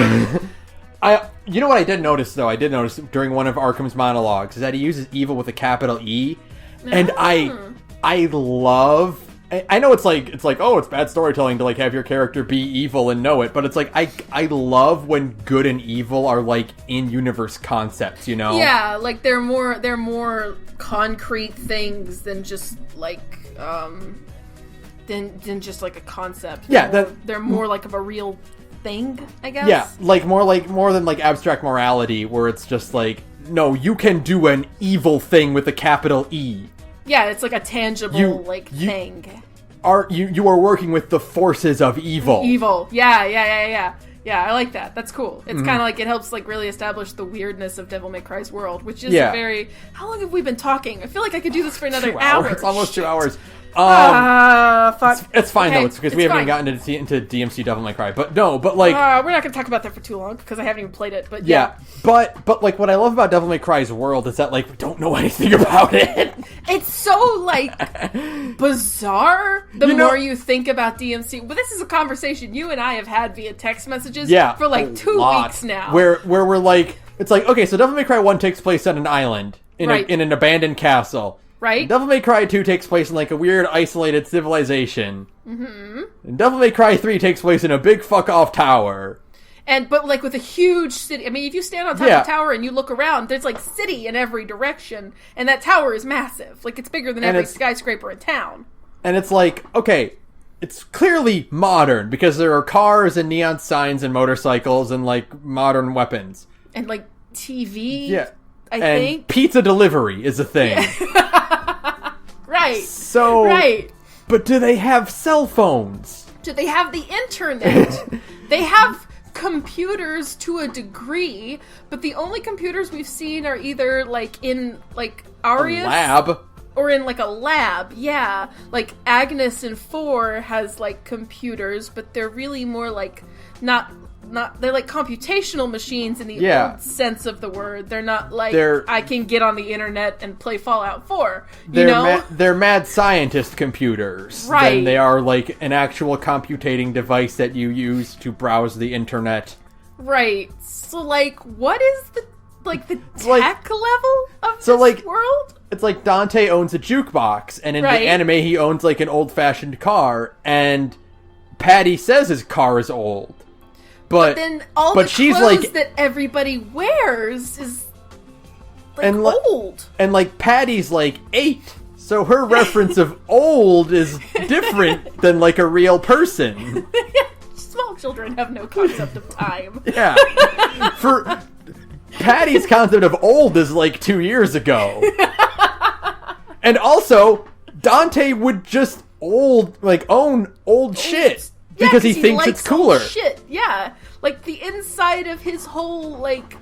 You know what I did notice, though? I did notice during one of Arkham's monologues, is that he uses evil with a capital E, and I love... I know it's oh, it's bad storytelling to have your character be evil and know it, but it's I love when good and evil are in-universe concepts, you know? Yeah, they're more concrete things than just than just a concept. They're more of a real thing, I guess. Yeah, more than abstract morality, where it's just no, you can do an evil thing with a capital E. Yeah, it's a tangible thing. You are working with the forces of evil. Evil. Yeah. Yeah, I like that. That's cool. It's kind of it helps really establish the weirdness of Devil May Cry's world, which is very... How long have we been talking? I feel like I could do this for another hour. It's almost 2 hours. Fuck. It's fine, though. It's because we haven't even gotten into DMC Devil May Cry. But no, but we're not going to talk about that for too long, because I haven't even played it, but yeah. But what I love about Devil May Cry's world is that, we don't know anything about it. It's so, bizarre the more you think about DMC. But this is a conversation you and I have had via text messages for, 2 weeks now. Where we're it's okay, so Devil May Cry 1 takes place on an island, in an abandoned castle. Right. Devil May Cry 2 takes place in a weird isolated civilization. Mm-hmm. And Devil May Cry 3 takes place in a big fuck off tower. But with a huge city. I mean, if you stand on top of the tower and you look around, there's city in every direction, and that tower is massive. It's bigger than every skyscraper in town. And it's okay, it's clearly modern because there are cars and neon signs and motorcycles and modern weapons. And TV. Yeah. I think pizza delivery is a thing. Yeah. Right. So, right. But do they have cell phones? Do they have the internet? They have computers to a degree, but the only computers we've seen are either like in like Arius lab. Or in like a lab, yeah. Like Agnes in 4 has like computers, but they're really more like not they're like computational machines in the old sense of the word. They're not like I can get on the internet and play Fallout 4. They're mad scientist computers. Right. Then they are like an actual computating device that you use to browse the internet. Right. So like what is the tech level of this world? It's like Dante owns a jukebox, and in the anime he owns like an old-fashioned car, and Patty says his car is old. But then all the clothes that everybody wears is like old. And like Patty's like 8, so her reference of old is different than like a real person. Small children have no concept of time. Yeah. For Patty's concept of old is like 2 years ago. And also, Dante would just own old shit because he thinks it's cooler. Shit, yeah. Like the inside of his whole like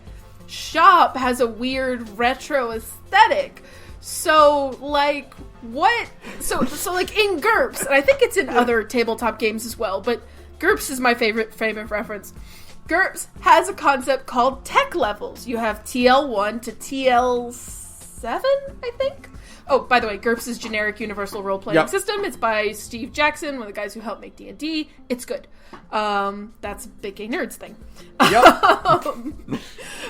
shop has a weird retro aesthetic. So like what? So like in GURPS, and I think it's in other tabletop games as well, but GURPS is my favorite frame of reference. GURPS has a concept called tech levels. You have TL1 to TL7, I think. Oh, by the way, GURPS is generic universal role-playing system. It's by Steve Jackson, one of the guys who helped make D&D. It's good. That's a big gay nerds thing. Yep.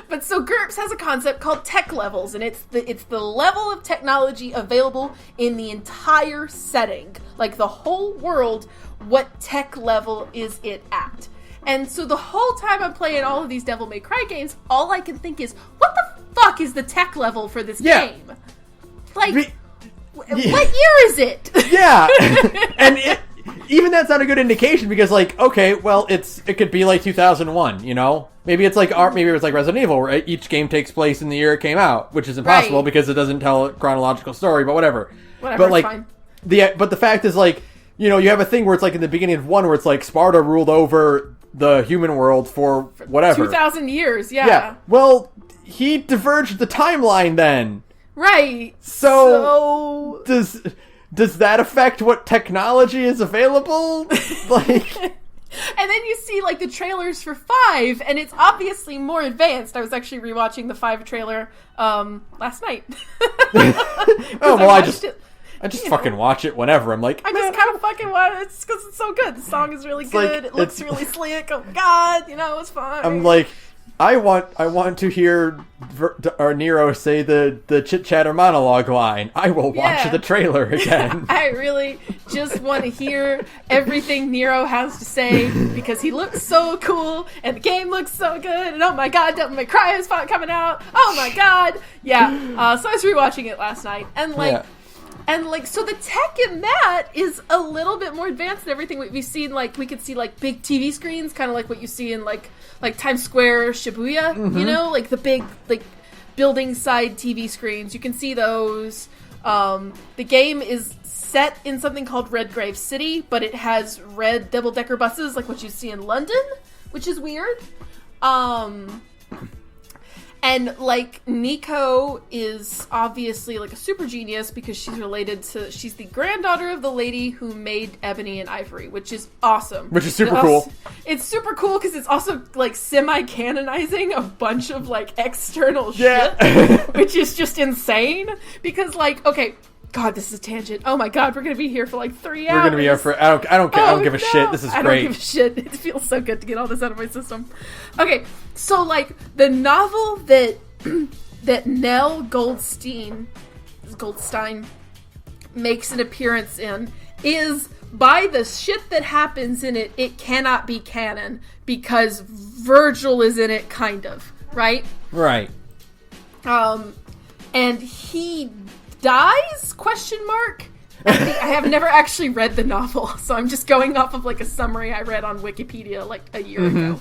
But so GURPS has a concept called tech levels, and it's the level of technology available in the entire setting. Like the whole world, what tech level is it at? And so the whole time I'm playing all of these Devil May Cry games, all I can think is, what the fuck is the tech level for this game? Like, what year is it? Yeah. And even that's not a good indication because, like, okay, well, it could be like 2001, you know? Maybe it's like maybe it was like Resident Evil, where each game takes place in the year it came out, which is impossible because it doesn't tell a chronological story, but whatever. But like, fine. But the fact is, like, you know, you have a thing where it's like in the beginning of 1 where it's like Sparta ruled over the human world for whatever. 2,000 years, yeah. Well, he diverged the timeline then. Right. So does that affect what technology is available? Like, and then you see like the trailers for 5, and it's obviously more advanced. I was actually rewatching the 5 trailer last night. Oh well, I just fucking watch it whenever. I'm like, I just kind of fucking watch it because it's so good. The song is really good. It looks really slick. Oh my god, it's fun. I'm like, I want to hear Nero say the chit chatter monologue line. I will watch the trailer again. I really just want to hear everything Nero has to say because he looks so cool and the game looks so good. And oh my god, Devil May Cry is coming out. Oh my god, yeah. So I was rewatching it last night and like. Yeah. And, like, so the tech in that is a little bit more advanced than everything we've seen. Like, we could see, like, big TV screens, kind of like what you see in, like Times Square, Shibuya, you know? Like, the big, like, building-side TV screens. You can see those. The game is set in something called Red Grave City, but it has red double-decker buses, like what you see in London, which is weird. And, like, Nico is obviously, like, a super genius because she's the granddaughter of the lady who made Ebony and Ivory, which is awesome. Which is super cool. It's super cool because it's also, like, semi-canonizing a bunch of, like, external shit, which is just insane. Because, like, okay, God, this is a tangent. Oh my God, we're gonna be here for like 3 hours. We're gonna be here for. I don't give a shit. This is great. I don't give a shit. It feels so good to get all this out of my system. Okay, so like the novel that that Nell Goldstein makes an appearance in is, by the shit that happens in it, it cannot be canon because Virgil is in it, kind of, right? Right. And he dies? I have never actually read the novel, so I'm just going off of like a summary I read on Wikipedia like a year ago.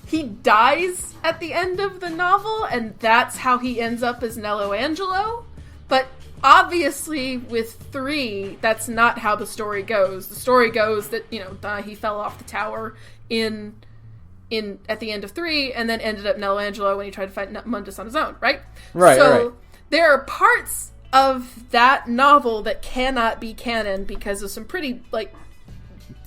He dies at the end of the novel, and that's how he ends up as Nello Angelo. But obviously with 3, that's not how the story goes. The story goes that, he fell off the tower in at the end of 3, and then ended up Nelangelo when he tried to fight Mundus on his own, right? Right, so right. there are parts of that novel that cannot be canon because of some pretty, like,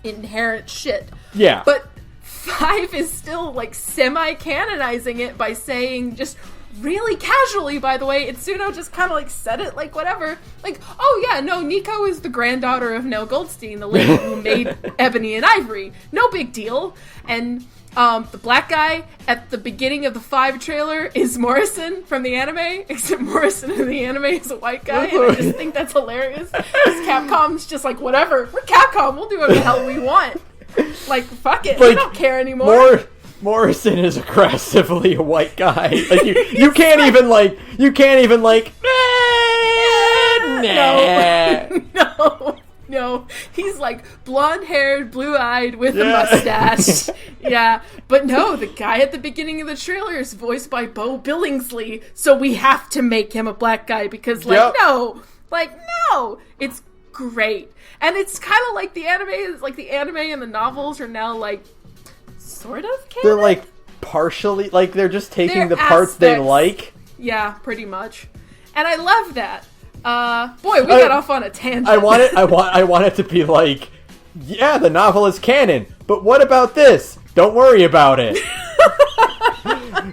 inherent shit. Yeah. But 5 is still, like, semi-canonizing it by saying, just really casually, by the way, Itsuno just kind of, like, said it, like, whatever. Like, oh, yeah, no, Nico is the granddaughter of Nell Goldstein, the lady who made Ebony and Ivory. No big deal. And the black guy at the beginning of the 5 trailer is Morrison from the anime, except Morrison in the anime is a white guy, and I just think that's hilarious. Because Capcom's just like, whatever, we're Capcom, we'll do whatever the hell we want. Like, fuck it, we don't care anymore. Morrison is aggressively a white guy. Like, you can't even like, nah. No, he's like blonde-haired, blue-eyed with a mustache. Yeah, but no, the guy at the beginning of the trailer is voiced by Bo Billingsley, so we have to make him a black guy because, like, no, it's great. And it's kind of like the anime and the novels are now, like, sort of canon? They're, like, partially, like, they're just taking the parts they like. Yeah, pretty much. And I love that. Boy, we got off on a tangent. I want it to be like, yeah, the novel is canon, but what about this? Don't worry about it.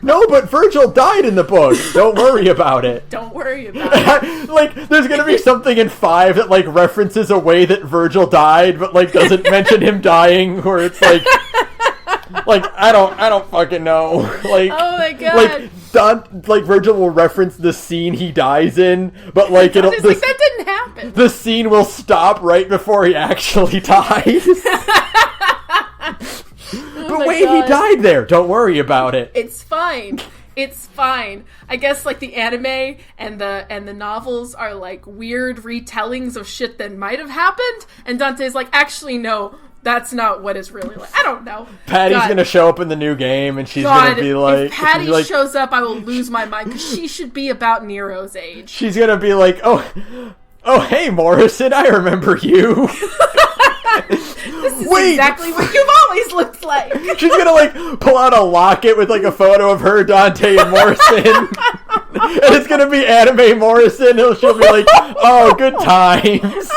No, but Virgil died in the book. Don't worry about it. Don't worry about it. Like, there's gonna be something in 5 that, like, references a way that Virgil died, but, like, doesn't mention him dying, where it's like, I don't fucking know. Like, oh my god. Like, Virgil will reference the scene he dies in, but, like, that didn't happen. The scene will stop right before he actually dies. But wait, he died there. Don't worry about it. It's fine. It's fine. I guess, like, the anime and the novels are, like, weird retellings of shit that might have happened, and Dante's like, actually, no, that's not what it's really like. I don't know. Patty's gonna show up in the new game, and she's gonna be like... If Patty shows up, I will lose my mind, because she should be about Nero's age. She's gonna be like, oh, hey, Morrison, I remember you. This is exactly what you've always looked like. She's gonna, like, pull out a locket with, like, a photo of her, Dante, and Morrison. And it's gonna be anime Morrison, and she'll be like, oh, good times.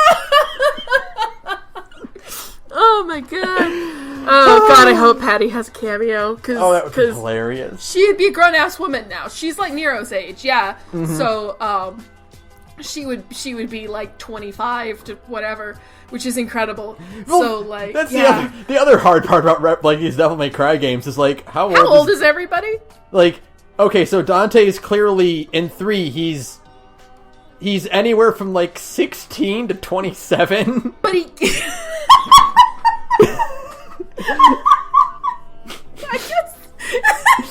Oh my god. Oh god, I hope Patty has a cameo. That would be hilarious. She'd be a grown-ass woman now. She's like Nero's age, yeah. Mm-hmm. So, she would be like 25 to whatever, which is incredible. Well, so, like, that's the other hard part about these Devil May Cry games is, like, how old is everybody? Like, okay, so Dante is clearly in 3. He's anywhere from, like, 16 to 27. But he. I guess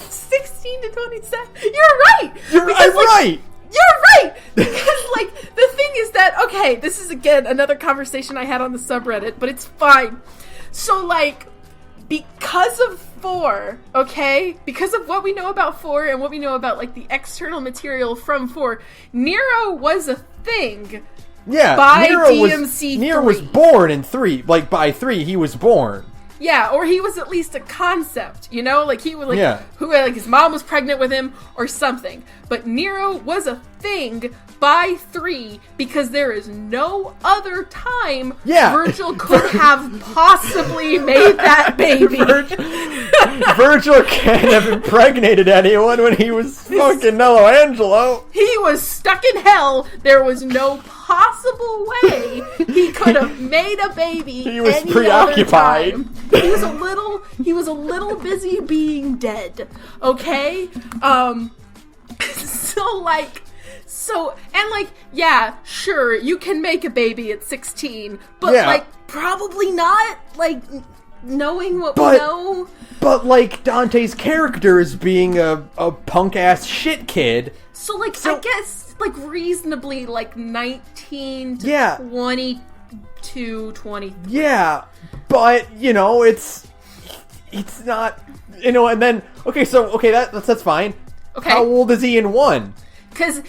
16 to 27. You're right. I'm right. You're right! Because, like, the thing is that, okay, this is, again, another conversation I had on the subreddit, but it's fine. So, like, because of 4, okay? Because of what we know about 4 and what we know about, like, the external material from 4, Nero was a thing. Yeah, by DMC3. Nero was born in 3. Like, by 3, he was born. Yeah, or he was at least a concept, you know? Like, he was, like, like, his mom was pregnant with him or something. But Nero was a thing by 3 because there is no other time Virgil could have possibly made that baby. Virgil can't have impregnated anyone when he was fucking Nelangelo. He was stuck in hell. There was no possible way he could have made a baby. He was preoccupied. Other time. He was a little busy being dead. Okay? Yeah, sure, you can make a baby at 16, but, like, probably not, like, knowing what we know. But, like, Dante's character is being a punk-ass shit kid. So, I guess, like, reasonably, like, 19 to 22, 20. Yeah, but, you know, it's not, you know, and then, that's fine. Okay. How old is he in 1? Because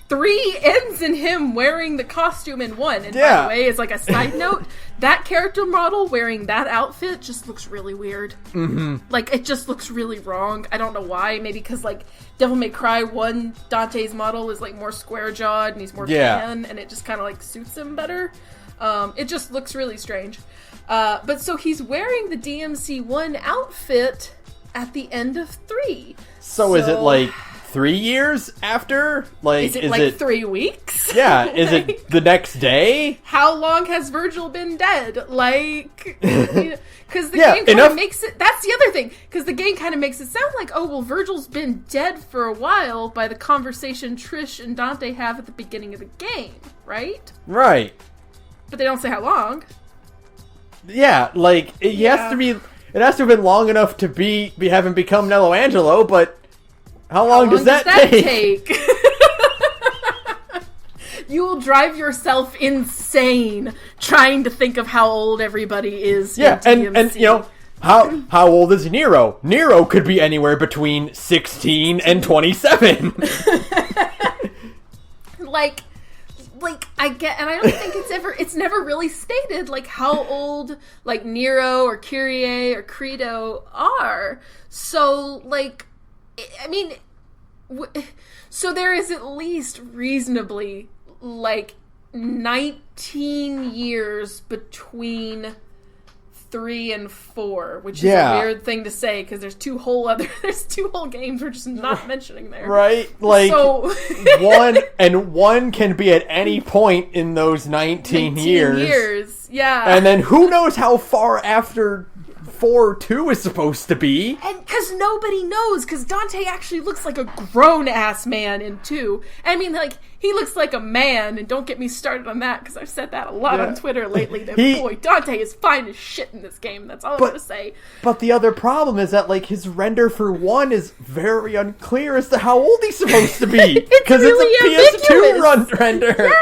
3 ends in him wearing the costume in 1. And by the way, as like a side note, that character model wearing that outfit just looks really weird. Mm-hmm. Like, it just looks really wrong. I don't know why. Maybe because, like, Devil May Cry 1, Dante's model is, like, more square-jawed and he's more tan, and it just kind of, like, suits him better. It just looks really strange. But so he's wearing the DMC1 outfit at the end of 3. So is it, like, 3 years after? Like, is it like 3 weeks? Yeah, is it the next day? How long has Virgil been dead? Like, because the game kind of makes it, that's the other thing, because the game kind of makes it sound like, oh, well, Virgil's been dead for a while by the conversation Trish and Dante have at the beginning of the game, right? Right. But they don't say how long. Yeah, like, it has to have been long enough to be having become Nello Angelo, but how long does that take? You will drive yourself insane trying to think of how old everybody is. Yeah, and you know, how old is Nero? Nero could be anywhere between 16 and 27. like I get, and I don't think it's never really stated like how old like Nero or Kyrie or Credo are. So like, I mean, so there is at least reasonably like 19 years between 3 and 4, which is a weird thing to say because there's two whole games we're just not mentioning there. Right? Like, so one can be at any point in those 19 years. Yeah. And then who knows how far after 4-2 is supposed to be. And because nobody knows, because Dante actually looks like a grown-ass man in 2. I mean, like, he looks like a man, and don't get me started on that, because I've said that a lot on Twitter lately, that, boy, Dante is fine as shit in this game, that's all I'm going to say. But the other problem is that, like, his render for 1 is very unclear as to how old he's supposed to be. Because it's a PS2 render. Yeah.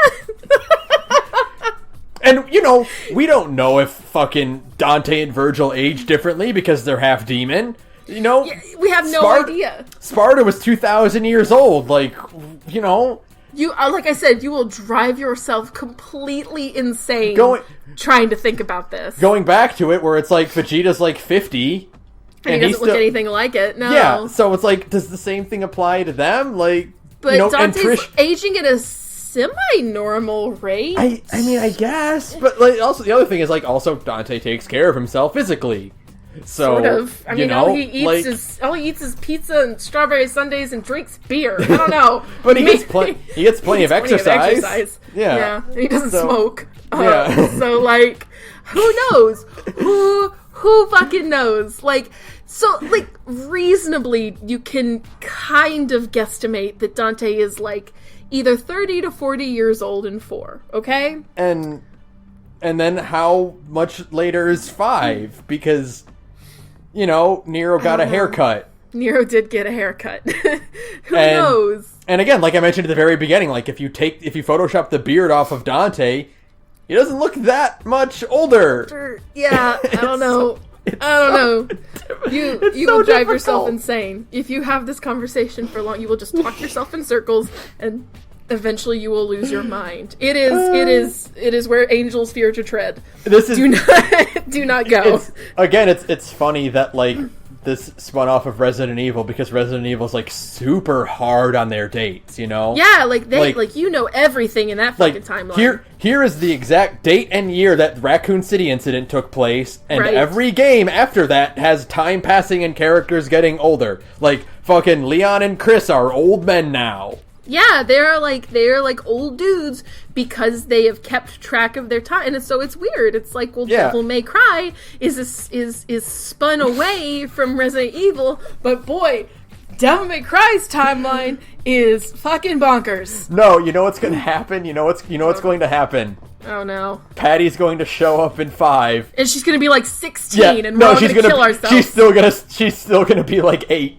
And, you know, we don't know if fucking Dante and Virgil age differently because they're half demon. You know? Yeah, we have no idea. Sparta was 2,000 years old. Like, you know? You like I said, you will drive yourself completely insane trying to think about this. Going back to it, where it's like Vegeta's like 50. And he doesn't look anything like it, no. Yeah, so it's like, does the same thing apply to them? Like, but you know, Dante's aging at a semi-normal rate. I mean, I guess, but like, also the other thing is like, also Dante takes care of himself physically, so sort of. I mean, all he eats is pizza and strawberry sundaes and drinks beer. I don't know, but he gets plenty of exercise. Yeah, and he doesn't smoke. So like, who knows? Who fucking knows? Like. So, like, reasonably, you can kind of guesstimate that Dante is, like, either 30 to 40 years old in 4, okay? And then how much later is 5? Because, you know, Nero got a haircut. Nero did get a haircut. Who knows? And again, like I mentioned at the very beginning, like, if you Photoshop the beard off of Dante, he doesn't look that much older. Yeah, I don't know. I don't know. You will drive yourself insane. If you have this conversation for long, you will just talk yourself in circles, and eventually you will lose your mind. It is where angels fear to tread. Do not go. It's funny that like this spun off of Resident Evil because Resident Evil's like super hard on their dates, you know? Yeah, like they you know everything in that fucking timeline. Here is the exact date and year that Raccoon City incident took place, and every game after that has time passing and characters getting older. Like fucking Leon and Chris are old men now. Yeah, they're like old dudes because they have kept track of their time, and so it's weird. It's like, well, Devil May Cry is spun away from Resident Evil, but boy, Devil May Cry's timeline is fucking bonkers. No, you know what's going to happen? You know what's going to happen? Oh no. Patty's going to show up in 5. And she's going to be like 16 and we're all going to kill ourselves. She's still going to be like 8.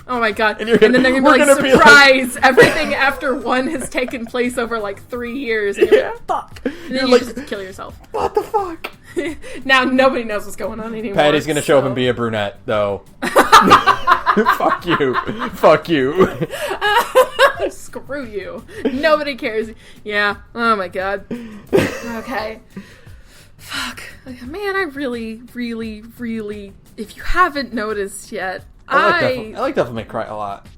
Oh my god. And then they're going to be like, surprise! Everything after 1 has taken place over like 3 years. And you're like, fuck. And then you just kill yourself. What the fuck? Now nobody knows what's going on anymore. Patty's going to show up and be a brunette, though. Fuck you. Fuck you. screw you. Nobody cares. Yeah. Oh my god. Okay. Fuck. Man, I really, really, really, if you haven't noticed yet, I like Devil May Cry a lot.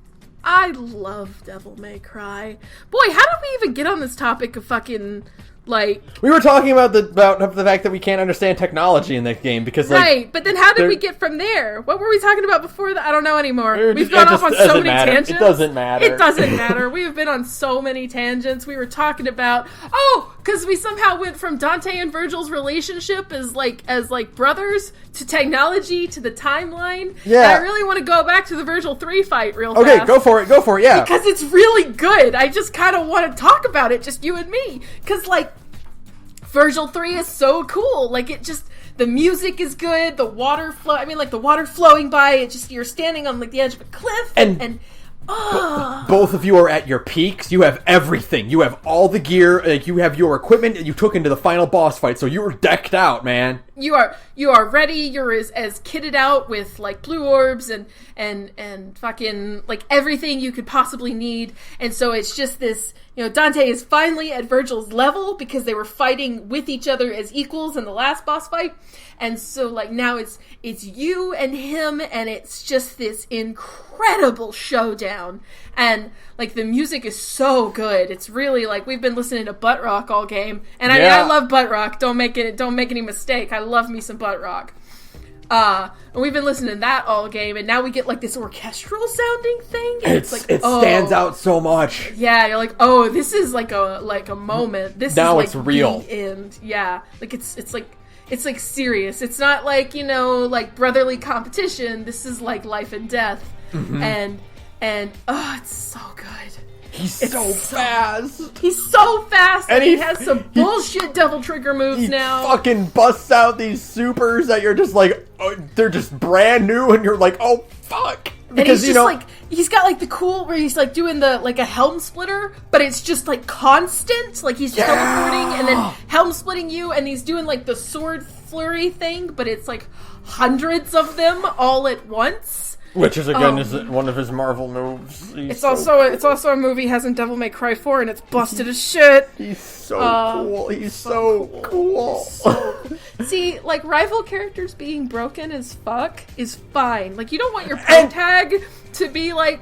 I love Devil May Cry. Boy, how did we even get on this topic of fucking, like... We were talking about the fact that we can't understand technology in that game because, like... Right, but then how did we get from there? What were we talking about before that? I don't know anymore. We've gone off on so many tangents. It doesn't matter. It doesn't matter. We have been on so many tangents. We were talking about... Oh, because we somehow went from Dante and Virgil's relationship as brothers to technology to the timeline. Yeah. And I really want to go back to the Virgil 3 fight real fast. Okay, go for it, yeah. Because it's really good. I just kind of want to talk about it, just you and me. Because, like, Virgil 3 is so cool. Like, it just... The music is good. The water the water flowing by. It just... You're standing on, like, the edge of a cliff. And both of you are at your peaks. You have everything. You have all the gear. Like, you have your equipment that you took into the final boss fight. So you were decked out, man. You are ready. You're as kitted out with, like, blue orbs and fucking, like, everything you could possibly need. And so it's just this, Dante is finally at Virgil's level because they were fighting with each other as equals in the last boss fight. And so, like, now it's you and him, and it's just this incredible showdown. And, like, the music is so good. It's really, like, we've been listening to butt rock all game. And I mean, I love butt rock. Don't make any mistake. I love me some butt rock. And we've been listening to that all game, and now we get, like, this orchestral sounding thing. And it stands out so much. Yeah, you're like, oh, this is like a moment. This now is like it's real. The end. Yeah, like it's like serious. It's not like, like brotherly competition. This is like life and death. Mm-hmm. And it's so good. He's so fast. He's so fast. And he has some bullshit Devil Trigger moves now. He fucking busts out these supers that you're just like, they're just brand new, and you're like, oh fuck. Because, and he's just like, he's got like the cool where he's like doing the, like a helm splitter, but it's just like constant. Like he's teleporting and then helm splitting you, and he's doing like the sword flurry thing, but it's like hundreds of them all at once. Which is again is one of his Marvel moves. It's also a movie has in Devil May Cry 4, and it's busted as shit. He's so cool. He's so cool. See, like, rival characters being broken as fuck is fine. Like, you don't want your pro tag to be like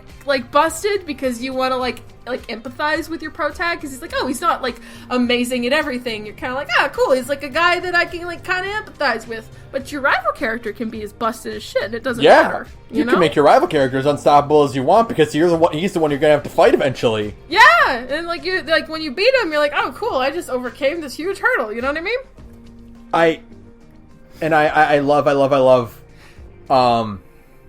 busted because you want to like empathize with your pro tag, because he's like, oh, he's not like amazing at everything. You're kind of like, ah, cool, he's like a guy that I can like kind of empathize with. But your rival character can be as busted as shit, and it doesn't matter. You know? Can make your rival character as unstoppable as you want, because he's the one you're gonna have to fight eventually. Yeah, and like when you beat him, you're like, oh, cool, I just overcame this huge hurdle. You know what I mean? I love.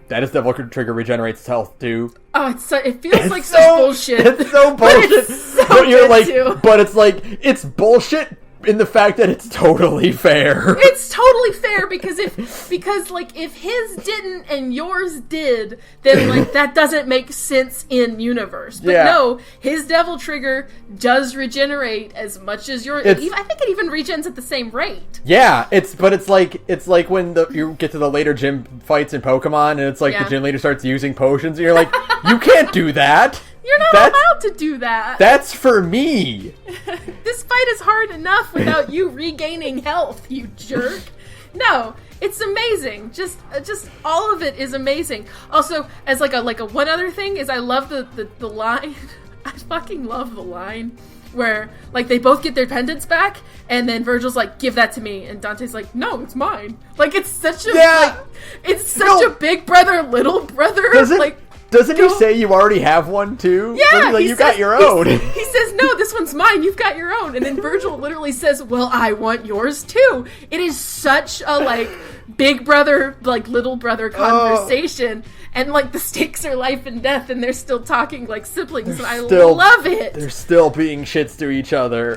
That is Devil Trigger regenerates health too. Oh, it feels like so bullshit. It's so bullshit. But it's so but you're like, too. But it's like, it's bullshit in the fact that it's totally fair. It's totally fair because if his didn't and yours did, then like that doesn't make sense in universe. But no, his Devil Trigger does regenerate as much as yours. I think it even regens at the same rate. Yeah, it's like when you get to the later gym fights in Pokemon, and it's like the gym leader starts using potions, and you're like, you can't do that. You're not allowed to do that. That's for me. This fight is hard enough without you regaining health, you jerk. No, it's amazing. Just all of it is amazing. Also, as like a one other thing is, I love the line. I fucking love the line where like they both get their pendants back, and then Virgil's like, "Give that to me," and Dante's like, "No, it's mine." Like it's such a a big brother, little brother. Doesn't he say you already have one too? Yeah, like, you got your own. He says, no, this one's mine, you've got your own. And then Virgil literally says, well, I want yours too. It is such a like big brother, like little brother conversation. And like the stakes are life and death, and they're still talking like siblings, and I love it. They're still being shits to each other.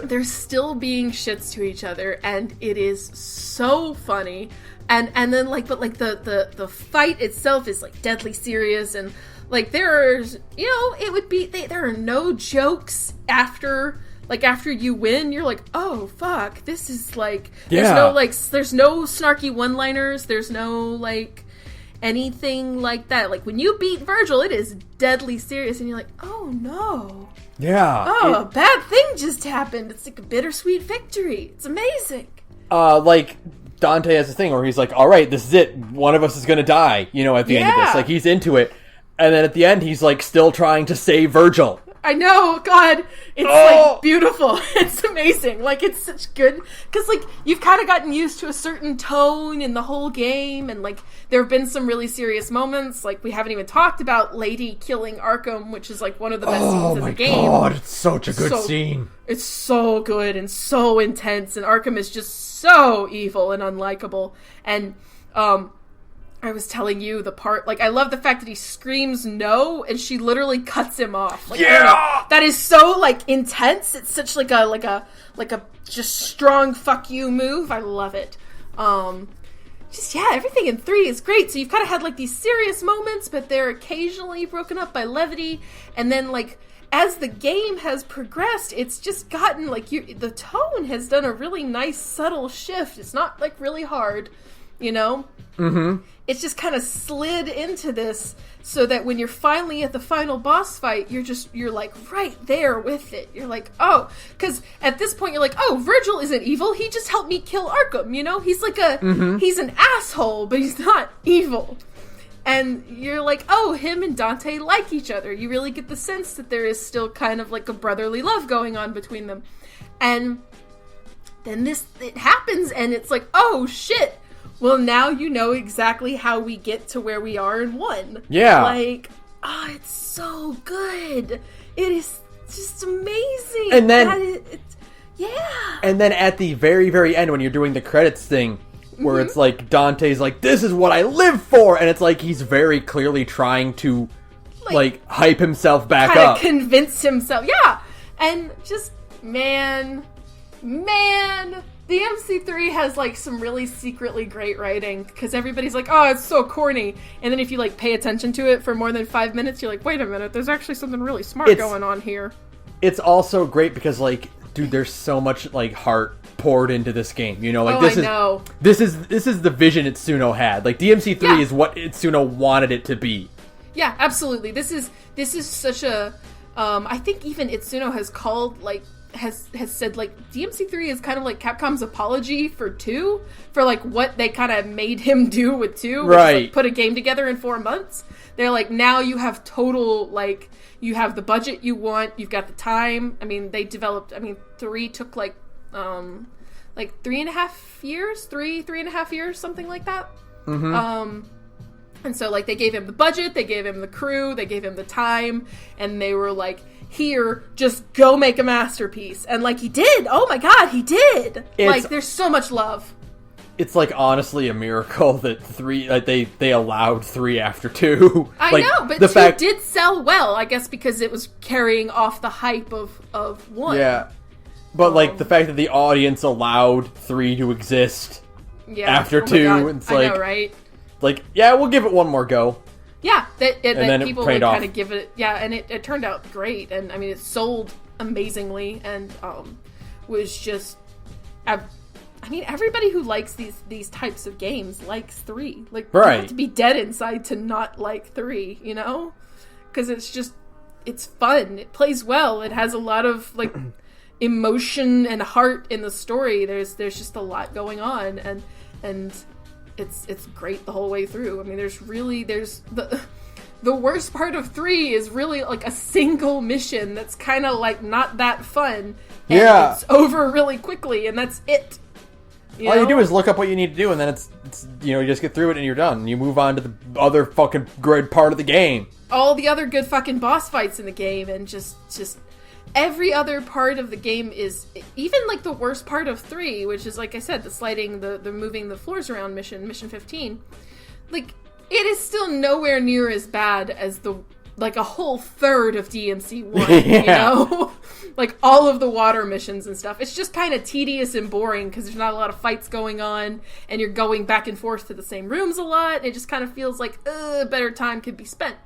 And it is so funny. And then like, but like the fight itself is like deadly serious, and like there's, it would be, there are no jokes after you win. You're like, oh fuck, this is like, there's no snarky one-liners, there's no like, anything like that. Like, when you beat Virgil, it is deadly serious, and you're like, oh no. Yeah. Oh, a bad thing just happened. It's like a bittersweet victory. It's amazing. Like, Dante has a thing where he's like, all right, this is it. One of us is going to die, you know, at the end of this. Like, he's into it. And then at the end, he's, like, still trying to save Virgil. I know, God, it's, like, beautiful. It's amazing. Like, it's such good, because, like, you've kind of gotten used to a certain tone in the whole game, and, like, there have been some really serious moments. Like, we haven't even talked about Lady killing Arkham, which is, like, one of the best scenes in the game. Oh, my God, it's such a good scene. It's so good and so intense, and Arkham is just so evil and unlikable, and, I was telling you the part, like, I love the fact that he screams no, and she literally cuts him off. Like, yeah! That is so, like, intense. It's such, like a just strong fuck you move. I love it. Everything in 3 is great. So you've kind of had, like, these serious moments, but they're occasionally broken up by levity, and then, like, as the game has progressed, it's just gotten, like, the tone has done a really nice, subtle shift. It's not, like, really hard, you know? Mm-hmm. It's just kind of slid into this so that when you're finally at the final boss fight, you're like right there with it. You're like, oh, because at this point you're like, oh, Virgil isn't evil. He just helped me kill Arkham, you know? He's like he's an asshole, but he's not evil. And you're like, oh, him and Dante like each other. You really get the sense that there is still kind of like a brotherly love going on between them. And then it happens and it's like, oh, shit. Well, now you know exactly how we get to where we are in 1. Yeah. Like, oh, it's so good. It is just amazing. And then... yeah. And then at the very, very end, when you're doing the credits thing, where it's like, Dante's like, this is what I live for! And it's like, he's very clearly trying to, like hype himself back up. Convince himself. Yeah. And just, man... The MC3 has, like, some really secretly great writing, because everybody's like, oh, it's so corny. And then if you, like, pay attention to it for more than 5 minutes, you're like, wait a minute, there's actually something really smart going on here. It's also great because, like, dude, there's so much, like, heart poured into this game, you know? Like, this is the vision Itsuno had. Like, DMC3 is what Itsuno wanted it to be. Yeah, absolutely. This is such a, I think even Itsuno has called, like, has said, like, DMC3 is kind of like Capcom's apology for 2, for, like, what they kind of made him do with 2, which is, like, put a game together in 4 months. They're like, now you have total, like, you have the budget you want, you've got the time. I mean, they developed, 3 took, like 3.5 years, 3.5 years, something like that. Mm-hmm. And so, like, they gave him the budget, they gave him the crew, they gave him the time, and they were like, here, just go make a masterpiece. And, like, he did. Oh my God, he did. Like, there's so much love. It's, like, honestly a miracle that 3, like, they allowed 3 after 2. I know, but 2 did sell well, I guess, because it was carrying off the hype of 1. Yeah. But, like, the fact that the audience allowed 3 to exist after 2, it's like... I know, right? Like, yeah, we'll give it one more go. Yeah, that people would kind of give it... Yeah, and it turned out great. And, I mean, it sold amazingly and was just... I mean, everybody who likes these types of games likes 3. Like, you have to be dead inside to not like 3, you know? Because it's fun. It plays well. It has a lot of, like, emotion and heart in the story. There's just a lot going on, and it's great the whole way through. I mean, there's the worst part of 3 is really, like, a single mission that's kind of, like, not that fun. And it's over really quickly, and that's it. All you do is look up what you need to do, and then it's you just get through it and you're done. And you move on to the other fucking good part of the game. All the other good fucking boss fights in the game, and just every other part of the game is, even, like, the worst part of 3, which is, like I said, the sliding, the moving the floors around mission 15. Like, it is still nowhere near as bad as a whole third of DMC 1, you know? Like, all of the water missions and stuff. It's just kind of tedious and boring because there's not a lot of fights going on, and you're going back and forth to the same rooms a lot, and it just kind of feels like, better time could be spent.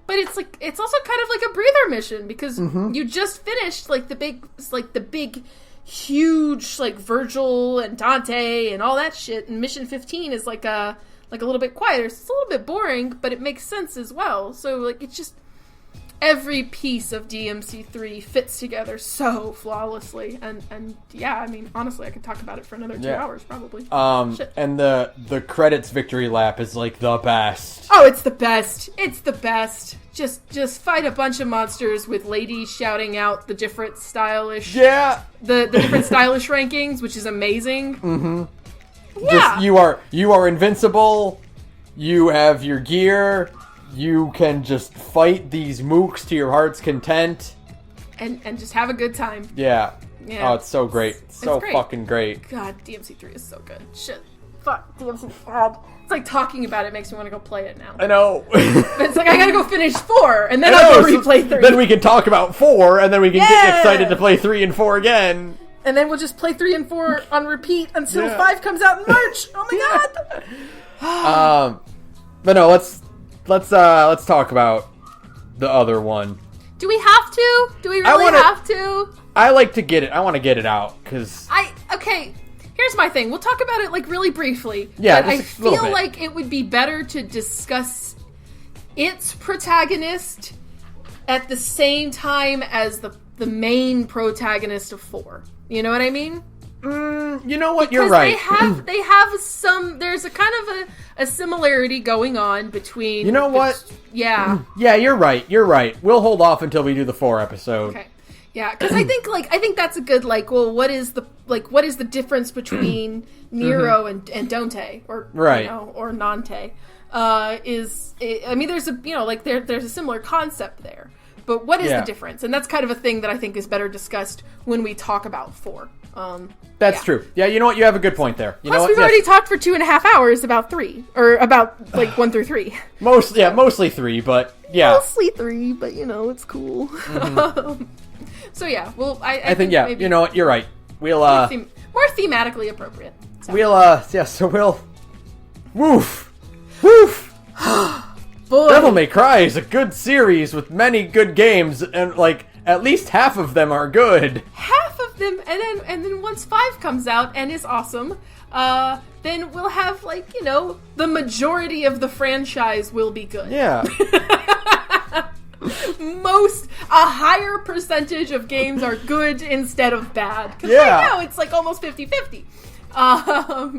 But it's also kind of like a breather mission because you just finished, like, the big, huge, like, Virgil and Dante and all that shit, and mission 15 is like a like a little bit quieter. So it's a little bit boring, but it makes sense as well. So like it's just every piece of DMC3 fits together so flawlessly, and yeah, I mean, honestly, I could talk about it for another 2 hours probably. Shit. And the credits victory lap is like the best. Oh, it's the best. It's the best. Just fight a bunch of monsters with ladies shouting out the different stylish the different stylish rankings, which is amazing. Mm-hmm. Yeah. Just, you are invincible. You have your gear. You can just fight these mooks to your heart's content. And just have a good time. Yeah. Yeah. Oh, it's so great. It's so great. fucking great. God, DMC3 is so good. Shit. Fuck, DMC. God. It's like talking about it makes me want to go play it now. I know. But it's like, I gotta go finish 4, and then I'll go replay 3. Then we can talk about 4, and then we can get excited to play 3 and 4 again. And then we'll just play 3 and 4 on repeat until 5 comes out in March. Oh my god! But no, let's talk about the other one. Do we have to? Do we really have to? I like to get it. I want to get it out, because... Okay, here's my thing. We'll talk about it, like, really briefly. Yeah, but I just a little feel bit. like it would be better to discuss its protagonist at the same time as the main protagonist of 4. You know what I mean? You know what? You're Because right. they have some... There's a kind of a similarity going on between... You know what? Yeah. Yeah, you're right. You're right. We'll hold off until we do the 4 episode. Okay. Yeah, because I think that's a good, like, well, what is the difference between Nero and Dante, or right. you know, or Nante? I mean, there's a similar concept there, but what is the difference? And that's kind of a thing that I think is better discussed when we talk about 4. That's true. Yeah, you know what? You have a good point there. You know Plus, what? we've already talked for 2.5 hours about 3, or about like 1 through 3. Mostly 3, but yeah, Mostly 3, but you know, it's cool. So yeah, well, I think maybe you know what? You're right. We'll more thematically appropriate. So. We'll woof. Boy. Devil May Cry is a good series with many good games, and like at least half of them are good. Half of them, and then once 5 comes out and is awesome, then we'll have, like, you know, the majority of the franchise will be good. Yeah. A higher percentage of games are good instead of bad. Because right now it's like almost 50-50.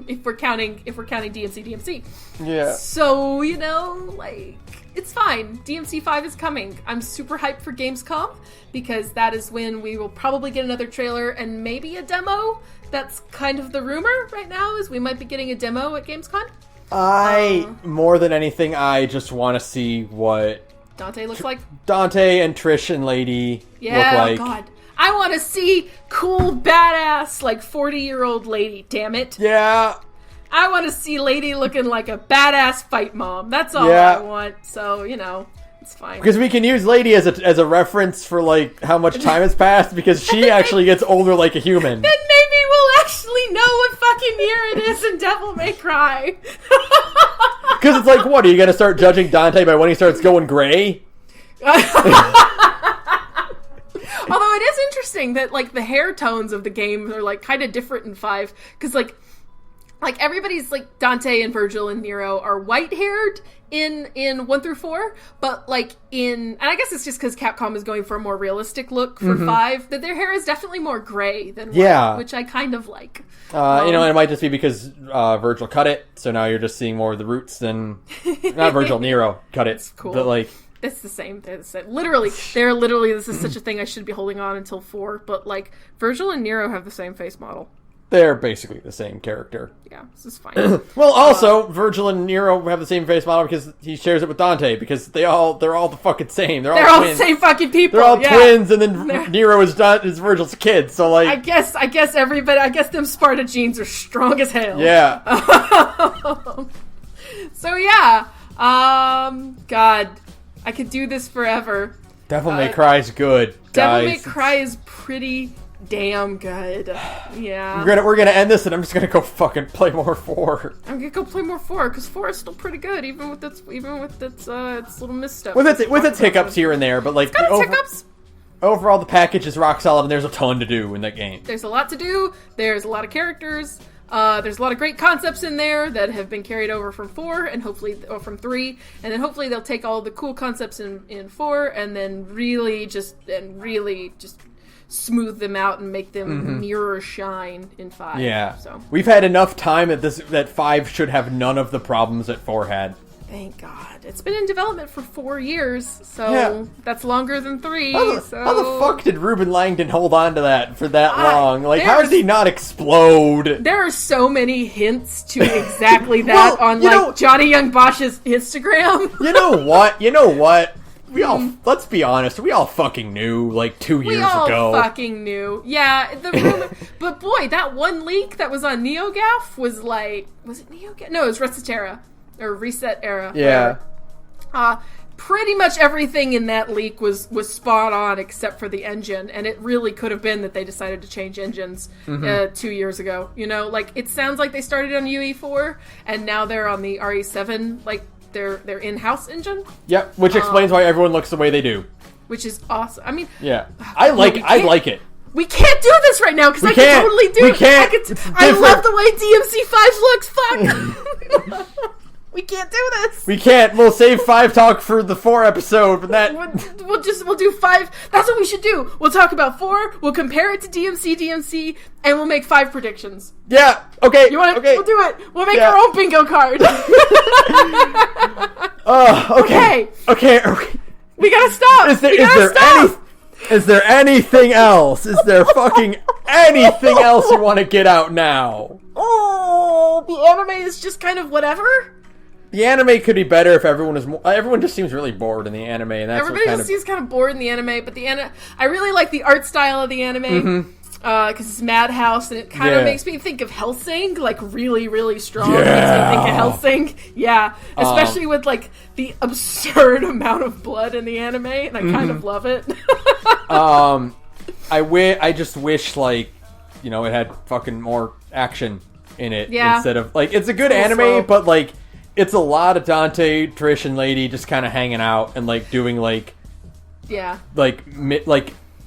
If we're counting DMC. Yeah. So, you know, like, it's fine. DMC 5 is coming. I'm super hyped for Gamescom, because that is when we will probably get another trailer and maybe a demo. That's kind of the rumor right now, is we might be getting a demo at Gamescom. More than anything, I just want to see what Dante looks like. Dante and Trish and Lady look like. Oh god. I want to see cool, badass, like, 40-year-old Lady, damn it. Yeah. I want to see Lady looking like a badass fight mom. That's all I want. So, you know, it's fine. Because we can use Lady as a reference for, like, how much time has passed, because she actually gets older like a human. Then maybe we'll actually know what fucking year it is in Devil May Cry. Because it's like, what, are you going to start judging Dante by when he starts going gray? Although it is interesting that, like, the hair tones of the game are, like, kind of different in 5. Because, like everybody's, like, Dante and Virgil and Nero are white-haired in 1 through 4. But, like, and I guess it's just because Capcom is going for a more realistic look for 5, that their hair is definitely more gray than white, which I kind of like. You know, it might just be because Virgil cut it, so now you're just seeing more of the roots than... Not Virgil, Nero cut it. It's cool. But, like... It's the same. They're the same. Literally, this is such a thing I should be holding on until 4, but, like, Virgil and Nero have the same face model. They're basically the same character. Yeah, this is fine. Well, also, Virgil and Nero have the same face model because he shares it with Dante, because they're all the fucking same. They're all twins. The same fucking people. They're all twins, and then Nero is Virgil's kid, so, like... I guess them Sparta genes are strong as hell. Yeah. So, yeah. God... I could do this forever. Devil May Cry is good, guys. Devil May Cry is pretty damn good. Yeah. We're gonna end this, and I'm just gonna go fucking play more 4. I'm gonna go play more 4, because 4 is still pretty good, even with its little missteps. With its hiccups here and there, but, like, it's got its hiccups. Overall, the package is rock solid, and there's a ton to do in that game. There's a lot to do. There's a lot of characters. There's a lot of great concepts in there that have been carried over from 4 and hopefully or from 3, and then hopefully they'll take all the cool concepts in 4 and then really just smooth them out and make them mirror shine in 5. Yeah. So we've had enough time that 5 should have none of the problems that 4 had. Thank God. It's been in development for 4 years, so that's longer than 3. How the fuck did Ruben Langdon hold on to that for that long? Like, how did he not explode? There are so many hints to exactly that on, Johnny Young Bosch's Instagram. You know what? We all, let's be honest, we all fucking knew, 2 years ago. We all fucking knew. Yeah, the rumor, but boy, that one leak that was on NeoGAF was it NeoGAF? No, it was Resetera. Or Reset Era. Yeah. Pretty much everything in that leak was spot on except for the engine, and it really could have been that they decided to change engines 2 years ago. It sounds like they started on UE4 and now they're on the RE7, their in-house engine. Yep, which explains why everyone looks the way they do. Which is awesome. I mean, yeah, I like it. We can't do this right now because I can totally do it. We can't. I love the way DMC5 looks. Fuck. We can't do this. We can't. We'll save 5 talk for the 4 episode, but that we'll do 5. That's what we should do. We'll talk about 4. We'll compare it to DMC, and we'll make 5 predictions. Yeah. Okay. You want to? Okay. We'll do it. We'll make our own bingo card. Okay. Okay. We gotta stop. Is there anything else? Is there fucking anything else you want to get out now? Oh, the anime is just kind of whatever. The anime could be better if everyone was more... Everyone just seems really bored in the anime, and that's Everybody just seems kind of bored in the anime, but I really like the art style of the anime, because it's Madhouse, and it kind of makes me think of Hellsing, really, really strong. Makes me think of Helsing. Yeah, especially with, the absurd amount of blood in the anime, and I kind of love it. I just wish, it had fucking more action in it, instead of... it's a good anime, slow. But, it's a lot of Dante, Trish, and Lady just kind of hanging out and doing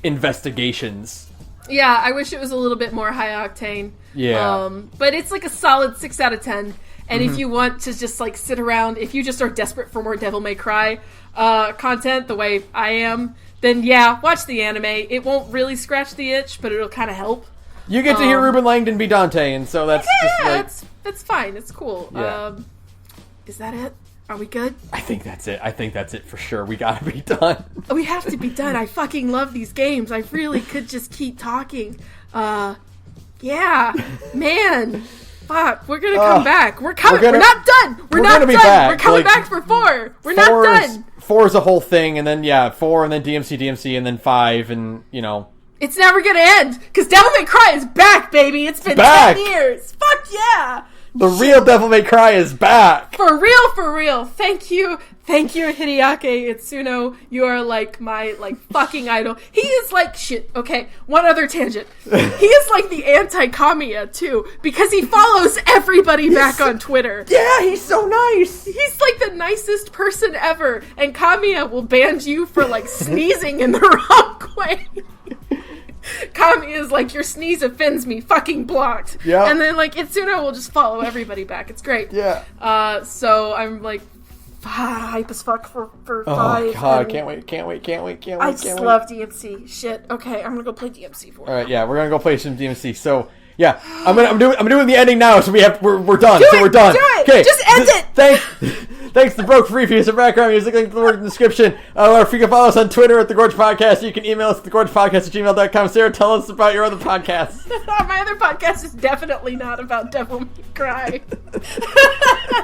investigations. Yeah, I wish it was a little bit more high octane. Yeah. But it's a solid 6 out of 10. And if you want to just sit around, if you just are desperate for more Devil May Cry content, the way I am, then watch the anime. It won't really scratch the itch, but it'll kind of help. You get to hear Ruben Langdon be Dante, and so that's that's fine. It's cool. Yeah. Is that it? Are we good? I think that's it for sure. We gotta be done. We have to be done. I fucking love these games. I really could just keep talking. Yeah. Man. Fuck. We're gonna come back. We're coming. We're not done. We're not done. Back. We're coming back for 4. We're not done. 4 is a whole thing, and then 4, and then DMC, and then 5, and It's never gonna end, because Devil May Cry is back, baby. It's been 10 years. Fuck yeah. The real Devil May Cry is back! For real! Thank you, Hideaki Itsuno. You are my fucking idol. He is shit. Okay, one other tangent. He is the anti-Kamiya too, because he follows everybody back on Twitter. Yeah, he's so nice. He's the nicest person ever, and Kamiya will ban you for sneezing in the wrong way. Kami is your sneeze offends me, fucking blocked. Yeah. And then Itsuno will just follow everybody back. It's great. Yeah. So I'm hype as fuck for 5. Oh god, can't wait. I just love DMC. Shit. Okay, I'm gonna go play DMC 4. Alright, yeah, we're gonna go play some DMC. So yeah, I'm doing the ending now, so we're done. We're done. Do it! Okay. Just end it! Thanks to Broke Free for some background music. Link to the word in the description. If you can follow us on Twitter at The Gorge Podcast, you can email us at thegorgepodcast@gmail.com. Sarah, tell us about your other podcast. My other podcast is definitely not about Devil May Cry.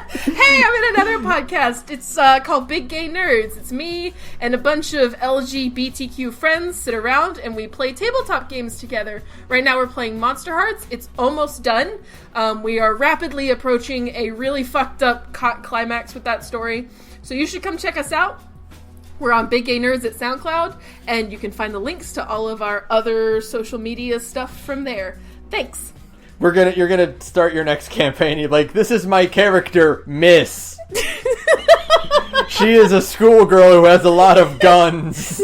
Hey, I'm in another podcast. It's called Big Gay Nerds. It's me and a bunch of LGBTQ friends sit around and we play tabletop games together. Right now we're playing Monster Hearts. It's almost done. We are rapidly approaching a really fucked up climax with that story. So you should come check us out. We're on Big Gay Nerds at SoundCloud, and you can find the links to all of our other social media stuff from there. Thanks. You're gonna start your next campaign. You're like, this is my character, Miss. She is a schoolgirl who has a lot of guns.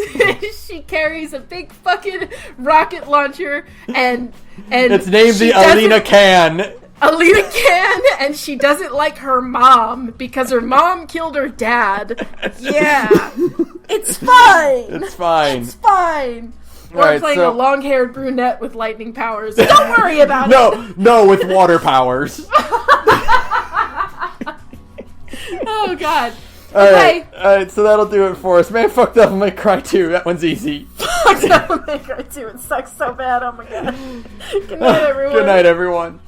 She carries a big fucking rocket launcher, and it's named the Alina Can. Alita can, and she doesn't like her mom because her mom killed her dad. Yeah. It's fine. It's fine. It's fine. Or Right, playing so- a long-haired brunette with lightning powers. Don't worry about it. No, with water powers. Oh, God. Alright, so that'll do it for us. Man, fuck Devil May Cry 2. That one's easy. Fuck Devil May Cry 2. It sucks so bad. Oh, my God. Good night, everyone. Good night, everyone.